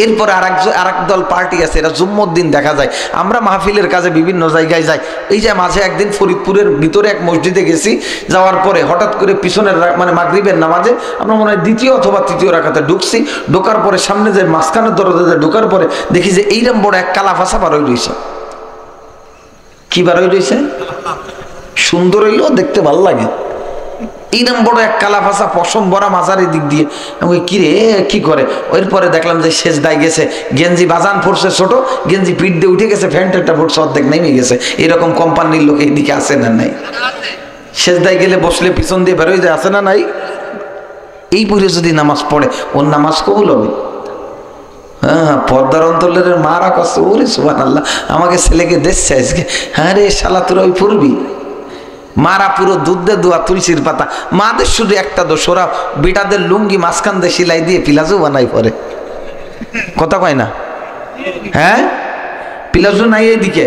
এরপরে আরেক দল পার্টি আছে, এরা জুম্মর দিন দেখা যায়। আমরা মাহফিলের কাজে বিভিন্ন জায়গায় যাই। এই যে মাঝে একদিন ফরিদপুরের ভিতরে এক মসজিদে গেছি, যাওয়ার পরে হঠাৎ করে পিছনের মানে মাগরিবের নামাজে আমরা মনে হয় দ্বিতীয় অথবা তৃতীয় রাকাতে ঢুকছি, ঢোকার পরে সামনে যে মাঝখানের দরজাতে ঢোকার পরে দেখি যে এইরকম বড় এক কালা ফাঁসা বারোই রয়েছে। কি বারোই রয়েছে? সুন্দর হইলেও দেখতে ভালো লাগে। এইরকম বড় এক কালা ফাঁসা পশম ভরা মাজারের দিক দিয়ে, আমি কি রে কি করে? এরপরে দেখলাম যে সেজদায় গেছে, গেঞ্জি বাজান পড়ছে ছোট, গেঞ্জি পিঠ দিয়ে উঠে গেছে, ফ্যান্টেরটা পড়ছে অর্ধেক নেমে গেছে। এরকম কোম্পানির লোক এইদিকে আছে না নাই? সেজদায় গেলে বসলে পিছন দিয়ে বেরোয় যায়, আছে না নাই? এই পরে যদি নামাজ পড়ে, ওর নামাজ কবুল হবে? হ্যাঁ, পর্দার অন্তরের মারা কষ্ট, ওরে সুবহানাল্লাহ, আমাকে ছেলেকে দেখছে আজকে, হ্যাঁ রে শালা তোরা ওই পড়বি? মারা পুরো দুধ দে দোয়া তুলসির পাতা। মাদের শুধু একটা দোষ, ওরা বেটাদের লুঙ্গি মাঝখান দিয়ে সিলাই দিয়ে পিলাজু বানাই পরে, কথা কয় না? হ্যাঁ, পিলাজু নাই এইদিকে,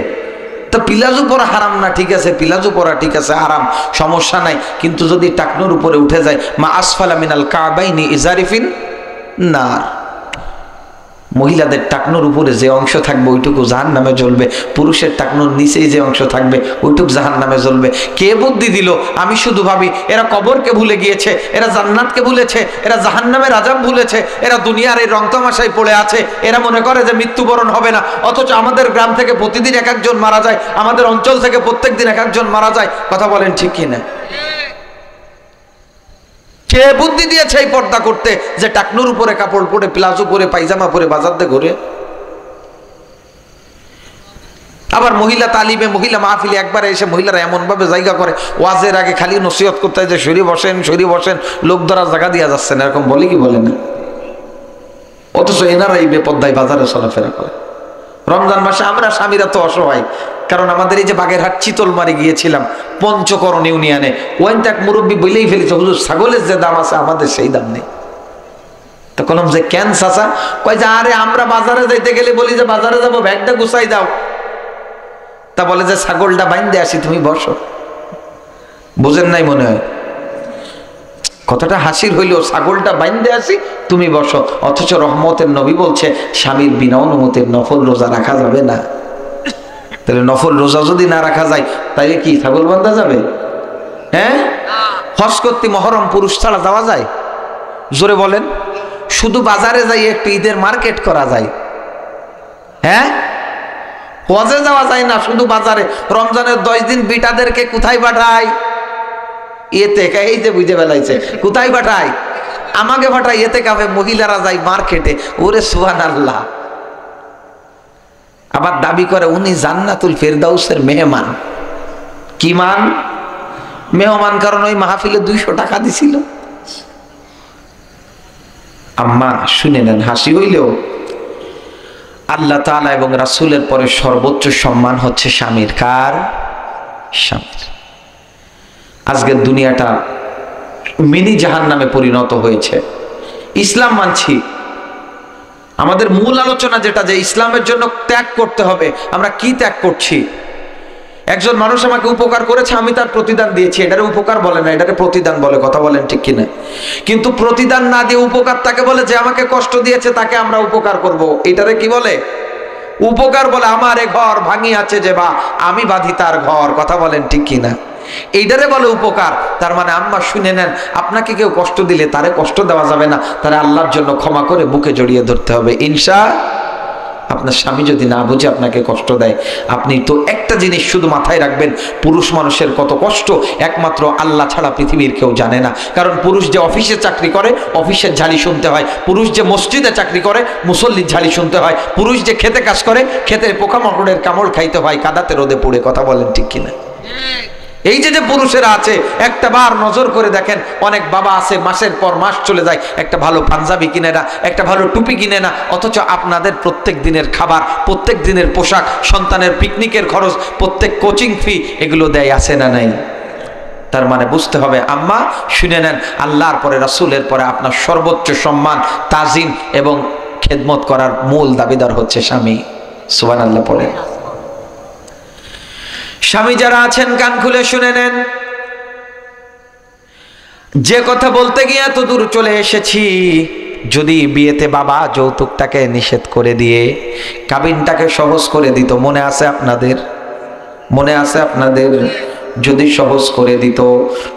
তো পিলাজু পরা হারাম না, ঠিক আছে, পিলাজু পরা ঠিক আছে হারাম, সমস্যা নাই। কিন্তু যদি টাকনুর উপরে উঠে যায়, মা আসফালা মিনাল কাবাইনি ইজারিফিন নার, মহিলাদের টাকনুর উপরে যে অংশ থাকবে ওইটুকু জাহান্নামে জ্বলবে, পুরুষের টাকনুর নিচেই যে অংশ থাকবে ওইটুকু জাহান্নামে জ্বলবে। কে বুদ্ধি দিল? আমি শুধু ভাবি এরা কবরকে ভুলে গিয়েছে, এরা জান্নাতকে ভুলেছে, এরা জাহান্নামের আযাব ভুলেছে, এরা দুনিয়ার এই রংতামাশায় পড়ে আছে, এরা মনে করে যে মৃত্যুবরণ হবে না। অথচ আমাদের গ্রাম থেকে প্রতিদিন এক একজন মারা যায়, আমাদের অঞ্চল থেকে প্রত্যেকদিন এক একজন মারা যায়, কথা বলেন ঠিক কিনা? কে বুদ্ধি দিয়েছে এই পর্দা করতে, যে টাকনুর উপরে কাপড় পরে, প্লাজো পরে, পায়জামা পরে বাজার দিয়ে ঘুরে? আবার মহিলা তালিমে, মহিলা মাহফিলে একবারে এসে মহিলারা এমন ভাবে জায়গা করে, ওয়াজের আগে খালি নসিহত করতে হয় যে সরি বসেন, সরি বসেন, লোক ধরা জায়গা দিয়া যাচ্ছে না, এরকম বলে কি বলে না? অথচ এনারা এই বেপদ্দায় বাজারে চলাফেরা করে। রমজান মাসে আমরা স্বামীরা তো অসহায়, কারণ আমাদের এই যে বাগেরহাট চিতলমারি গিয়েছিলাম পঞ্চকরণ ইউনিয়নে, ওইটা এক মুরব্বী বলেই ফেলেছে, হুজুর ছাগলের যে দাম আছে আমাদের সেই দাম নেই। তখন যে কেন চাচা? কয় যে আরে আমরা বাজারে যাইতে গেলে বলি যে বাজারে যাবো, ব্যাগটা গুছাই দাও। তা বলে যে ছাগলটা বাইন্ধে আসি, তুমি বসো। বুঝেন নাই মনে হয়? কতটা হাসির হইলেও, ছাগলটা বাইন্ধে আসি তুমি বসো। অথচ রহমতের নবী বলছে স্বামীর বিনা অনুমতির নফল রোজা রাখা যাবে না। তাহলে নফল রোজা যদি না রাখা যায় তাহলে কি ছাগল বান্ধা যাবে? হ্যাঁ, হজ করতে মহরম পুরুষ ছাড়া যাওয়া যায়? জোরে বলেন। শুধু বাজারে যাই একটু ঈদের মার্কেট করা যায়। হ্যাঁ, হজে যাওয়া যায় না, শুধু বাজারে। রমজানের 10 দিন বিটাদেরকে কোথায় পাঠায়? এতে এই যে বুঝে বেলাইছে, কোথায় পাঠায়? আমাকে পাঠায় এতে কাফে, মহিলারা যায় মার্কেটে। ওরে সুবহানাল্লাহ। আবার দাবি করে উনি জান্নাতুল ফেরদাউসের মেহমান। কি মান? মেহমান, কারণ ওই মাহফিলে 200 টাকা দিছিল। আম্মা শুনে নেন, হাসি হইলেও আল্লাহ তাআলা এবং রাসূলের পরে সর্বোচ্চ সম্মান হচ্ছে স্বামীর। কার? স্বামীর। আজকের দুনিয়াটা মিনি জাহান্নামে পরিণত হয়েছে। ইসলাম মানছি, আমাদের মূল আলোচনা যেটা, যে ইসলামের জন্য ত্যাগ করতে হবে। আমরা কি ত্যাগ করছি? একজন মানুষ আমাকে উপকার করেছে, আমি তার প্রতিদান দিয়েছি। এটারে উপকার বলে না, এটারে প্রতিদান বলে। কথা বলেন ঠিক কিনা? কিন্তু প্রতিদান না দিয়ে উপকার তাকে বলে, যে আমাকে কষ্ট দিয়েছে তাকে আমরা উপকার করব। এটারে কি বলে? উপকার বলে। আমার এ ঘর ভাঙি আছে যে, বা আমি বাঁধি তার ঘর। কথা বলেন ঠিক কিনা? এইটারে বলে উপকার। তার মানে আম্মা শুনে নেন, আপনাকে কেউ কষ্ট দিলে তারে কষ্ট দেওয়া যাবে না, তারা আল্লাহর জন্য ক্ষমা করে বুকে জড়িয়ে ধরতে হবে। আপনার স্বামী যদি না বুঝে আপনাকে কষ্ট দেয়, আপনি তো একটা জিনিস শুধু মাথায় রাখবেন, পুরুষ মানুষের কত কষ্ট একমাত্র আল্লাহ ছাড়া পৃথিবীর কেউ জানে না। কারণ পুরুষ যে অফিসে চাকরি করে, অফিসের ঝালি শুনতে হয়। পুরুষ যে মসজিদে চাকরি করে, মুসল্লির ঝালি শুনতে হয়। পুরুষ যে খেতে কাজ করে, খেতে পোকামাকড়ের কামড় খাইতে হয়, কাদাতে রোদে পড়ে। কথা বলেন ঠিক কিনা? এই যে পুরুষেরা আছে, একটা বার নজর করে দেখেন, অনেক বাবা আছে মাসের পর মাস চলে যায়, একটা ভালো পাঞ্জাবি কিনে না, একটা ভালো টুপি কিনে না। অথচ আপনাদের প্রত্যেক দিনের খাবার, প্রত্যেক দিনের পোশাক, সন্তানের পিকনিকের খরচ, প্রত্যেক কোচিং ফি, এগুলো দেয়, আছে না নাই? তার মানে বুঝতে হবে, আম্মা শুনে নেন, আল্লাহর পরে রাসূলের পরে আপনার সর্বোচ্চ সম্মান, তাজিম এবং খেদমত করার মূল দাবিদার হচ্ছে স্বামী। সুবহানাল্লাহ পড়ে। স্বামী যারা আছেন কান খুলে শুনে নেন, যে কথা বলতে গিয়ে এত দূর চলে এসেছি, যদি বিয়েতে বাবা যৌতুকটাকে নিষেধ করে দিয়ে কাবিনটাকে সহজ করে দিত, মনে আছে আপনাদের? মনে আছে আপনাদের? যদি সহজ করে দিত,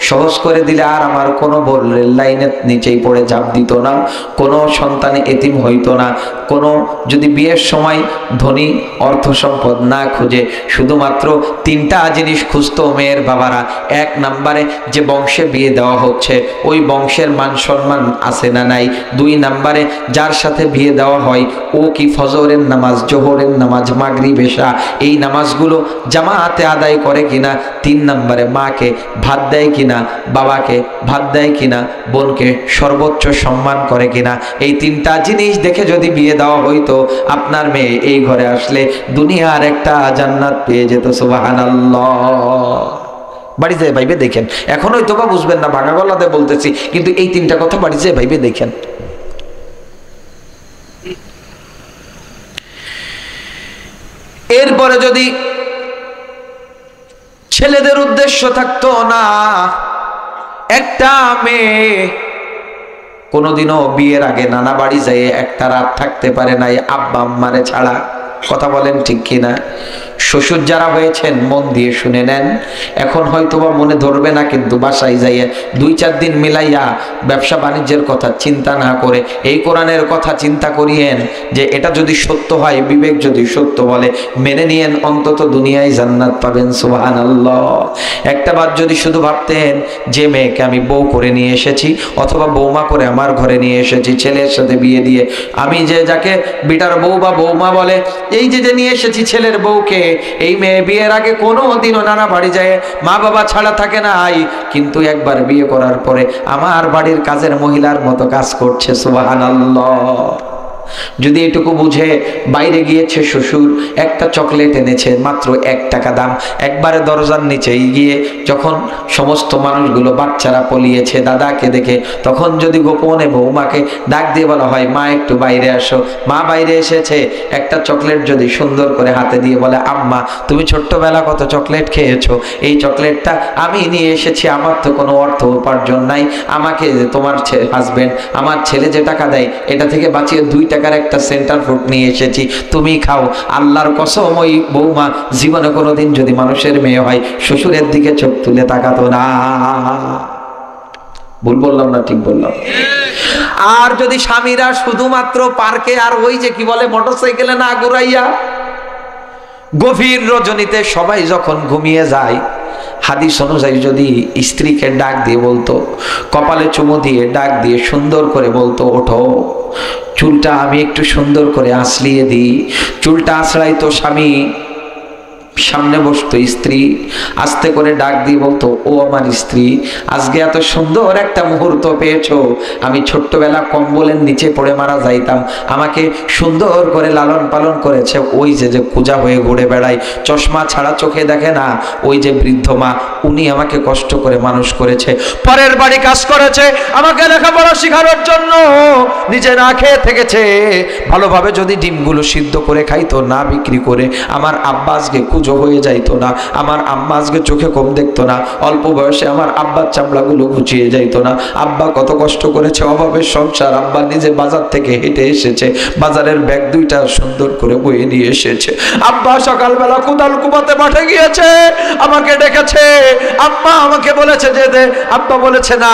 সহজ করে দিলে আর আমার কোনো রেল লাইনের নিচেই পড়ে জাপ দিত না, কোনো সন্তানে এতিম হইতো না। কোনো যদি বিয়ের সময় ধনী অর্থ সম্পদ না খুঁজে শুধুমাত্র 3টা জিনিস খুঁজতো মেয়ের বাবারা। 1 নম্বরে যে বংশে বিয়ে দেওয়া হচ্ছে ওই বংশের মান সম্মান আছে না নাই। 2 নম্বরে যার সাথে বিয়ে দেওয়া হয় ও কি ফজরের নামাজ, জোহরের নামাজ, মাগরিব, এশা এই নামাজগুলো জামাতে আদায় করে কিনা। 3 নম্বরে মাকে ভাত দেয় কিনা, বাবাকে ভাত দেয় কিনা, বোনকে সর্বোচ্চ সম্মান করে কিনা। এই 3টা জিনিস দেখে যদি বিয়ে দেওয়া হইতো, আপনার মেয়ে এই ঘরে আসলে দুনিয়ার একটা জান্নাত পেয়ে যেত। সুবহানাল্লাহ। বাড়িতে ভাইবে দেখেন, এখন হয়তো বা বুঝবেন না, ভাঙা গলাতে বলতেছি, কিন্তু এই 3টা কথা বাড়িতে ভাইবে দেখেন। এরপরে যদি ছেলেদের উদ্দেশ্য থাকতো না, একটা মেয়ে কোনোদিনও বিয়ের আগে নানা বাড়ি যায় একটা রাত থাকতে পারে নাই আব্বা আম্মারে ছাড়া। কথা বলেন ঠিক কিনা? শ্বশুর যারা হয়েছেন মন দিয়ে শুনে নেন, এখন হয়তোবা মনে ধরবে না, কিন্তু বাসায় যাইয়ে 2-4 দিন মিলাইয়া ব্যবসা বাণিজ্যের কথা চিন্তা না করে এই কোরআনের কথা চিন্তা করিয়েন, যে এটা যদি সত্য হয়, বিবেক যদি সত্য বলে, মেনে নিয়েন, অন্তত দুনিয়ায় জান্নাত পাবেন। সুবহানাল্লাহ। একটা বার যদি শুধু ভাবতেন যে মেয়েকে আমি বউ করে নিয়ে এসেছি অথবা বৌমা করে আমার ঘরে নিয়ে এসেছি, ছেলের সাথে বিয়ে দিয়ে, আমি যে যাকে বিটার বউ বা বৌমা বলে, এই যে নিয়ে এসেছি ছেলের বউকে, এই মেয়ে বিয়ের আগে কোনো দিনও নানা বাড়ি যায় মা বাবা ছাড়া থাকে নাই, কিন্তু একবার বিয়ে করার পরে আমার বাড়ির কাজের মহিলার মতো কাজ করছে। সুবহানাল্লাহ। যদি এটুকু বুঝে বাইরে গিয়েছে শ্বশুর, একটা চকলেট এনেছে মাত্র 1 টাকা দাম, একবারে দরজার নিচে গিয়ে যখন সমস্ত মানুষগুলো বাচ্চারা পলিয়েছে দাদাকে দেখে, তখন যদি গোপনে বৌমাকে ডাক দিয়ে বলা হয় মা একটু বাইরে আসো, মা বাইরে এসেছে, একটা চকলেট যদি সুন্দর করে হাতে দিয়ে বলে আম্মা তুমি ছোট্টবেলা কত চকলেট খেয়েছো, এই চকলেটটা আমি নিয়ে এসেছি, আমার তো কোনো অর্থ উপার্জন নাই, আমাকে তোমার হাজবেন্ড আমার ছেলে যে টাকা দেয় এটা থেকে বাঁচিয়ে 2 টাকার একটা সেন্টার ফ্রুট নিয়ে এসেছি, তুমি খাও। আল্লাহর কসম ওই বৌমা জীবনে কোনোদিন যদি মানুষের মেয়ে হয় শ্বশুরের দিকে চোখ তুলে তাকাতো না। ভুল বললাম না ঠিক বললাম? আর যদি স্বামীরা শুধুমাত্র পার্কে আর ওই যে কি বলে মোটরসাইকেলে না ঘুরাইয়া গভীর রজনীতে সবাই যখন ঘুমিয়ে যায়, হাদিস অনুযায়ী যদি স্ত্রীকে ডাক দিয়ে বলতো, কপালে চুমু দিয়ে ডাক দিয়ে সুন্দর করে বলতো ওঠো, চুলটা আমি একটু সুন্দর করে আঁচড়িয়ে দিই, চুলটা আঁচড়াইতো স্বামী, সামনে বসতো স্ত্রী, আস্তে করে ডাক দিয়ে বলতো ও আমার স্ত্রী আজকে এত সুন্দর একটা মুহূর্ত পেয়েছো, আমি ছোট্টবেলা কম্বলের নিচে পড়ে মারা যাইতাম, আমাকে সুন্দর করে লালন পালন করেছে ওই যে পূজা হয়ে ঘুরে বেড়ায়, চশমা ছাড়া চোখে দেখে না, ওই যে বৃদ্ধ মা, উনি আমাকে কষ্ট করে মানুষ করেছে, পরের বাড়ি কাজ করেছে আমাকে লেখাপড়া শেখানোর জন্য, নিজে না খেয়ে থেকেছে, ভালোভাবে যদি ডিমগুলো সিদ্ধ করে খাইতো না বিক্রি করে, আমার আব্বা আজকে হয়ে যাইতো না, আমার আম্মা আজকে চোখে কম দেখতো না, অল্প বয়সে আমার আব্বার চামড়াগুলো ঘুচিয়ে যাইতো না, আব্বা কত কষ্ট করেছে অভাবের সংসার, আব্বা নিজে বাজার থেকে হেঁটে এসেছে, বাজারের ব্যাগ 2টা সুন্দর করে বয়ে নিয়ে এসেছে, আব্বা সকালবেলা কুদাল কুপাতে মাঠে গিয়েছে, আমাকে ডেকেছে, আম্মা আমাকে বলেছে যেতে, আব্বা বলেছে না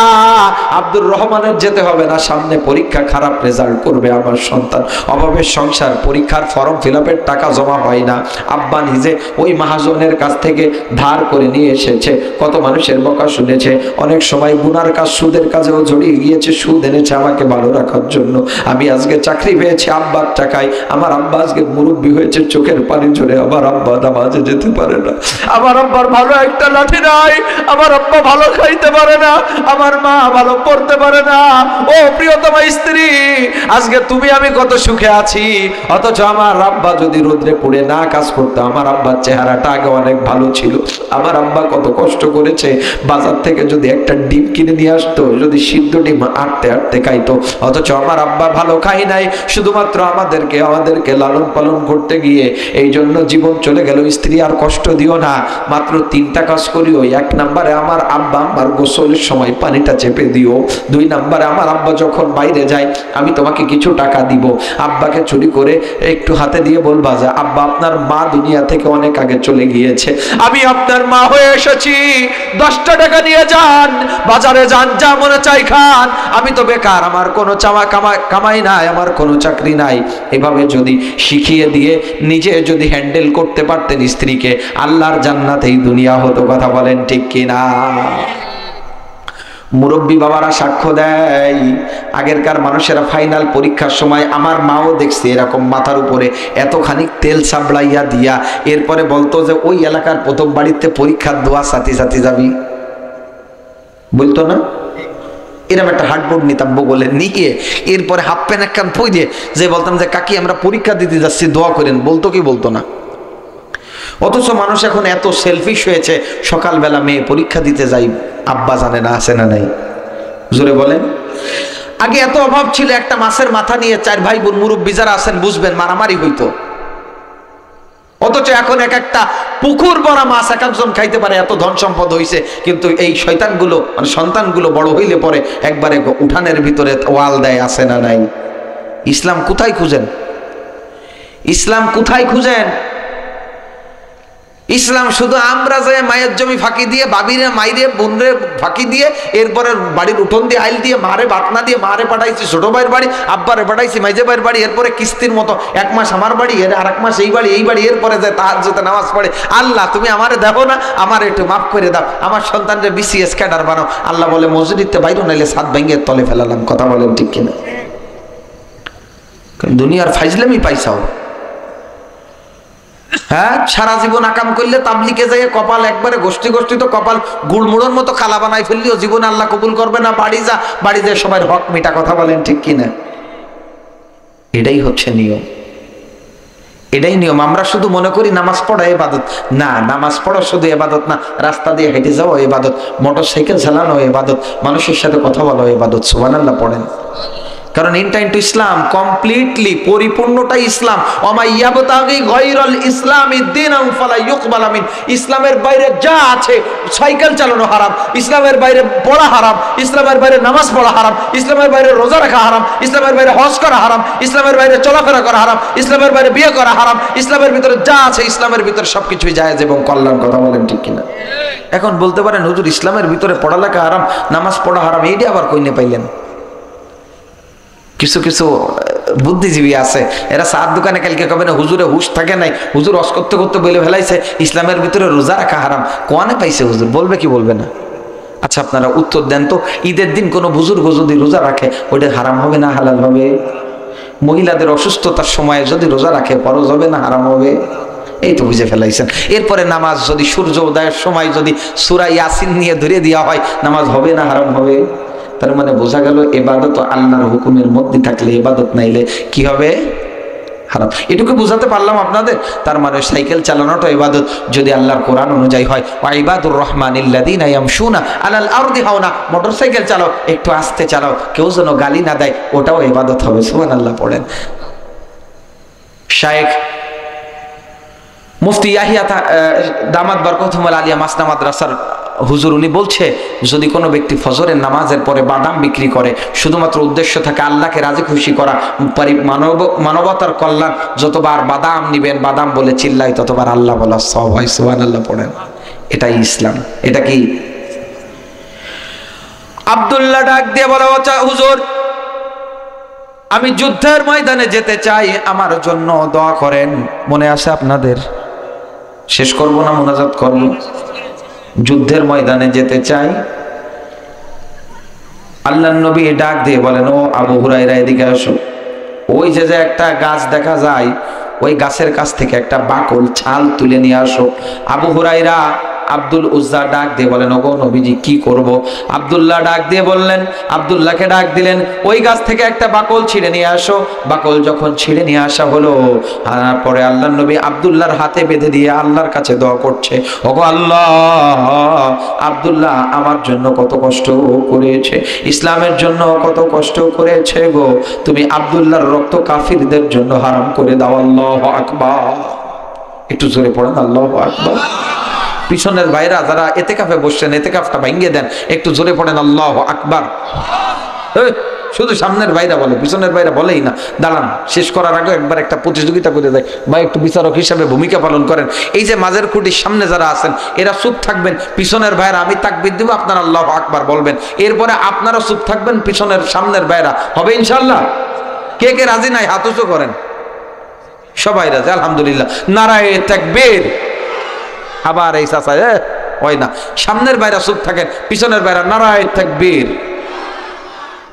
আব্দুর রহমানের যেতে হবে না, সামনে পরীক্ষা, খারাপ রেজাল্ট করবে আমার সন্তান, অভাবের সংসার, পরীক্ষার ফর্ম ফিল আপের টাকা জমা হয় না, আব্বা নিজে ওই মহাজনের কাছ থেকে ধার করে নিয়ে এসেছে, কত মানুষের বকা শুনেছে, অনেক সময় গুনার কাজ সুদের কাজেও জড়িয়ে গিয়েছে, সুদ এনেছে আমাকে ভালো রাখার জন্য, আমি আজকে চাকরি পেয়েছি আব্বার টাকায়, আমার আব্বা আজকে মুরব্বী হয়েছে, চোখের পানি ঝরে, আমার আব্বা নামাজে যেতে পারে না, আমার আব্বার ভালো একটা লাঠি নাই, আমার আব্বা ভালো খাইতে পারে না, আমার মা ভালো পড়তে পারে না, ও প্রিয়তমা স্ত্রী আজকে তুমি আমি কত সুখে আছি, অথচ আমার আব্বা যদি রোদ্রে পুড়ে না কাজ করতো, আমার আব্বার চেহারাটা আগে অনেক ভালো ছিল, আমার আব্বা কত কষ্ট করেছে, বাজার থেকে যদি একটা ডিম কিনে নিয়ে আসতো, যদি সিদ্ধ ডিম আটতে আটতে খাইতো, অথচ আমার আব্বা ভালো খাই নাই, শুধুমাত্র আমাদেরকে লালন পালন করতে গিয়ে এই জন্য জীবন চলে গেল। স্ত্রী আর কষ্ট দিও না, মাত্র 3টা কাজ করিও, 1 নম্বরে আমার আব্বা আমার গোসলের সময় পানিটা চেপে দিও, 2 নম্বরে আমার আব্বা যখন বাইরে যায় আমি তোমাকে কিছু টাকা দিব, আব্বাকে চুরি করে একটু হাতে দিয়ে বলবা যে আব্বা আপনার মা দুনিয়া থেকে অনেক আগে চলে গিয়েছে, আমি আপনার মা হয়ে এসেছি, 10টা টাকা নিয়ে যান, বাজারে যান, যা মনে চাই খান, আমি তো বেকার, আমার কোনো কামাই নাই, আমার কোনো চাকরি নাই। এভাবে যদি শিখিয়ে দিয়ে নিজে যদি হ্যান্ডেল করতে পারতেন স্ত্রীকে, আল্লাহর জান্নাতেই দুনিয়া হতো। কথা বলেন ঠিক কিনা? মুরব্বী বাবারা সাক্ষ্য দেয়, আগেরকার মানুষেরা ফাইনাল পরীক্ষার সময়, আমার মাও দেখছি এরকম মাথার উপরে এতখানি তেল সাবড়াইয়া দিয়া, এরপরে বলতো যে ওই এলাকার প্রথম বাড়িতে পরীক্ষার দোয়া সাথে সাথে যাবি, বলতো না? এরকম একটা হার্ডবোর্ড নিতাম বলে নিয়ে এরপরে হাফ প্যান্ট একখান থই দিয়ে যে বলতাম যে কাকি আমরা পরীক্ষা দিতে যাচ্ছি দোয়া করেন, বলতো কি বলতো না? অথচ মানুষ এখন এত সেলফিশ হয়েছে, সকালবেলা মেয়ে পরীক্ষা দিতে যাই, আব্বা জানে না আছে না নাই, জোরে বলেন। আগে এত অভাব ছিল, একটা মাছের মাথা নিয়ে 4 ভাই বোন মুরব্বি যারা আছেন বুঝবেন মারামারি হইতো, অথচ এখন এক একটা পুকুর ভরা মাছ এক একজন খাইতে পারে, এত ধন সম্পদ হইছে। কিন্তু এই শয়তানগুলো মানে সন্তানগুলো বড় হইলে পরে একবারে উঠানের ভিতরে ওয়াল দেয়, আছে না নাই? ইসলাম কোথায় খুঁজেন? ইসলাম কোথায় খুঁজেন? ইসলাম শুধু আমরা যে মায়ের জমি ফাঁকি দিয়ে, বাবিরে মাইরে বোনরে ফাঁকি দিয়ে, এরপরে বাড়ির উঠোন দিয়ে আইল দিয়ে মারে বাটনা দিয়ে মারে পাঠাইছি ছোট ভাইয়ের বাড়ি, আব্বারে পাঠাইছি মাইজে ভাইয়ের বাড়ি, এরপরে কিস্তির মতো 1 মাস আমার বাড়ি, এর আর 1 মাস এই বাড়ি, এরপরে যায় তাহাজ্জুদে নামাজ পড়ে, আল্লাহ তুমি আমারে দেখো না, আমার একটু মাফ করে দাও, আমার সন্তানরে BCS ক্যাডার বানাও। আল্লাহ বলে মসজিদে বাইরে নাইলে 7 ভেঙে তলে ফেলালাম। কথা বলেন ঠিক কিনা? দুনিয়ার ফাইজলামি পাইছাও। হ্যাঁ, সারা জীবন আকাম করলে তাবলিকে যায় কপাল একবারে গোষ্ঠী তো কপাল গুড়মুড়োর মতো কালা বানাই ফেললেও জীবন আল্লাহ কবুল করবে না। বাড়ি যা, বাড়ি যায় সবাই হক মিটা। কথা বলেন ঠিক কিনা? এটাই হচ্ছে নিয়ম, এটাই নিয়ম। আমরা শুধু মনে করি নামাজ পড়া ইবাদত, না, নামাজ পড়া শুধু ইবাদত না, রাস্তা দিয়ে হেঁটে যাওয়া ইবাদত, মোটরসাইকেল চালানো ইবাদত, মানুষের সাথে কথা বলা ইবাদত। সুবহানাল্লাহ পড়েন। কারণ ইনটাইনটু ইসলাম কমপ্লিটলি পরিপূর্ণটাই ইসলাম। ওমা ইয়াবতাগি গায়রাল ইসলামি দীনান ফালা ইউকবাল মিন। ইসলামের বাইরে যা আছে, সাইকেল চালানো হারাম, ইসলামের বাইরে পড়া হারাম, ইসলামের বাইরে নামাজ পড়া হারাম, ইসলামের বাইরে রোজা রাখা হারাম, ইসলামের বাইরে হজ করা হারাম, ইসলামের বাইরে চলাফেরা করা হারাম, ইসলামের বাইরে বিয়ে করা হারাম। ইসলামের ভিতরে যা আছে, ইসলামের ভিতরে সবকিছুই জায়েজ এবং কল্যাণ। কথা বলেন ঠিক কিনা? এখন বলতে পারেন হুজুর ইসলামের ভিতরে পড়ালেখা হারাম, নামাজ পড়া হারাম, এইটা আবার কইনে পাইলেন? কিছু কিছু বুদ্ধিজীবী আছে, এরা চার দোকানে কালকে কবে না হুজুরে হুশ থাকে নাই, হুজুর অস করতে করতে বলে ফেলাইছে ইসলামের ভিতরে রোজা রাখা হারাম। কোয়ানে পাইছে হুজুর? বলবে কি বলবে না? আচ্ছা আপনারা উত্তর দেন তো, ঈদের দিন কোনো বুজুর্গ যদি রোজা রাখে ওটা হারাম হবে না হালাল হবে? মহিলাদের অসুস্থতার সময়ে যদি রোজা রাখে ফরজ হবে না হারাম হবে? এই তো বুঝে ফেলাইছেন। এরপরে নামাজ যদি সূর্য উদয়ের সময় যদি সূরা ইয়াসিন নিয়ে ধরে দেওয়া হয়, নামাজ হবে না হারাম হবে? তার মানে বোঝা গেল ইবাদত আল্লাহর হুকুমের মধ্যে থাকলে ইবাদত, নাইলে কি হবে? হারাম। এটুকু বুঝাতে পারলাম আপনাদের। তার মানে সাইকেল চালানোটা ইবাদত যদি আল্লাহর কোরআন অনুযায়ী হয়। ওয়া ইবাদুর রহমানিল্লাযীনা ইয়ামশুনা আলাল আরদি হাওনা। মোটরসাইকেল চালাও, একটু আস্তে চালাও, কেউ যেন গালি না দেয়, ওটাও ইবাদত হবে। সুবহানাল্লাহ পড়েন। শায়েখ মুফতি ইয়াহিয়া দামাত বরকতুল আলিয়া মাসনা মাদ্রাসার হুজুর, উনি বলছে যদি কোনো ব্যক্তি ফজরের নামাজের পরে বাদাম বিক্রি করে, শুধুমাত্র উদ্দেশ্য থাকে আল্লাহকে রাজি খুশি করা, মানবতার কল্যাণ, যতবার বাদাম নিবেন বাদাম বলে চিল্লাই ততবার আল্লাহ বলা সব হয়। সুবহানাল্লাহ পড়েন। এটাই ইসলাম। এটা কি? আব্দুল্লাহ ডাক দিয়ে বলে, হুজুর আমি যুদ্ধের ময়দানে যেতে চাই, আমার জন্য দোয়া করেন। মনে আছে আপনাদের? শেষ করব না মুনাজাত করব? যুদ্ধের ময়দানে যেতে চাই। আল্লাহর নবী ডাক দিয়ে বলেন, ও আবু হুরায়রা এদিকে আসো। ওই যে একটা গাছ দেখা যায়, ওই গাছের কাছ থেকে একটা বাকল ছাল তুলে নিয়ে আসো। আবু হুরায়রা আব্দুল উজ্জা ডাক দিয়ে বলেন, ওগো নবীজি কি করব? আব্দুল্লাহ ডাক দিয়ে বললেন, আব্দুল্লাহকে ডাক দিলেন, ওই গাছ থেকে একটা বাকল ছিঁড়ে নিয়ে আসো। বাকল যখন ছিঁড়ে নিয়ে আসা হলো, পরে আল্লাহর নবী আব্দুল্লাহর হাতে বেঁধে দিয়ে আল্লাহর কাছে দোয়া করছে, ওগো আল্লাহ, আব্দুল্লাহ আমার জন্য কত কষ্ট করেছে, ইসলামের জন্য কত কষ্ট করেছে গো, তুমি আব্দুল্লাহর রক্ত কাফিরদের জন্য হারাম করে দাও। আল্লাহু আকবার। একটু জোরে পড়েন আল্লাহু আকবার। পিছনের ভাইরা যারা এতেকাফে বসছেন, এতেকাফটা ভাঙিয়ে দেন, একটু জোরে পড়েন আল্লাহু আকবার। শুধু সামনের ভাইরা বলে, পিছনের ভাইরা বলেই না। দাঁড়ান, শেষ করার আগে একবার একটা প্রতিযোগিতা করে দেয়, ভাই একটু বিচারক হিসাবে ভূমিকা পালন করেন। এই যে মাঝের খুঁটির সামনে যারা আছেন এরা চুপ থাকবেন, পিছনের ভাইরা আমি তাকবীর দিব, আপনারা আল্লাহু আকবার বলবেন, এরপরে আপনারা চুপ থাকবেন, পিছনের সামনের ভাইরা হবে ইনশাআল্লাহ। কে কে রাজি নাই হাত উঁচু করেন। সবাই রাজি, আলহামদুলিল্লাহ। নারায়ে তাকবীর। আবার এই চাচা হয় না, সামনের বাইরা চুপ থাকেন, পিছনের বাইরা নারায়ে তাকবীর।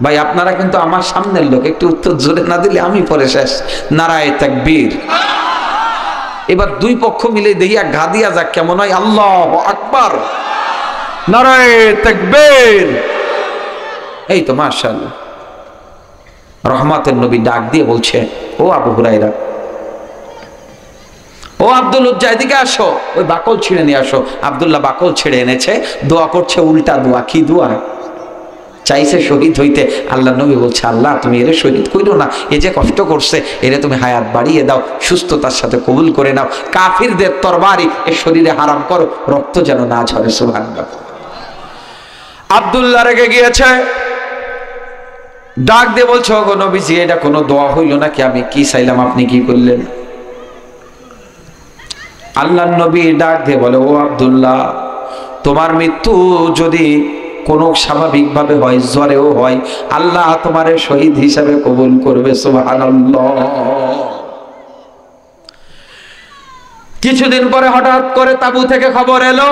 ভাই আপনারা কিন্তু আমার সামনের লোক, একটু উত্তর জোরে না দিলে আমি পরে শেষ। নারায়ে তাকবীর। এবার দুই পক্ষ মিলে দেখিয়া ঘা দিয়া যাক কেমন হয়। আল্লাহু আকবার, নারায়ে তাকবীর। এই তো মাশাআল্লাহ। রহমাতের নবী ডাক দিয়ে বলছে, ও আবু হুরায়রা, ও আব্দুল উজ্জা এদিকে আসো, ওই বাকল ছিঁড়ে নিয়ে আসো। আব্দুল্লাহ বাকল ছেড়ে এনেছে, দোয়া করছে উল্টা দোয়া। কি দোয়া? চাইছে শহীদ হইতে। আল্লাহ নবী বলছে, আল্লাহ তুমি এরে শহীদ কইরো না, এ যে কষ্ট করছে, এরে তুমি হায়াত বাড়িয়ে দাও, সুস্থতার সাথে কবুল করে নাও, কাফিরদের তরবারি এর শরীরে হারাম করো, রক্ত যেন না ঝরে। সুবহানাল্লাহ। আব্দুল্লাহ রেগে গিয়েছে, ডাক দিয়ে বলছে, ওগো নবীজি এটা কোনো দোয়া হইল নাকি? আমি কি চাইলাম আপনি কি করলেন? আল্লাহর নবী ডাক দিয়ে বলে, ও আব্দুল্লাহ, তোমার মৃত্যু যদি কোনো স্বাভাবিকভাবে হয়, জ্বরেও হয়, আল্লাহ তোমারে শহীদ হিসাবে কবুল করবে। সুবহানাল্লাহ। কিছুদিন পরে হঠাৎ করে তাবু থেকে খবর এলো,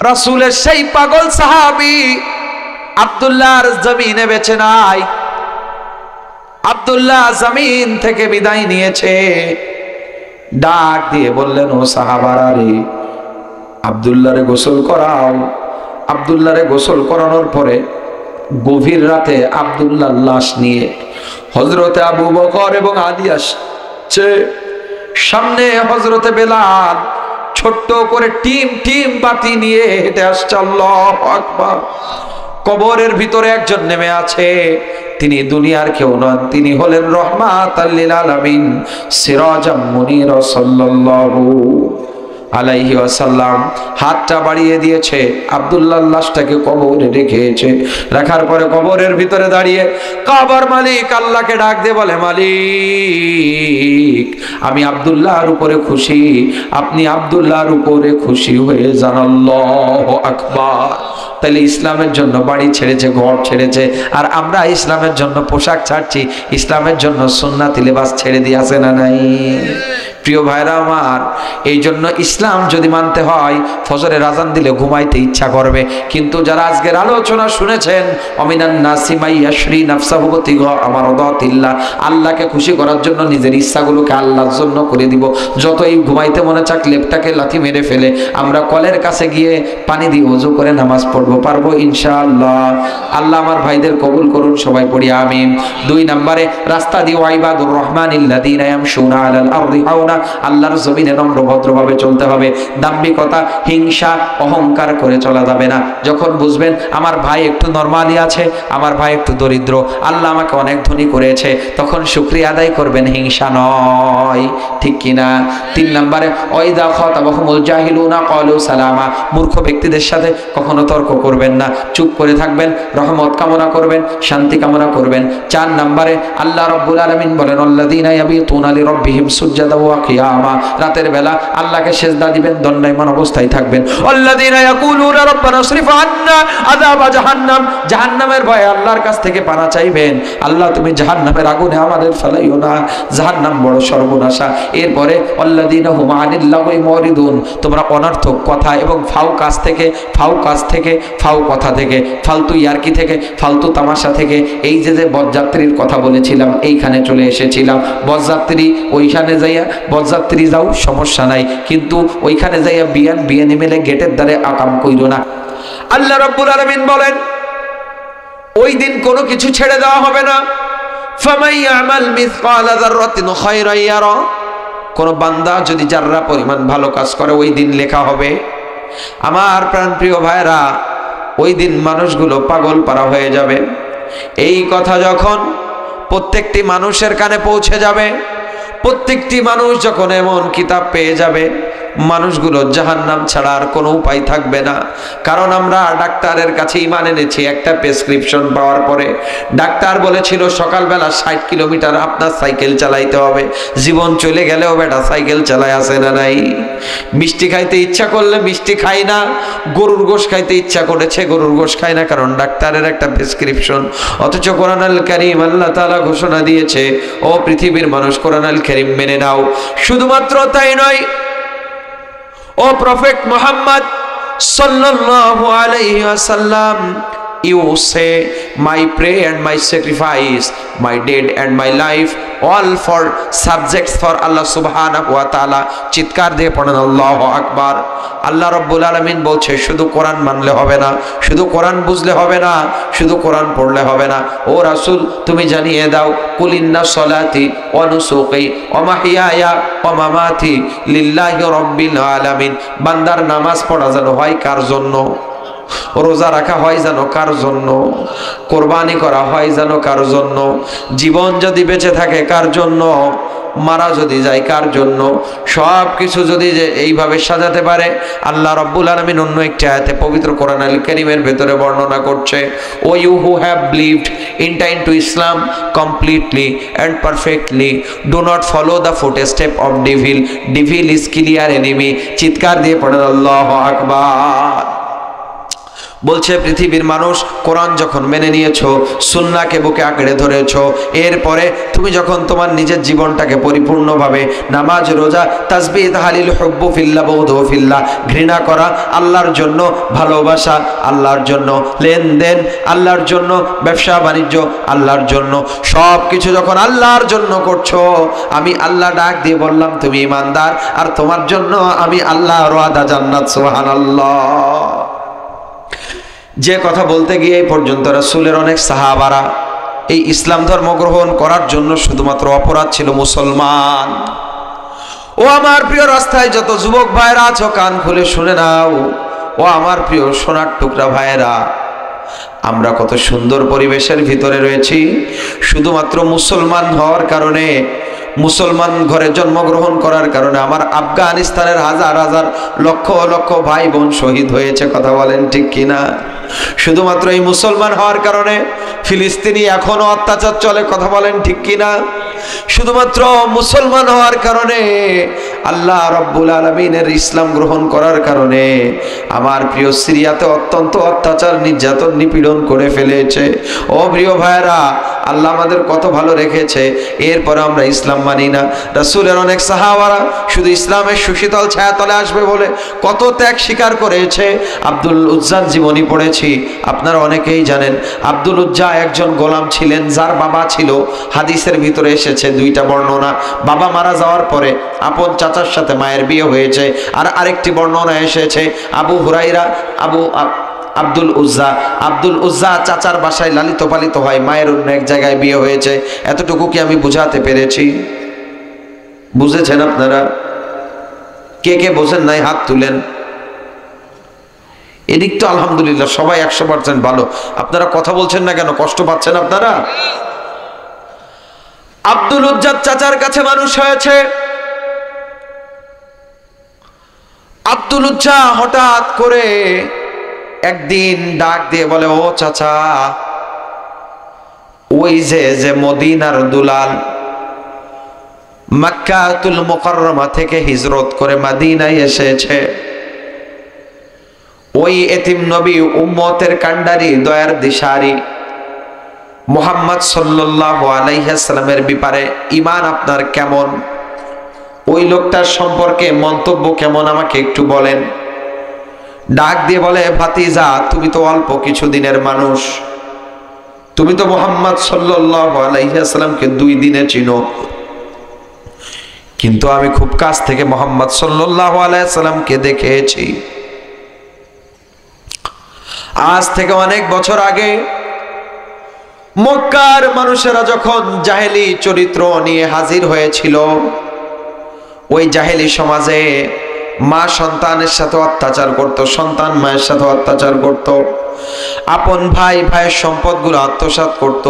রাসূলের সেই পাগল সাহাবী আব্দুল্লাহর জমিনে বেঁচে নাই। আব্দুল্লাহ জমিন থেকে বিদায় নিয়েছে। ডাক দিয়ে বললেন, ও সাহাবারা রে, আব্দুল্লাহরে গোসল করাও। আব্দুল্লাহরে গোসল করানোর পরে গভীর রাতে আব্দুল্লাহর লাশ নিয়ে হযরতে আবু বকর এবং আলী আসছে, সামনে হযরতে বেলাল ছোট্ট করে টিম বাতি নিয়ে হেঁটে আসছে। আল্লাহু আকবার। কবরের ভিতরে একজন নেমে আছে, তিনি দুনিয়ার কেউ নন, তিনি হলেন রাহমাতাল লিল আলামিন সিরাজাম মুনীর সাল্লাল্লাহু আলাইহি ওয়াসাল্লাম। হাতটা বাড়িয়ে দিয়েছে, আব্দুল্লাহর লাশটাকে কবরে রেখেছে। রাখার পরে কবরের ভিতরে দাঁড়িয়ে কাবার মালিক আল্লাহকে ডাক দিয়ে বলে, মালিক আমি আব্দুল্লাহর উপরে খুশি, আপনি আব্দুল্লাহর উপরে খুশি হয়ে যান। আল্লাহু আকবার। তাহলে ইসলামের জন্য বাড়ি ছেড়েছে, ঘর ছেড়েছে, আর আমরা ইসলামের জন্য পোশাক ছাড়ছি, ইসলামের জন্য সুন্নাতি লিবাস ছেড়ে দিয়ে আছে না নাই? প্রিয় ভাইরা আমার, এই জন্য ইসলাম যদি মানতে হয় ফজরের আজান দিলে ঘুমাইতে ইচ্ছা করবে। কিন্তু যারা আজকের আলোচনা শুনেছেন, অমিনান নাসি মাই ইয়াশরি নাফসাহু বিতিগা আমারাদাতিল্লাহ, আল্লাহকে খুশি করার জন্য নিজের ইচ্ছাগুলোকে আল্লাহর জন্য করে দিব। যতই ঘুমাইতে মনে চাক লেপটাকে লাথি মেরে ফেলে আমরা কলের কাছে গিয়ে পানি দিয়ে ওযু করে নামাজ পড়বো, পারবো ইনশাআল্লাহ। আল্লাহ আমার ভাইদের কবুল করুন, সবাই পড়ি আমিন। 2 নম্বরে রাস্তা দিয়ে ওয়াইবাদুর রহমানিল্লাযীনা ইয়ামশুনা আলাল আরদি হাওনা, আল্লাহর জমিনে নম্র ভদ্রভাবে চলতে হবে। দাম্ভিকতা, হিংসা, অহংকার করে চলা যাবে না। যখন বুঝবেন আমার ভাই একটু নরমালি আছে, আমার ভাই একটু দরিদ্র, আল্লাহ আমাকে অনেক ধনী করেছে, তখন শুকরিয়া আদায় করবেন, হিংসা নয়, ঠিক কিনা? 3 নম্বরে ওয়াইদা খাতাবাহুমুল জাহিলুনা ক্বালু সালামা, মূর্খ ব্যক্তিদের সাথে কখনো তর্ক করবেন না, চুপ করে থাকবেন, রহমত কামনা করবেন, শান্তি কামনা করবেন। 4 নম্বরে আল্লাহ রাব্বুল আলামিন বলেন, আল্লাযীনা ইয়াবিতুনা লিরাব্বিহিম সুজদাও ওয়া কিয়ামা, রাতের বেলা আল্লাহকে সিজদা দিবেন, দণ্ডায়মান অবস্থায় থাকবেন। আল্লাযীনা ইয়াকুলুনা রাব্বানা ইসরিফ আন্না আযাবা জাহান্নাম, জাহান্নামের ভয়ে আল্লাহর কাছ থেকে পানা চাইবেন, আল্লাহ তুমি জাহান্নামের আগুনে আমাদের ফেলাইও না, জাহান্নাম বড় সর্বনাশা। এরপরে আল্লাযীনা হুম আনিল লাগwi মুরিদুন, তোমরা অনর্থক কথা এবং ফাও কাজ থেকে, ফাও কথা থেকে, ফালতু ইয়ারকি থেকে, ফালতু তামাশা থেকে, এই যে বরযাত্রীর কথা বলেছিলাম, এইখানে চলে এসেছিলাম। বরযাত্রী ওইখানে যাইয়া, বরযাত্রী যাও সমস্যা নাই, কিন্তু ওইখানে যাইয়া বিয়ানি মিলে গেটের দ্বারে আকাম কইরো না। আল্লাহ রাব্বুল আলামিন বলেন ওই দিন কোনো কিছু ছেড়ে দেওয়া হবে না। ফামাই ইয়ামাল মিসকালা যাররাতিন খায়রান ইয়ারা, কোন বান্দা যদি যাররা পরিমাণ ভালো কাজ করে ওই দিন লেখা হবে। আমার প্রাণপ্রিয় ভাইরা, ওই দিন মানুষগুলো পাগল পারা হয়ে যাবে। এই কথা যখন প্রত্যেকটি মানুষের কানে পৌঁছে যাবে, প্রত্যেকটি মানুষ যখন এমন কিতাব পেয়ে যাবে, মানুষগুলো জাহান্নাম ছাড়া আর কোনো উপায় থাকবে না। কারণ আমরা ডাক্তারের কাছে ঈমান এনেছি, একটা প্রেসক্রিপশন পাওয়ার পরে ডাক্তার বলেছিল সকালবেলা 60 কিলোমিটার আপনার সাইকেল চালাইতে হবে। জীবন চলে গেলেও বেটা সাইকেল চালায় আসে না নাই? মিষ্টি খাইতে ইচ্ছা করলে মিষ্টি খাই না, গরুর গোশ খাইতে ইচ্ছা করেছে গরুর গোশ খাই না, কারণ ডাক্তারের একটা প্রেসক্রিপশন। অথচ কোরআনুল কারীম আল্লাহ তাআলা ঘোষণা দিয়েছে, ও পৃথিবীর মানুষ কোরআনুল কারীম মেনে নাও। শুধুমাত্র তাই নয়, ও প্রফেট মুহাম্মদ সাল্লাল্লাহু আলাইহি ওয়াসাল্লাম, you say my prayer and my sacrifice, my deed and my life, all for subjects for Allah subhanahu wa ta'ala। চিৎকার দিয়ে পড়েন আল্লাহু আকবার। আল্লাহ রাব্বুল আলামিন বলছে শুধু কোরআন মানলে হবে না, শুধু কোরআন বুঝলে হবে না, শুধু কোরআন পড়লে হবে না। ও রাসূল তুমি জানিয়ে দাও, কুল ইন্না সলাতি ওয়া নুসুকি ওয়া মাহইয়ায়া ওয়া মামাতি লিল্লাহি রাব্বিল আলামিন। বান্দার নামাজ পড়া যেন হয় কার জন্য? রোজা রাখা হয় যেন কার জন্য? কোরবানি করা হয় যেন কার জন্য? জীবন যদি বেঁচে থাকে কার জন্য? মারা যদি যায় কার জন্য? সব কিছু যদি যে এইভাবে সাজাতে পারে, আল্লাহ রাব্বুল আলামিন অন্য একটি আয়াতে পবিত্র কোরআনুল কারীমের ভেতরে বর্ণনা করছে, O you who have believed enter into Islam completely and perfectly, do not follow the footstep of devil, devil is clear enemy. চিৎকার দিয়ে পড়েন আল্লাহু আকবার। বলছে পৃথিবীর মানুষ, কোরআন যখন মেনে নিয়েছো, সুন্নাহকে বুকে আঁকড়ে ধরেছো, এরপরে তুমি যখন তোমার নিজের জীবনটাকে পরিপূর্ণভাবে নামাজ, রোজা, তাসবিহ, তাহলিল, হুব্বু ফিল্লাহ, বুগদু ফিল্লাহ, ঘৃণা করা আল্লাহর জন্য, ভালোবাসা আল্লাহর জন্য, লেনদেন আল্লাহর জন্য, ব্যবসা বাণিজ্য আল্লাহর জন্য, সব কিছু যখন আল্লাহর জন্য করছো, আমি আল্লাহ ডাক দিয়ে বললাম তুমি ঈমানদার, আর তোমার জন্য আমি আল্লাহর ওয়াদা জান্নাত। সুবহানাল্লাহ। যে কথা বলতে গিয়ে এই পর্যন্ত রাসূলের অনেক সাহাবারা এই ইসলাম ধর্ম গ্রহণ করার জন্য শুধুমাত্র অপরাধ ছিল মুসলমান। ও আমার প্রিয় রাস্তায় যত যুবক ভাইরা আছো, কান খুলে শুনে নাও। ও আমার প্রিয় সোনার টুকরা ভাইরা, আমরা কত সুন্দর পরিবেশের ভিতরে রয়েছি শুধুমাত্র মুসলমান হওয়ার কারণে, মুসলমান ঘরে জন্মগ্রহণ করার কারণে আমার আফগানিস্তানের হাজার হাজার লক্ষ লক্ষ ভাই বোন শহীদ হয়েছে। কথা বলেন ঠিক কিনা? শুধুমাত্র এই মুসলমান হওয়ার কারণে ফিলিস্তিনি এখনো অত্যাচার চলে। কথা বলেন ঠিক কিনা? শুধুমাত্র মুসলমান হওয়ার কারণে, আল্লাহ রাব্বুল আলামিনের ইসলাম গ্রহণ করার কারণে আমার প্রিয় সিরিয়াতে অত্যন্ত অত্যাচার নির্যাতন নিপীড়ন করে ফেলেছে। ও প্রিয় ভাইরা, আল্লাহ আমাদের কত ভালো রেখেছে, এরপরে আমরা ইসলাম মানি না। রাসূলের অনেক সাহাবারা শুধু ইসলামের সুশীতল ছায়াতলে আসবে বলে কত ত্যাগ স্বীকার করেছে। আব্দুল উজ্জার জীবনী পড়েছি, আপনারা অনেকেই জানেন। আব্দুল উজ্জা একজন গোলাম ছিলেন যার বাবা ছিল, হাদিসের ভিতরে এসেছে দুইটা বর্ণনা, বাবা মারা যাওয়ার পরে আপন চাচার সাথে মায়ের বিয়ে হয়েছে। আর আরেকটি বর্ণনা এসেছে আবু হুরাইরা আব্দুল উজ্জা চাচার বাসায় লালিত পালিত হয়, মায়ের অন্য এক জায়গায় বিয়ে হয়েছে। এতটুকু কি আমি বুঝাতে পেরেছি? বুঝেছেন আপনারা? কে কে বোঝেন নাই হাত তুলেন। এদিক তো আলহামদুলিল্লাহ সবাই 100% ভালো। আপনারা কথা বলছেন না কেন? কষ্ট পাচ্ছেন আপনারা? আব্দুল উজ্জার চাচার কাছে মানুষ হয়েছে। আব্দুল উজ্জা হঠাৎ করে একদিন ডাক দিয়ে বলে, ও চাচা, ওই যে মদিনার দুলাল মক্কাতুল মুকাররমা থেকে হিজরত করে মদিনায় এসেছে, ওই এতিম নবী উম্মতের কান্ডারি দয়ার দিশারি মুহাম্মদ সাল্লাল্লাহু আলাইহি ওয়াসাল্লামের ব্যাপারে ঈমান আপনার কেমন? ওই লোকটার সম্পর্কে মন্তব্য কেমন আমাকে একটু বলেন। ডাক দিয়ে বলে, ভাতিজা, তুমি তো অল্প কিছুদিনের মানুষ, তুমি তো মুহাম্মদ সাল্লাল্লাহু আলাইহি ওয়াসাল্লামকে 2 দিনে চিনো, কিন্তু আমি খুব কাছ থেকে মুহাম্মদ সাল্লাল্লাহু আলাইহি ওয়াসাল্লামকে দেখেছি। আজ থেকে অনেক বছর আগে মক্কার মানুষেরা যখন জাহেলি চরিত্র নিয়ে হাজির হয়েছিল, ওই জাহেলি সমাজে মা সন্তানের সাথে অত্যাচার করত, সন্তান মায়ের সাথে অত্যাচার করত, আপন ভাই ভাইয়ের সম্পদগুলো আত্মসাৎ করত,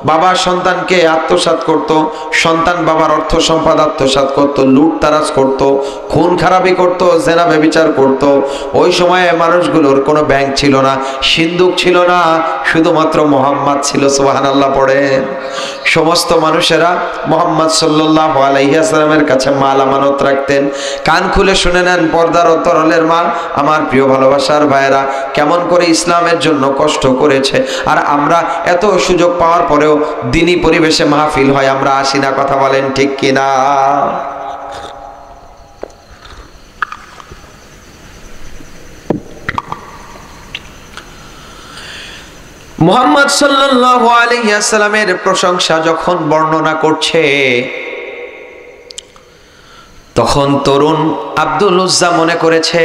বাবা সন্তানকে আত্মসাৎ করত, সন্তান বাবার অর্থ সম্পদ আত্মসাৎ করত, লুটতারাজ করত, খুন খারাপি করত, জেনা ব্যভিচার করত। ওই সময়ে মানুষগুলোর কোনো ব্যাংক ছিল না, সিন্দুক ছিল না, শুধুমাত্র মুহাম্মদ ছিল। সুবহানাল্লাহ পড়েন। সমস্ত মানুষেরা মুহাম্মদ সাল্লাল্লাহু আলাইহি ওয়াসাল্লামের কাছে মাল আমানত রাখতেন। কান খুলে শুনে নেন পর্দার অন্তরালের মা, আমার প্রিয় ভালোবাসার ভাইয়েরা, কেমন করে ইসলামের জন্য কষ্ট করেছে। আর আমরা এত সুযোগ পাওয়ার পরেও দিনী পরিবেশে মাহফিল হয়, আমরা আসি না। কথা বলেন ঠিক কিনা? মুহাম্মদ সাল্লাল্লাহু আলাইহি ওয়াসাল্লামের প্রশংসা যখন বর্ণনা করছে, তখন তরুণ আব্দুল উজ্জা মনে করেছে,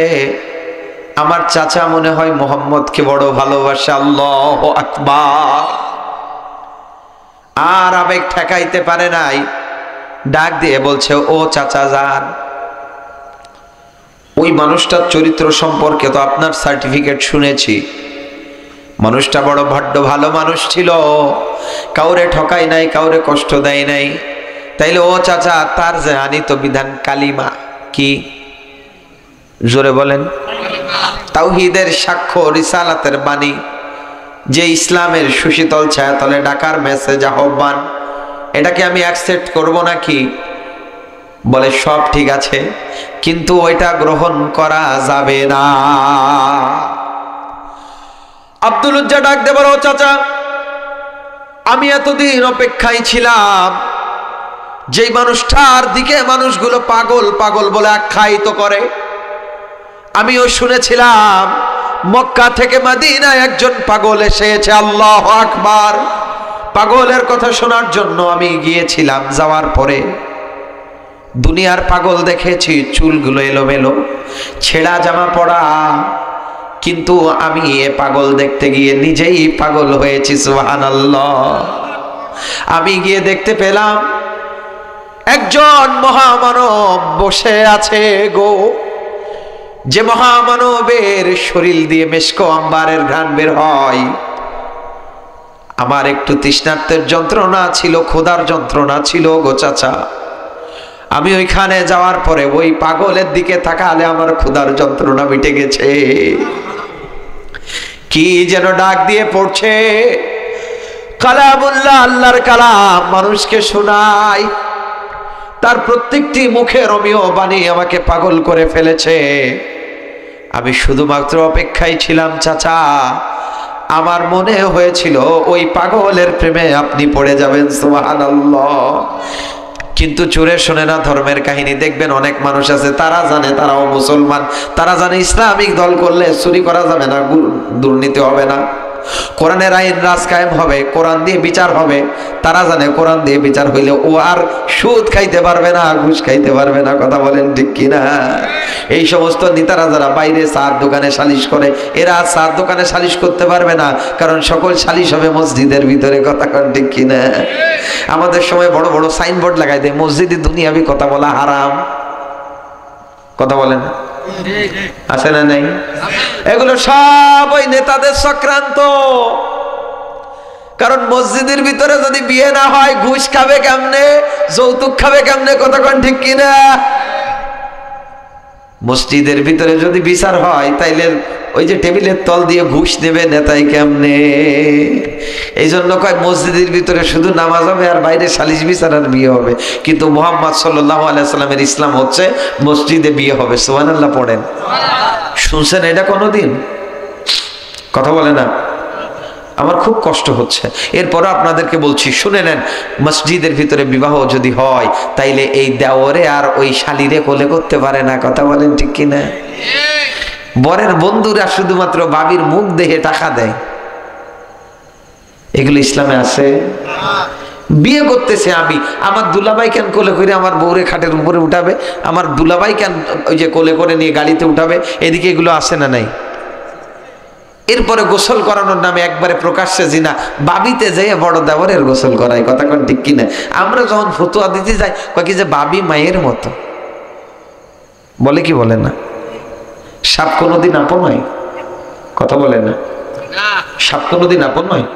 আমার চাচা মনে হয় মুহাম্মদকে বড় ভালোবাসে। আল্লাহু আকবার। আর আবেগ ঠেকাইতে পারে নাই, ডাক দিয়ে বলছে, ও চাচা যান, ওই মানুষটার চরিত্র সম্পর্কে তো আপনার সার্টিফিকেট শুনেছি, মানুষটা বড় ভদ্র ভালো মানুষ ছিল, কাউরে ঠকাই নাই, কাউরে কষ্ট দেয় নাই। তাইলে ও চাচা, তার জানি তো বিধান কালিমা কি? জোরে বলেন। তাওহীদের সাক্ষ্য, রিসালাতের বাণী, যে ইসলামের সুশীতল ছায়াতলে ডাকার মেসেজ, আহ্বান, এটাকে আমি অ্যাকসেপ্ট করব নাকি? বলে সব ঠিক আছে, কিন্তু ওইটা গ্রহণ করা যাবে না। আব্দুল উজ্জা ডাক দে বলো, চাচা, আমি এতদিন অপেক্ষায় ছিলাম যেই মানুষটার দিকে মানুষগুলো পাগল পাগল বলে আখ্যায়িত করে। আমিও শুনেছিলাম মক্কা থেকে মদিনায় একজন পাগল এসেছে। আল্লাহু আকবার। পাগলের কথা শোনার জন্য আমি গিয়েছিলাম। যাওয়ার পরে দুনিয়ার পাগল দেখেছি, চুলগুলো এলোমেলো, ছেঁড়া জামা পরা, কিন্তু আমি এ পাগল দেখতে গিয়ে নিজেই পাগল হয়েছি। সুবহানাল্লাহ। আমি গিয়ে দেখতে পেলাম একজন মহামানব বসে আছে গো, যে মহামানবের শরীর দিয়ে মেশক আম্বারের ঘ্রাণ বের হয়। আমার একটু তৃষ্ণার্তের যন্ত্রণা ছিল, ক্ষুধার যন্ত্রণা ছিল গো চাচা। আমি ওইখানে যাওয়ার পরে ওই পাগলের দিকে তাকালে আমার ক্ষুধার যন্ত্রণা মিটে গেছে। কি যেন ডাক দিয়ে পড়ছে, কালামুল্লাহ, আল্লাহর কালাম মানুষকে শোনায়। তার প্রত্যেকটি মুখে রোমিও বাণী আমাকে পাগল করে ফেলেছে। আমি শুধুমাত্র অপেক্ষায় ছিলাম চাচা। আমার মনে হয়েছিল ওই পাগলের প্রেমে আপনি পড়ে যাবেন। সুবহানাল্লাহ। কিন্তু চোরে শোনে না ধর্মের কাহিনী। দেখবেন অনেক মানুষ আছে, তারা জানে তারাও মুসলমান, তারা জানে ইসলামিক দল করলে চুরি করা যাবে না, দুর্নীতি হবে না, কোরআনের আইন রাজ কায়েম হবে, কোরআন দিয়ে বিচার হবে। তারা জানে কোরআন দিয়ে বিচার হইলে ও আর সুদ খাইতে পারবে না, ঘুষ খাইতে পারবে না। কথা বলেন ঠিক কিনা? এই সমস্ত নেতারা যারা বাইরে চার দোকানে সালিশ করে, এরা চার দোকানে সালিশ করতে পারবে না, কারণ সকল সালিশ হবে মসজিদের ভিতরে। কথা কন ঠিক কিনা? আমাদের সময় বড় বড় সাইনবোর্ড লাগাই দেয়, মসজিদে দুনিয়াবি কথা বলা হারাম। কথা বলেন আছে না নাই? এগুলো সব ওই নেতাদের চক্রান্ত। কারণ মসজিদের ভিতরে যদি বিয়ে না হয়, ঘুষ খাবে কেমনে, যৌতুক খাবে কেমনে? কথা কোন ঠিক কিনা? মসজিদের ভিতরে যদি বিচার হয়, তাইলে ওই যে টেবিলের তল দিয়ে ঘুষ দেবে নেতাই কেমনে? এই জন্য কয় মসজিদের ভিতরে শুধু নামাজ হবে আর বাইরে সালিশ বিচার আর বিয়ে হবে। কিন্তু মুহাম্মদ সাল্লাল্লাহু আলাইহি সাল্লামের ইসলাম হচ্ছে মসজিদে বিয়ে হবে। সুবহানাল্লাহ পড়েন। শুনছেন এটা কোনোদিন? কথা বলে না। আমার খুব কষ্ট হচ্ছে। এরপর আপনাদেরকে বলছি, শুনে নেন, মসজিদের ভিতরে বিবাহ যদি হয়, তাইলে এই দেওরে আর ওই শালিরে কোলে করতে পারে না। কথা বলেন ঠিক কিনা? বরের বন্ধুরা শুধুমাত্র বাবির মুখ দেখে টাকা দেয়। এগুলো ইসলামে আছে? বিয়ে করতেছে আমি, আমার দুলাভাই কেন কোলে করে আমার বউরে খাটের উপরে উঠাবে, আমার দুলাভাই কেন ওই যে কোলে করে নিয়ে গাড়িতে উঠাবে? এদিকে এগুলো আছে না নাই? এরপরে গোসল করানোর নামে একবারে প্রকাশ্যে জিনা, বাবিতে যেয়ে বড় দেওরের গোসল করায়। কথা কোন ঠিক কিনা? আমরা যখন ফতুয়া দিতে যাই, কয় কি যে বাবি মায়ের মতো বলে, কি বলে না? সাপ কোনোদিন আপন হয়? কথা বলে না। সাপ কোনোদিন আপন নয়।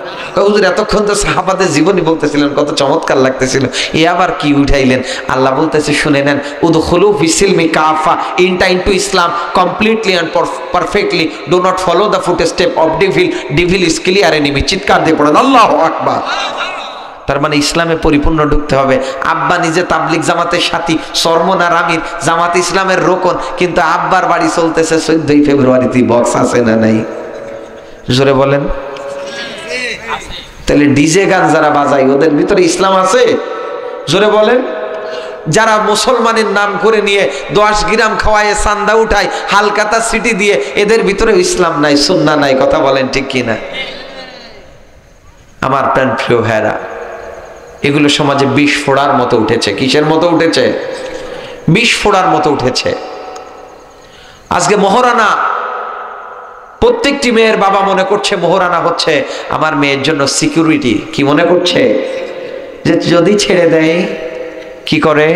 হুজুর এতক্ষণ তো সাহাবাদের জীবনী বলতেছিলেন, কত চমৎকার লাগতেছিল, এ আবার কি উঠাইলেন? আল্লাহ বলতেছে, শুনে নেন, উদখুলু ফিসিলমি কাফা, enter into Islam completely and perfectly, do not follow the footstep of devil, devil is clear enemy. চিৎকার দিয়ে পড়েন আল্লাহু আকবার। তার মানে ইসলামে পরিপূর্ণ ঢুকতে হবে। আব্বা নিজে তাবলিগ জামাতের সাথী, সরমনার আমির, জামাত ইসলামের রোকন, কিন্তু আব্বার বাড়ি চলতেছে 14ই ফেব্রুয়ারিতে বক্স আছে না নাই? জোরে বলেন। তাহলে ডিজে গান যারা বাজায়, ওদের ভিতরে ইসলাম আছে? জোরে বলেন। যারা মুসলমানের নাম করে নিয়ে 10 গ্রাম খাওয়ায়, চান্দা উঠায়, হালকাতা সিটি দিয়ে, এদের ভিতরে ইসলাম নাই, সুন্নাহ নাই। কথা বলেন ঠিক কিনা? আমার প্রাণ প্রিয় ভাইরা, এগুলো সমাজে বিষ ফোড়ার মতো উঠেছে। কিসের মতো উঠেছে? বিষ ফোড়ার মতো উঠেছে। আজকে মহারানা, প্রত্যেকটি মেয়ের বাবা মনে করছে মহারানা হচ্ছে আমার মেয়ের জন্য সিকিউরিটি। কি মনে করছে? যে যদি ছেড়ে দেয় কি করে?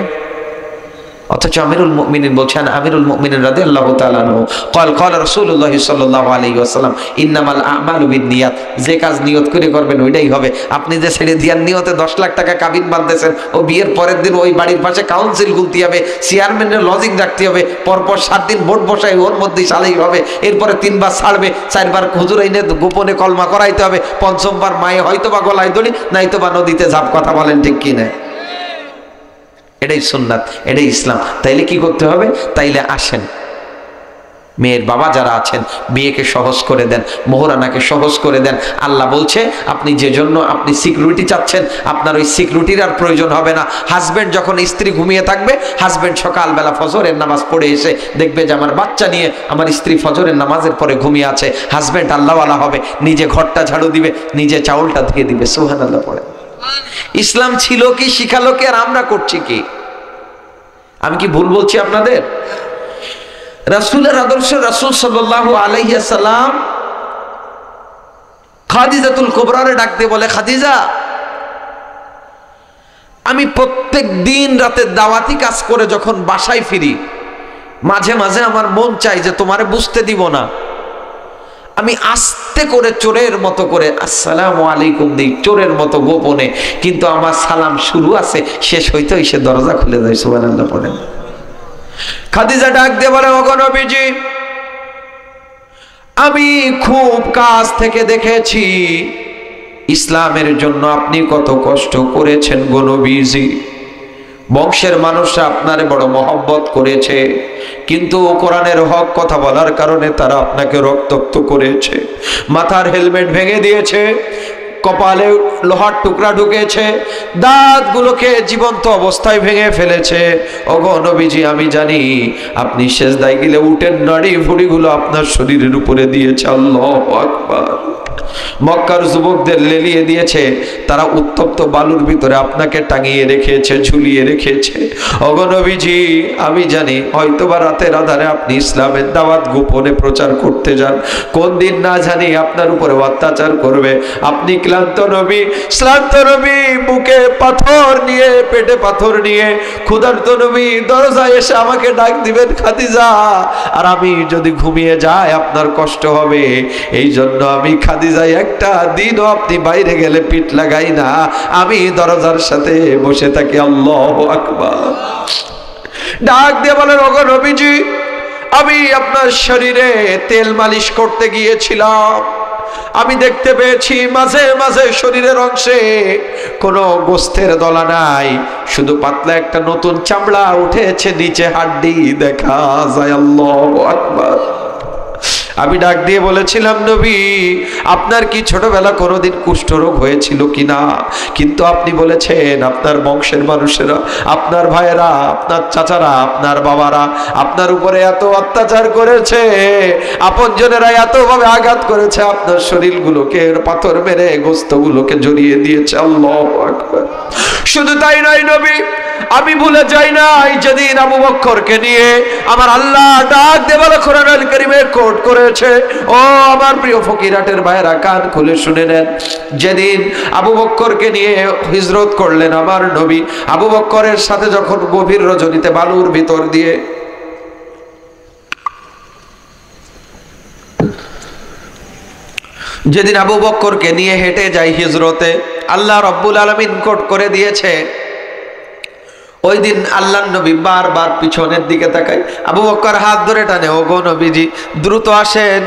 অথচ আমিরুল মুমিনিন বলছেন, আমিরুল মুমিনিন রাদিয়াল্লাহু তাআলা আনহু قال قال রাসূলুল্লাহ সাল্লাল্লাহু আলাইহি ওয়াসাল্লাম ইন্নামাল আ'মালু বিন্নিয়াত, যে কাজ নিয়ত করে করবেন ওইটাই হবে। আপনি যে ছেড়ে দিয়ার নিয়তে 10 লাখ টাকা কাবিন বাঁধতেছেন, ও বিয়ের পরের দিন ওই বাড়ির পাশে কাউন্সিল খুলতে হবে, চেয়ারম্যানের লজিং রাখতে হবে, পরপর 7 দিন ভোট বসাই, ওর মধ্যেই সালেই হবে, এরপরে 3 বার ছাড়বে, 4 বার হুজুর আইনে গোপনে কলমা করাইতে হবে, 5ম বার মায়ে হয়তোবা গলায় দড়ি, নাইতোবা নদীতে ঝাঁপ। কথা বলেন ঠিক কি না? এটাই সুন্নাত, এটাই ইসলাম। তাইলে কি করতে হবে? তাইলে আসেন, মেয়ের বাবা যারা আছেন, বিয়েকে সহজ করে দেন, মোহরানাকে সহজ করে দেন। আল্লাহ বলছে, আপনি যে জন্য আপনি সিকিউরিটি চাচ্ছেন, আপনার ওই সিকিউরিটির আর প্রয়োজন হবে না। হাজব্যান্ড যখন স্ত্রী ঘুমিয়ে থাকবে, হাজব্যান্ড সকালবেলা ফজরের নামাজ পড়ে এসে দেখবে যে আমার বাচ্চা নিয়ে আমার স্ত্রী ফজরের নামাজের পরে ঘুমিয়ে আছে। হাজব্যান্ড আল্লাহওয়ালা হবে, নিজে ঘরটা ঝাড়ু দিবে, নিজে চাউলটা ধুয়ে দিবে। সুবহানাল্লাহ পড়ে। ইসলাম ছিল কি, শিখালো কি, আর আমরা করছি কি? আমি কি ভুল বলছি আপনাদের? রাসূলের আদর্শ রাসূল সাল্লাল্লাহু আলাইহি সাল্লাম খাদিজাতুল কুবরারে ডাক দিয়ে বলে, খাদিজা, আমি প্রত্যেক দিন রাতে দাওয়াতি কাজ করে যখন বাসায় ফিরি, মাঝে মাঝে আমার মন চাই যে তোমারে বুঝতে দিব না, আমি আস্তে করে চোরের মতো করে আসসালামু আলাইকুম দিই, চোরের মতো গোপনে, কিন্তু আমার সালাম শুরু আছে, শেষ হইতেই সে দরজা খুলে দেয়। সুবহানাল্লাহ পড়েন। খাদিজা ডাক দিয়ে বলে, ওগো নবীজি, আমি খুব কাছ থেকে দেখেছি ইসলামের জন্য আপনি কত কষ্ট করেছেন গো নবীজি। বংশের মানুষরা আপনারে বড় মহব্বত করেছে, কিন্তু কোরআনের হক কথা বলার কারণে তারা আপনাকে রক্তাক্ত করেছে, মাথার হেলমেট ভেঙে দিয়েছে, কপালে লোহার টুকরা ঢুকেছে, দাঁতগুলোকে জীবন্ত অবস্থায় ভেঙে ফেলেছে। ওগো নবীজি, আমি জানি আপনি সেজদায় গেলে উটের নাড়ি ভুড়িগুলো আপনার শরীরের উপরে দিয়েছে। আল্লাহু আকবার। মক্কার যুবকদের লেলিয়ে দিয়েছে, তারা উত্তপ্ত বালুর ভিতরে আপনাকে টাঙিয়ে রেখেছে, ঝুলিয়ে রেখেছে। ওগো নবীজি, আমি জানি হয়তোবা রাতের আধারে আপনি ইসলামের দাওয়াত গোপনে প্রচার করতে যান, কোন দিন না জানি আপনার উপরে অত্যাচার করবে। আপনি ক্লান্ত নবী, শ্রান্ত নবী, বুকে পাথর নিয়ে, পেটে পাথর নিয়ে ক্ষুধার্ত নবী দরজায় এসে আমাকে ডাক দিবেন, খাদিজা, আর আমি যদি ঘুমিয়ে যাই আপনার কষ্ট হবে। এই জন্য আমি খাদিজা একটা দিনও আপনি বাইরে গেলে পিঠ লাগাই না, আমি দরজার সাথে বসে থাকি। আল্লাহু আকবার। ডাক দিয়ে বলেন, ওগো নবীজি, আমি আপনার শরীরে তেল মালিশ করতে গিয়েছিলাম, আমি দেখতে পেয়েছি মাঝে মাঝে শরীরের অংশে কোনো গোস্তের দলা নাই, শুধু পাতলা একটা নতুন চামড়া উঠেছে, নিচে হাড্ডি দেখা যায়। আল্লাহু আকবার। আমি ডাক দিয়ে বলেছিলাম, নবী, আপনার কি ছোটবেলা কোনোদিন কুষ্ঠরোগ হয়েছিল কিনা? কিন্তু আপনি বলেছেন আপনার বংশের মানুষেরা, আপনার ভাইয়েরা, আপনার চাচারা, আপনার বাবারা আপনার উপরে এত অত্যাচার করেছে, আপনজনেরা এতভাবে আঘাত করেছে, আপনার শরীরগুলোকে পাথর মেরে গোস্তগুলোকে জড়িয়ে দিয়েছে। আল্লাহু আকবার। শুধু তাই নয় নবী, আমি ভুলে যাই নাই যেদিন আবু বকরকে নিয়ে আমার আল্লাহ ডাক দিয়ে বলে কোরআনুল কারীমে কোট করেছে। ও আমার প্রিয় ফকিরাটের ভাইরা, কান খুলে শুনে নেন। যেদিন আবু বকরকে নিয়ে হিজরত করলেন আমার নবী, আবু বকরের সাথে যখন গভীর রজনীতে বালুর ভিতর দিয়ে যেদিন আবু বকরকে নিয়ে হেঁটে যায় হিজরতে, আল্লাহ রব্বুল আলামিন কোট করে দিয়েছে, ওই দিন আল্লাহ নবী বারবার পিছনের দিকে তাকায়, আবু বকর হাত ধরে টানে, ওগো নবীজি দ্রুত আসেন,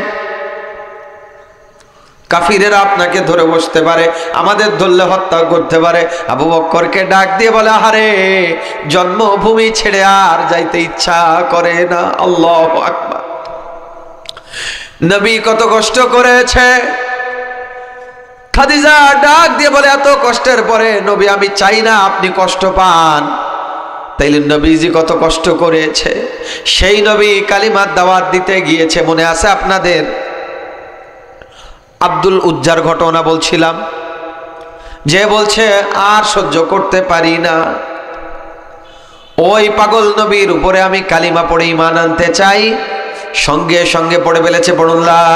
কাফিরেরা আপনাকে ধরে বসতে পারে, আমাদের ধরলে হত্যা করতে পারে। আবু বকরকে ডাক দিয়ে বলে, আহারে, জন্মভূমি ছেড়ে আর যাইতে ইচ্ছা করে না। আল্লাহু আকবার। নবী কত কষ্ট করেছে। খাদিজা ডাক দিয়ে বলে, এত কষ্টের পরে নবী, আমি চাই না আপনি কষ্ট পান। তাইলে নবীজি কত কষ্ট করেছে। সেই নবী কালিমার দাওয়াত দিতে গিয়েছে, মনে আছে আপনাদের? আব্দুল উজ্জার ঘটনা বলছিলাম, যে বলছে আর সহ্য করতে পারি না, ওই পাগল নবীর উপরে আমি কালিমা পড়ে ঈমান আনতে চাই, সঙ্গে সঙ্গে পড়ে ফেলেছে, পড়ুন লা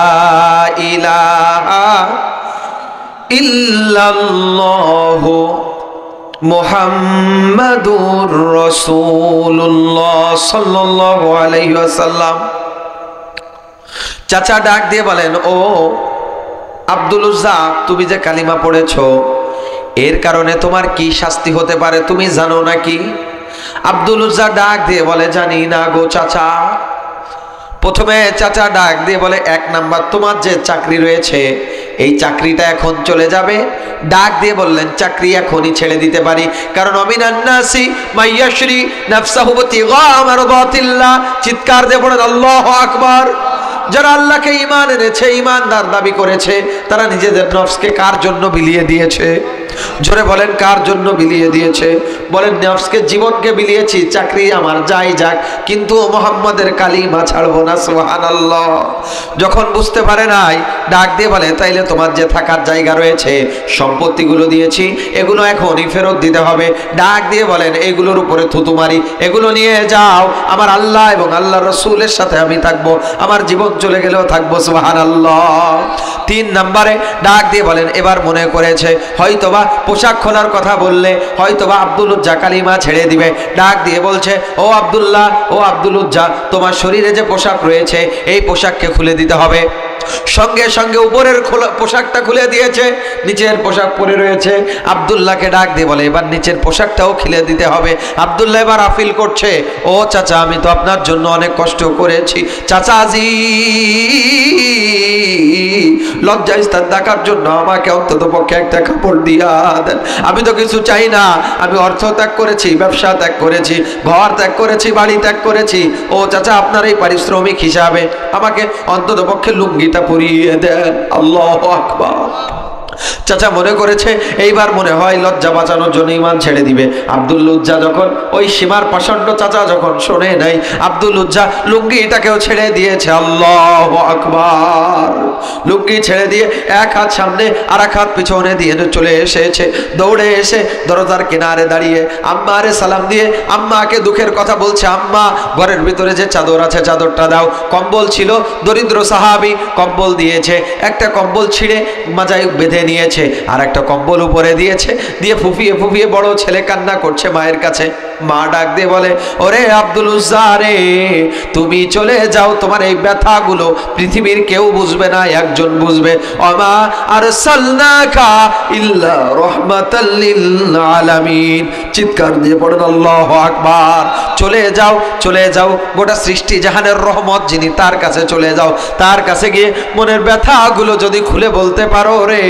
ইলাহা ইল্লাল্লাহু মুহাম্মাদুর রাসূলুল্লাহ সাল্লাল্লাহু আলাইহি ওয়াসাল্লাম। চাচা ডাক দিয়ে বলেন, ও আব্দুল উজ্জা, তুমি যে কালিমা পড়েছো, এর কারণে তোমার কি শাস্তি হতে পারে তুমি জানো নাকি? আব্দুল উজ্জা ডাক দিয়ে বলে, জানি না গো চাচা। প্রথমে চাচা ডাক দিয়ে বলে, এক নাম্বার, তোমার যে চাকরি রয়েছে এই চাকরিটা এখন চলে যাবে। ডাক দিয়ে বললেন, চাকরি এখনই ছেড়ে দিতে পারি, কারণ অমিনান নাসি মাইয়াশরি নাফসাহু বিতিগা মারদাতিল্লাহ। চিৎকার দিয়ে পড়েন আল্লাহু আকবার। যারা আল্লাহকে ঈমান এনেছে, ঈমানদার দাবি করেছে, তারা নিজেদের নফসকে কার জন্য বিলিয়ে দিয়েছে? জোরে বলেন, কার জন্য বিলিয়ে দিয়েছে? বলেন, নফসকে, জীবনকে বিলিয়েছি, চাকরি আমার যাই যাক, কিন্তু মুহাম্মাদের কালিমা ছাড়বো না। সুবহানাল্লাহ। যখন বুঝতে পারে নাই, ডাক দিয়ে বলে, তাইলে তোমার যে থাকার জায়গা রয়েছে, সম্পত্তিগুলো দিয়েছি, এগুলো এখনই ফেরত দিতে হবে। ডাক দিয়ে বলেন, এগুলোর উপরে থুতু মারি, এগুলো নিয়ে যাও, আমার আল্লাহ এবং আল্লাহ রসুলের সাথে আমি থাকবো, আমার জীবন চলে গেলেও থাকবো। সুবহানাল্লাহ। 3 নম্বরে ডাক দিয়ে বলেন, এবার মনে করেছে হয়তোবা পোশাক খোলার কথা বললে হয়তোবা আব্দুল উজ্জা কালিমা ছেড়ে দিবে। ডাক দিয়ে বলছে, ও আব্দুল্লাহ, ও আব্দুল উজ্জা, তোমার শরীরে যে পোশাক রয়েছে, এই পোশাককে খুলে দিতে হবে। সঙ্গে সঙ্গে উপরের পোশাকটা খুলে দিয়েছে, নিচের পোশাক পরে রয়েছে। আব্দুল্লাহকে ডাক দিয়ে বলে, এবার নিচের পোশাকটাও খুলে দিতে হবে। আব্দুল্লাহ এবার আফিল করছে, ও চাচা, আমি তো আপনার জন্য অনেক কষ্ট করেছি, চাচাজি, লজ্জাস্থান দেখার জন্য আমাকে অন্তত পক্ষে একটা কাপড় দিয়া দেন। আমি তো কিছু চাই না, আমি অর্থ ত্যাগ করেছি, ব্যবসা ত্যাগ করেছি, ঘর ত্যাগ করেছি, বাড়ি ত্যাগ করেছি। ও চাচা, আপনার এই পারিশ্রমিক হিসাবে আমাকে অন্তত পক্ষে লুঙ্গিটা পরিয়ে দেন। আল্লাহু আকবার। চাচা মনে করেছে এইবার মনে হয় লজ্জা বাঁচানোর জন্য ঈমান ছেড়ে দিবে। আব্দুল উজ্জা যখন ওই সীমার পাষণ্ড চাচা যখন শোনে নাই, আব্দুল উজ্জা লুঙ্গিটাকেও ছেড়ে দিয়েছে। আল্লাহু আকবার। লুঙ্গি ছেড়ে দিয়ে এক হাত সামনে আর এক হাত পিছনে দিয়ে চলে এসেছে। দৌড়ে এসে দরজার কিনারে দাঁড়িয়ে আম্মারে সালাম দিয়ে আম্মাকে দুঃখের কথা বলছে, আম্মা, ঘরের ভিতরে যে চাদর আছে চাদরটা দাও। কম্বল ছিল, দরিদ্র সাহাবী কম্বল দিয়েছে, একটা কম্বল ছিঁড়ে মাজায় বেঁধে নিয়েছে, আর একটা কম্বল উপরে দিয়েছে, দিয়ে ফুফিয়ে ফুফিয়ে বড় ছেলে কান্না করছে মায়ের কাছে। মা ডাক দিয়ে বলে, ওরে আব্দুল উজ্জা রে, তুমি চলে যাও, তোমার এই ব্যথাগুলো পৃথিবীর কেউ বুঝবে না, একজন বুঝবে। ওমা আরসালনাকা ইল্লা রাহমাতাল লিল আলামিন। চিৎকার দিয়ে পড়েন আল্লাহু আকবার। চলে যাও, চলে যাও, গোটা সৃষ্টি জাহানের রহমত যিনি, তার কাছে চলে যাও। তার কাছে গিয়ে মনের ব্যথাগুলো যদি খুলে বলতে পারো রে,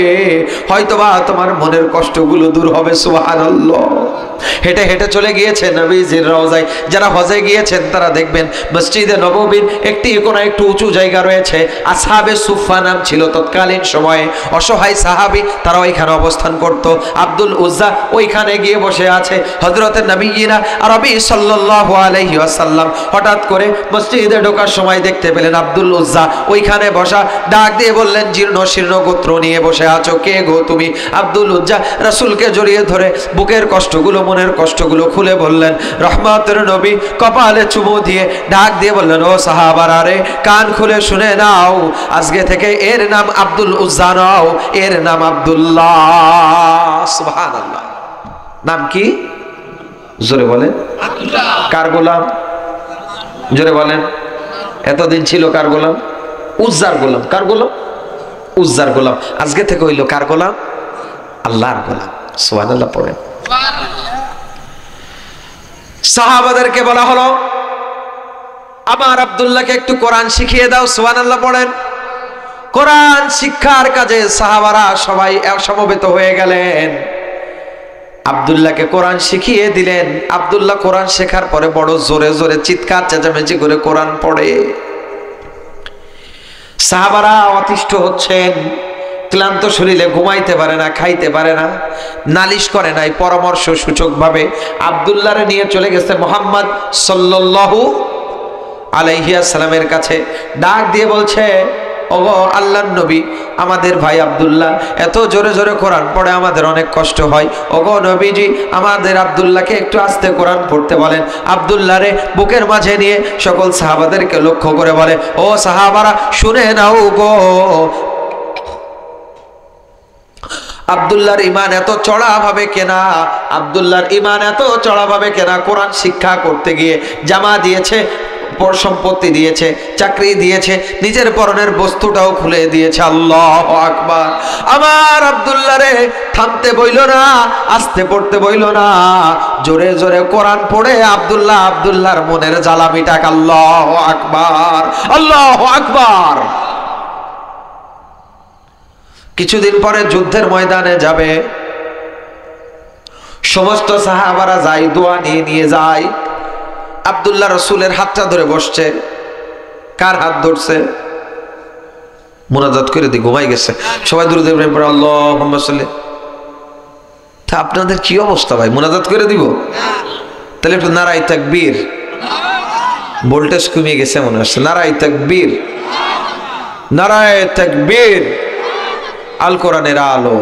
হয়তোবা তোমার মনের কষ্টগুলো দূর হবে। সুবহানাল্লাহ। হেঁটে হেঁটে চলে গিয়েছে নবীজির রওজায়। যারা হজে গিয়েছেন তারা দেখবেন মসজিদে নববীর একটি কোণা একটু উঁচু জায়গা রয়েছে। আসহাবে সুফা নাম ছিল তৎকালীন সময়ে, অসহায় সাহাবী তারা ওইখানে অবস্থান করত। আব্দুল উজ্জা ওইখানে গিয়ে বসে আছে। হযরতে নবীনা আরবি সাল্লাল্লাহু আলাইহি ওয়াসাল্লাম হঠাৎ করে মসজিদে ঢোকার সময় দেখতে পেলেন আব্দুল উজ্জা ওইখানে বসা। ডাক দিয়ে বললেন, জীর্ণ শীর্ণ গোত্র নিয়ে বসে আছো, কে গো তুমি? আব্দুল উজ্জা রাসূলকে জড়িয়ে ধরে বুকের কষ্টগুলো, মনের কষ্টগুলো খুলে বললেন। রহমতের নবী কপালে চুমু দিয়ে ডাক দিয়ে বললেন, ও সাহাবারা রে, কান খুলে শুনে নাও, আজকে থেকে এর নাম আব্দুল উজ্জা নাও, এর নাম আব্দুল্লাহ। সুবহানাল্লাহ। নাম কি? জোরে বলেন। কার গোলাম? জোরে বলেন। এতদিন ছিল কার গোলাম? উজ্জার গোলাম। কার গোলাম? উজ্জার গোলাম। আজকে থেকে হইল কার গোলাম? আল্লাহর গোলাম। সুবহানাল্লাহ পড়েন। সাহাবাদেরকে বলা হলো, আমার আব্দুল্লাহকে একটু কোরআন শিখিয়ে দাও। সুবহানাল্লাহ পড়েন। কোরআন শিক্ষার কাজে সাহাবারা সবাই সমবেত হয়ে গেলেন, আব্দুল্লাহকে কোরআন শিখিয়ে দিলেন। আব্দুল্লাহ কোরআন শেখার পরে বড় জোরে জোরে চিৎকার চেঁচামেচি করে কোরআন পড়ে। সাহাবারা অতিষ্ঠ হচ্ছেন, ক্লান্ত শরীরে ঘুমাইতে পারে না, খাইতে পারে না, নালিশ করে নাই, পরামর্শ সূচক ভাবে আব্দুল্লাহরে নিয়ে চলে গেছে মুহাম্মদ সাল্লাল্লাহু আলাইহি ওয়াসাল্লামের কাছে। ডাক দিয়ে বলছে, ওগো আল্লাহর নবী, আমাদের ভাই আব্দুল্লাহ এত জোরে জোরে কোরআন পড়ে, আমাদের অনেক কষ্ট হয়। ওগো নবীজি, আমাদের আব্দুল্লাহকে একটু আস্তে কোরআন পড়তে বলেন। আব্দুল্লাহ রে বুকের মাঝে নিয়ে সকল সাহাবাদেরকে লক্ষ্য করে বলে, ও সাহাবারা শুনে নাও গো, আব্দুল্লাহর ঈমান এত চড়া ভাবে কেনা, আব্দুল্লাহর ঈমান এত চড়া ভাবে কেনা, কোরআন শিক্ষা করতে গিয়ে জামা দিয়েছে, সম্পত্তি দিয়েছে, চাকরি দিয়েছে, নিজের পরনের বস্তুটাও খুলে দিয়েছে। আল্লাহু আকবার। আমার আব্দুল্লাহ রে থামতে বইল না, আস্তে পড়তে বইল না, জোরে জোরে কোরআন পড়ে আব্দুল্লাহর মনের জ্বালা মিটাক। আল্লাহু আকবার, আল্লাহু আকবার। কিছুদিন পরে যুদ্ধের ময়দানে যাবে, সমস্ত সাহাবারা যায়, দোয়া নিয়ে নিয়ে যায়। আব্দুল্লাহ রসুলের হাতটা ধরে বসছে। কার হাত ধরছে? মুনাজাত করে দিয়ে ঘুমাই গেছে। সবাই দুরূদ ইব্রাহিম পড়ে আল্লাহুম্মা সাল্লি। তা আপনাদের কি অবস্থা ভাই, মুনাজাত করে দিব? তাহলে একটু নারায়ে তাকবীর। ভোল্টেজ কমিয়ে গেছে মনে হচ্ছে। নারায়ে তাকবীর, নারায়ে তাকবীর। আল কোরআনের আলো।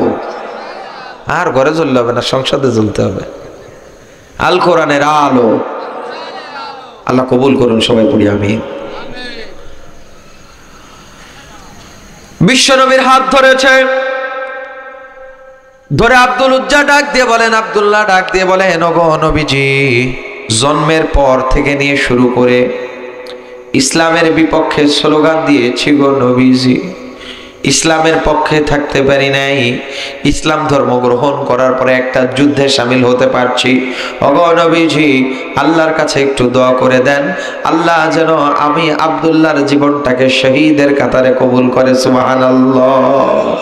আর ঘরে জ্বললে হবে না, সংসদে জ্বলতে হবে। আল কোরআনের আলো। আল্লাহ কবুল করুন, সবাই পড়ি আমিন। বিশ্বনবীর হাত ধরেছে, ধরে আব্দুল উজ্জা ডাক দিয়ে বলেন, আব্দুল্লাহ ডাক দিয়ে বলেন, ওগো নবীজি, জন্মের পর থেকে নিয়ে শুরু করে ইসলামের বিপক্ষে স্লোগান দিয়েছি গো নবীজি, ইসলামের পক্ষে থাকতে পারি নাই। ইসলাম ধর্ম গ্রহণ করার পরে একটা যুদ্ধে সামিল হতে পারছি। ওগো নবীজি, আল্লাহর কাছে একটু দোয়া করে দেন, আল্লাহ যেন আমি আব্দুল্লাহর জীবনটাকে শহীদের কাতারে কবুল করে। সুবহানাল্লাহ।